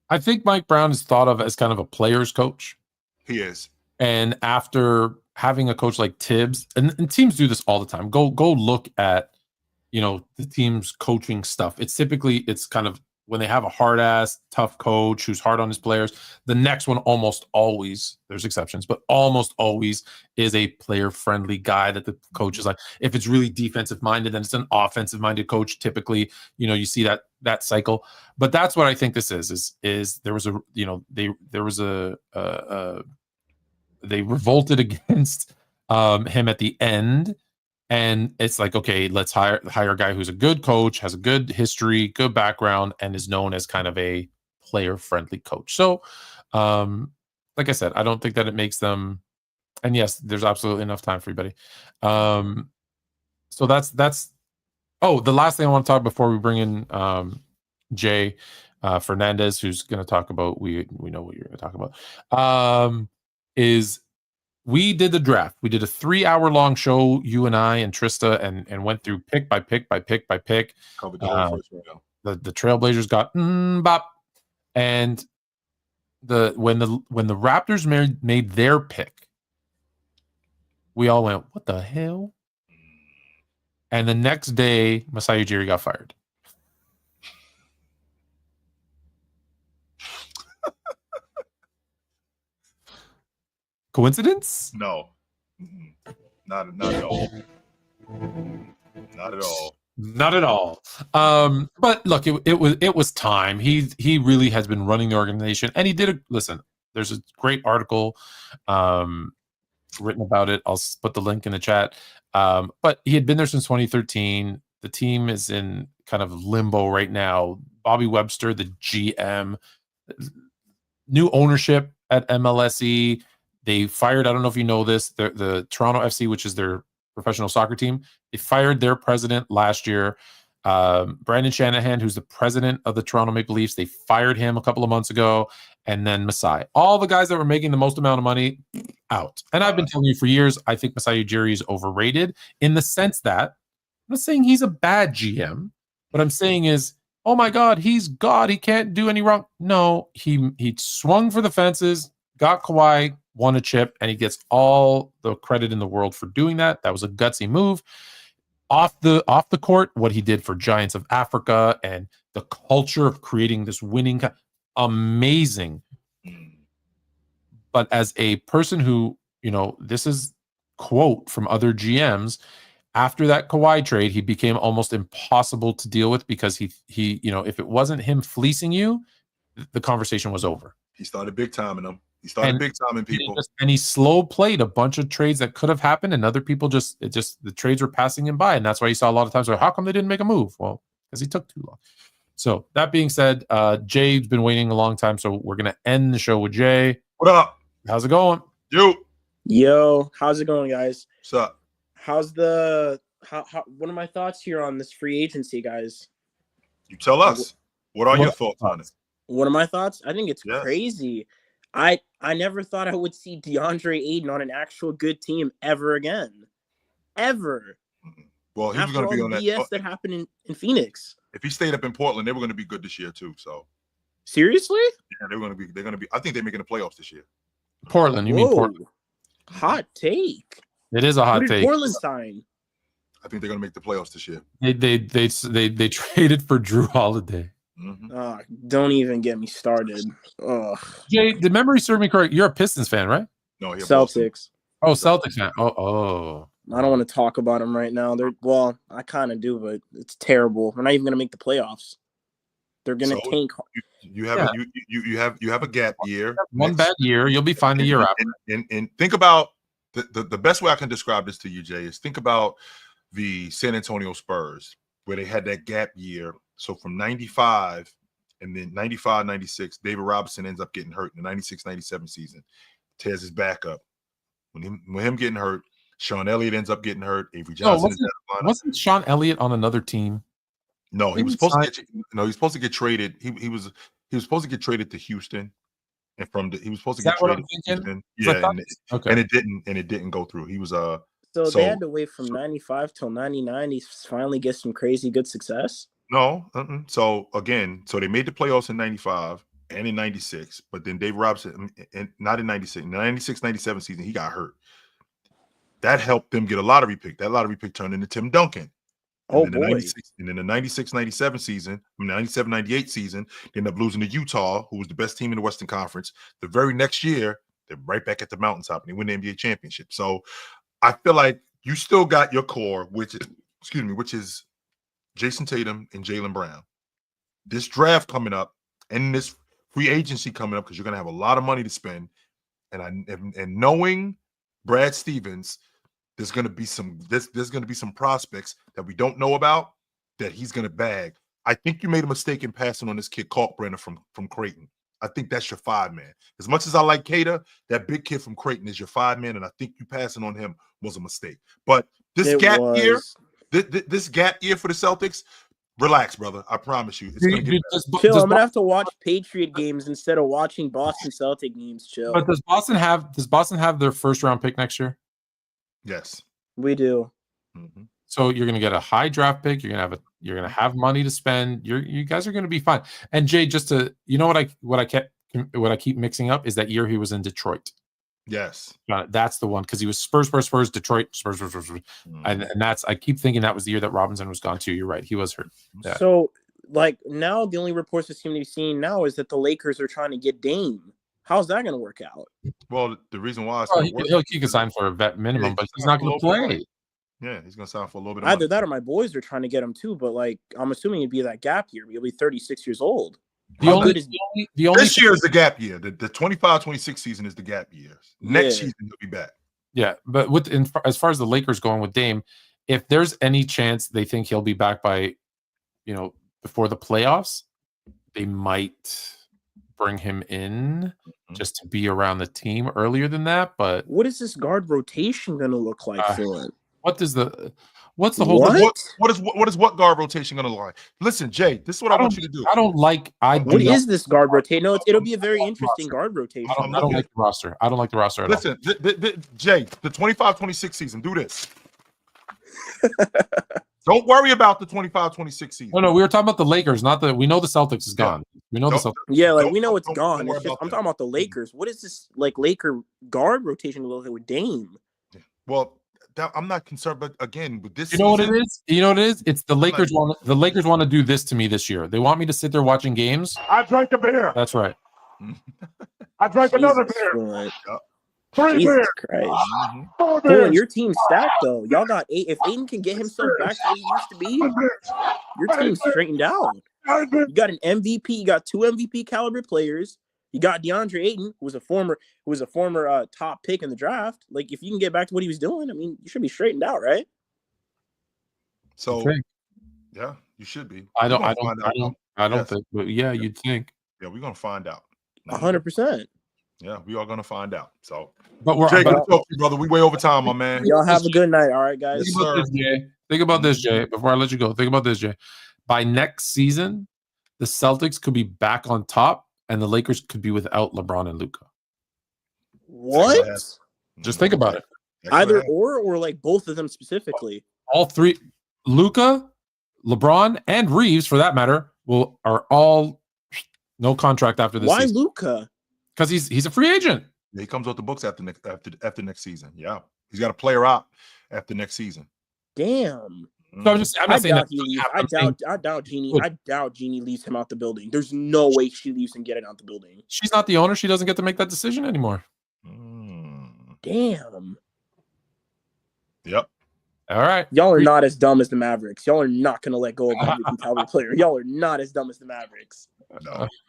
I think Mike Brown is thought of as kind of a player's coach. He is. And after having a coach like Tibbs, and teams do this all the time. Go look at, the team's coaching stuff. It's kind of when they have a hard ass, tough coach who's hard on his players, the next one almost always, there's exceptions, but almost always is a player friendly guy that the coach is like. If it's really defensive minded, then it's an offensive minded coach. Typically, you see that cycle. But that's what I think this is there was they revolted against him at the end. And it's like, okay, let's hire a guy who's a good coach, has a good history, good background, and is known as kind of a player-friendly coach. So, like I said, I don't think that it makes them. And yes, there's absolutely enough time for everybody. So that's. Oh, the last thing I want to talk before we bring in Jay Fernandez, who's going to talk about. We know what you're going to talk about. Is we did the draft. We did a 3-hour long show, you and I and Trista, and went through pick by pick by pick by pick. Covered the whole first round. The Trailblazers got bop, and when the Raptors made their pick, we all went, "What the hell?" And the next day, Masai Ujiri got fired. Coincidence? No, not at all. Not at all. Not at all. But look, it was time. He really has been running the organization, and he did listen. There's a great article written about it. I'll put the link in the chat. But he had been there since 2013. The team is in kind of limbo right now. Bobby Webster, the GM, new ownership at MLSE. They fired, I don't know if you know this, the Toronto FC, which is their professional soccer team. They fired their president last year. Brandon Shanahan, who's the president of the Toronto Maple Leafs, they fired him a couple of months ago. And then Masai. All the guys that were making the most amount of money, out. And I've been telling you for years, I think Masai Ujiri is overrated in the sense that, I'm not saying he's a bad GM. What I'm saying is, oh my God, he's God. He can't do any wrong. No, he swung for the fences, got Kawhi, won a chip, and he gets all the credit in the world for doing that. That was a gutsy move. Off the court, what he did for Giants of Africa and the culture of creating this winning, amazing. But as a person who, this is quote from other GMs, after that Kawhi trade, he became almost impossible to deal with because he if it wasn't him fleecing you, the conversation was over. He started big timing them. He started big timing people. And he slow played a bunch of trades that could have happened, and other people the trades were passing him by. And that's why you saw a lot of times, how come they didn't make a move? Well, because he took too long. So that being said, Jay's been waiting a long time, so we're going to end the show with Jay. What up? How's it going? Yo, how's it going, guys? What's up? How's what are my thoughts here on this free agency, guys? You tell us. What are your thoughts on it? What are my thoughts? I think it's crazy. I never thought I would see DeAndre Ayton on an actual good team ever again. Ever. Well, he was going to be on that BS that happened in Phoenix. If he stayed up in Portland, they were going to be good this year too. So seriously? Yeah, they're going to be. I think they're making the playoffs this year. Portland, you mean Portland? Hot take. It is a hot take. Portland sign. I think they're going to make the playoffs this year. They traded for Drew Holiday. Mm-hmm. Don't even get me started. Jay, did memory serve me correct? You're a Pistons fan, right? No, Celtics. Oh, Celtics fan. Oh. I don't want to talk about them right now. I kind of do, but it's terrible. We're not even going to make the playoffs. They're going to tank. You have a gap year. One bad year, you'll be fine the year after. And think about the best way I can describe this to you, Jay, is think about the San Antonio Spurs, where they had that gap year. So from 95 and then 95, 96, David Robinson ends up getting hurt in the 96, 97 season. Tears his back up. When him getting hurt, Sean Elliott ends up getting hurt. Avery Johnson wasn't Sean Elliott on another team? No, he was supposed to get traded. He was supposed to get traded to Houston, and he was supposed to get traded to Houston. Yeah, and it didn't go through. He was So they had to wait from 95 till 99 to finally get some crazy good success? No. So they made the playoffs in 95 and in 96, but then Dave Robinson, and not in 96, in the 96, 97 season, he got hurt. That helped them get a lottery pick. That lottery pick turned into Tim Duncan. And in the 96, 97 season, 97, 98 season, they ended up losing to Utah, who was the best team in the Western Conference. The very next year, they're right back at the mountaintop and they win the NBA championship. So I feel like you still got your core, which is Jason Tatum and Jaylen Brown. This draft coming up and this free agency coming up, because you're going to have a lot of money to spend. And knowing Brad Stevens, there's going to be some prospects that we don't know about that he's going to bag. I think you made a mistake in passing on this kid Kalkbrenner from Creighton. I think that's your 5-man. As much as I like Cater, that big kid from Creighton is your 5-man, and I think you passing on him was a mistake. But this gap year for the Celtics, Relax, brother. I promise you. It's gonna get better. Chill. I'm gonna have to watch Patriot games instead of watching Boston Celtic games. Chill. But does Boston have their first round pick next year? Yes, we do. Mm-hmm. So you're gonna get a high draft pick. You're gonna have money to spend. You guys are gonna be fine. And Jay, just to what I keep mixing up is that year he was in Detroit. Yes, that's the one because he was Spurs, Detroit, Spurs. Mm-hmm. And that's I keep thinking that was the year that Robinson was gone too. You're right, he was hurt. Yeah. So like now the only reports that seem to be seen now is that the Lakers are trying to get Dame. How's that going to work out? Well, the reason why he can sign for a vet minimum, but he's not going to play. Yeah, he's going to sign for a little bit. Either that or my boys are trying to get him too. But like, I'm assuming it'd be that gap year. He'll be 36 years old. This year is the gap year. The 25-26 season is the gap year. Next season he'll be back. Yeah, but as far as the Lakers going with Dame, if there's any chance they think he'll be back by, before the playoffs, they might bring him in just to be around the team earlier than that. But what is this guard rotation going to look like for him? What's the whole what is what guard rotation going to look like? Listen, Jay, this is what I want you to do. What is this guard rotation? No, it'll be a very interesting guard rotation. I don't like the roster. I don't like the roster at all. Listen, Jay, the 25-26 season, do this. Don't worry about the 25-26 season. No, we were talking about the Lakers, we know the Celtics is gone. We know the Celtics. Yeah, we know it's gone. I'm talking about the Lakers. What is this Laker guard rotation look like with Dame? Well, I'm not concerned, but again, with this, you know what it is? You know what it is? It's the Lakers want. The Lakers want to do this to me this year. They want me to sit there watching games. I drank a beer. That's right. I drank another beer. Jesus Christ. Cool, your team's stacked though. Y'all got eight. If Aiden can get himself back to where he used to be, your team's straightened out. You got an MVP. You got 2 MVP caliber players. You got DeAndre Ayton, who was a former top pick in the draft. Like, if you can get back to what he was doing, I mean, you should be straightened out, right? So, yeah, you should be. I don't think, but yeah, you'd think. Yeah, we're gonna find out. 100%. Yeah, we are gonna find out. So, but we're Jay, good to talk to you, brother. We way over time, my man. Y'all have a good night. All right, guys. Think about this, Jay. Before I let you go, think about this, Jay. By next season, the Celtics could be back on top. And the Lakers could be without LeBron and Luka. What? Just think about it. Either or like both of them specifically. All three, Luka, LeBron, and Reeves, for that matter, are all no contract after this. Why season. Luka? Because he's a free agent. Yeah, he comes off the books after next season. Yeah, he's got a player out after next season. Damn. So I'm not saying I doubt Jeannie leaves him out the building. There's no way she leaves him getting out the building. She's not the owner. She doesn't get to make that decision anymore. Damn. Yep. All right. Y'all are not as dumb as the Mavericks. Y'all are not going to let go of an MVP caliber player. Y'all are not as dumb as the Mavericks.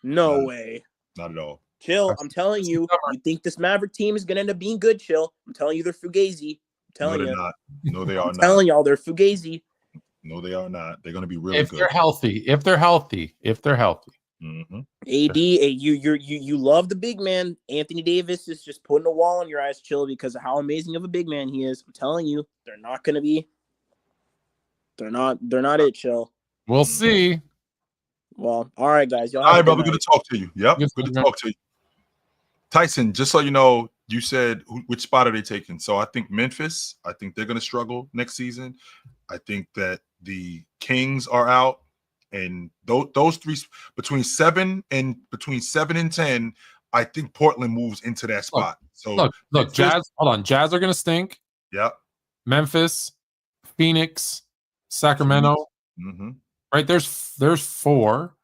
No way. Not at all. Chill. I'm telling you, you think this Maverick team is going to end up being good, Chill. I'm telling you, they're fugazi. I'm telling you. Not. No, they are not. I'm telling y'all, they're fugazi. No, they are not. They're going to be really good. If they're healthy. Mm-hmm. AD, you love the big man. Anthony Davis is just putting a wall on your eyes, Chill, because of how amazing of a big man he is. I'm telling you, they're not going to be. They're not it, Chill. We'll see. Well, all right, guys. All right, brother. Good to talk to you. Yep. Good to talk to you. Tyson, just so you know, you said which spot are they taking? So I think Memphis. I think they're going to struggle next season. I think that the Kings are out, and those three between 7 and 10. I think Portland moves into that spot. So look, Jazz. Hold on, Jazz are going to stink. Yep. Memphis, Phoenix, Sacramento. Mm-hmm. Right there's 4.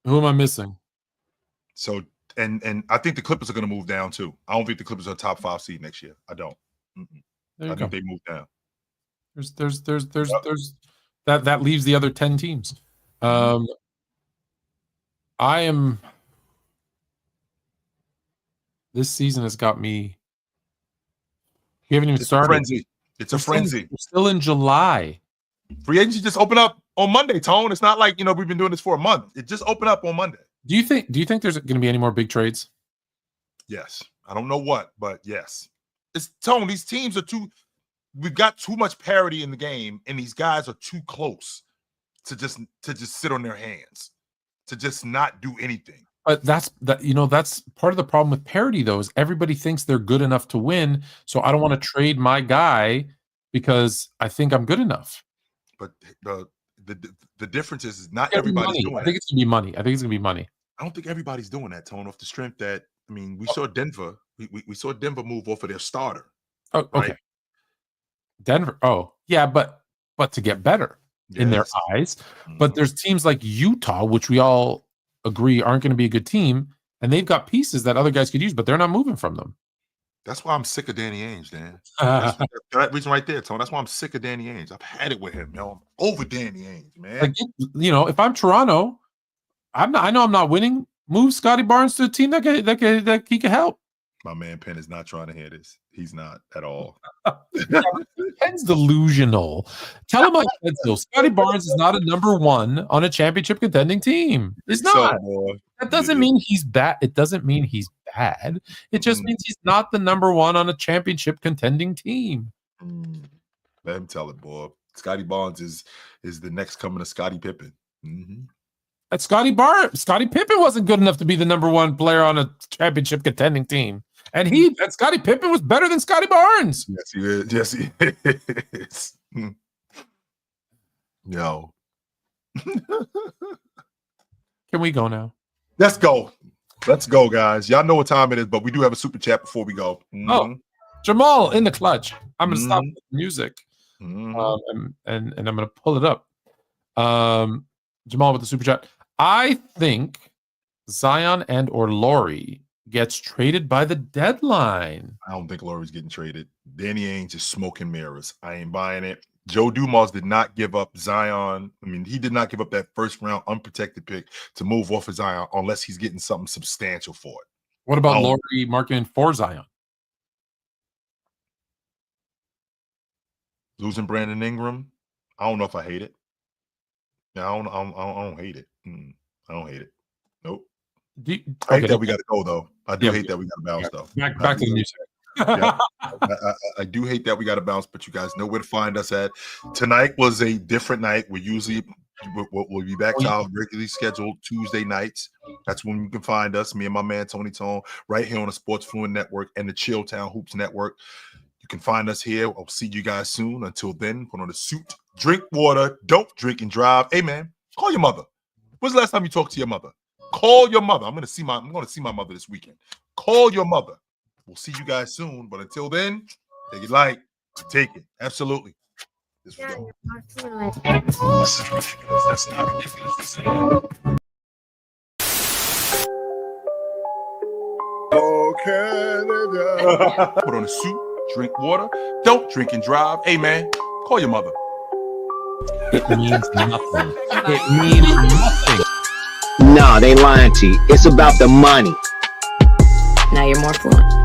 Who am I missing? So. And I think the Clippers are going to move down too. I don't think the Clippers are a top 5 seed next year. I don't. I think they move down. There's that leaves the other 10 teams. This season has got me. You haven't even started. Frenzy. It's a frenzy. We're still in July. Free agency just opened up on Monday, Tone. It's not like we've been doing this for a month. It just opened up on Monday. Do you think there's going to be any more big trades? Yes. I don't know what, but yes. It's Tone. These teams are we've got too much parity in the game, and these guys are too close. to just sit on their hands, to just not do anything. But that's part of the problem with parity, though, is everybody thinks they're good enough to win. So I don't want to trade my guy because I think I'm good enough. But the difference is not everybody's doing I think it's gonna be money. I think it's gonna be money. I don't think everybody's doing that, Tone, off the strength that we saw Denver. We saw Denver move off of their starter. Oh, okay. Right? Denver. Oh, yeah, but to get better in their eyes. But there's teams like Utah, which we all agree aren't going to be a good team, and they've got pieces that other guys could use, but they're not moving from them. That's why I'm sick of Danny Ainge, Dan. That reason right there, Tone. That's why I'm sick of Danny Ainge. I've had it with him, yo. I'm over Danny Ainge, man. Like, if I'm Toronto, I know I'm not winning. Move Scotty Barnes to a team that he can help. My man Penn is not trying to hear this. He's not at all. Penn's delusional. Tell him I said so. Scotty Barnes is not a number one on a championship contending team. He's not. That doesn't mean he's bad. It doesn't mean he's bad. It just means he's not the number one on a championship contending team. Let him tell it, boy. Scotty Barnes is the next coming of Scottie Pippen. Scottie Pippen wasn't good enough to be the number one player on a championship contending team. And Scottie Pippen was better than Scotty Barnes. Yes, he is. Yes, he is. Yo. Can we go now? Let's go. Let's go, guys. Y'all know what time it is, but we do have a super chat before we go. Oh, Jamal in the clutch. I'm going to stop the music. And I'm going to pull it up. Jamal with the super chat. I think Zion and or Laurie gets traded by the deadline. I don't think Laurie's getting traded. Danny Ainge is smoking mirrors. I ain't buying it. Joe Dumas did not give up Zion. He did not give up that first round unprotected pick to move off of Zion unless he's getting something substantial for it. What about Laurie marketing for Zion? Losing Brandon Ingram? I don't know if I hate it. Yeah, I don't hate it. I don't hate it. Nope. I hate that we got to go, though. I do hate that we got to bounce, though. Back to the music. I do hate that we got to bounce, but you guys know where to find us at. Tonight was a different night. We'll be back to our regularly scheduled Tuesday nights. That's when you can find us, me and my man Tony Tone, right here on the Sports Fluent Network and the Chill Town Hoops Network. You can find us here. I'll see you guys soon. Until then, put on a suit, drink water, don't drink and drive. Hey, man, call your mother. When's the last time you talked to your mother? Call your mother. I'm gonna see my mother this weekend. Call your mother. We'll see you guys soon. But until then, take it light. Take it. Absolutely. This we go. That's not ridiculous to say. Put on a suit, drink water, don't drink and drive. Hey, man, call your mother. It means nothing. It means nothing. Nah, they lying to you. It's about the money. Now you're more fluent.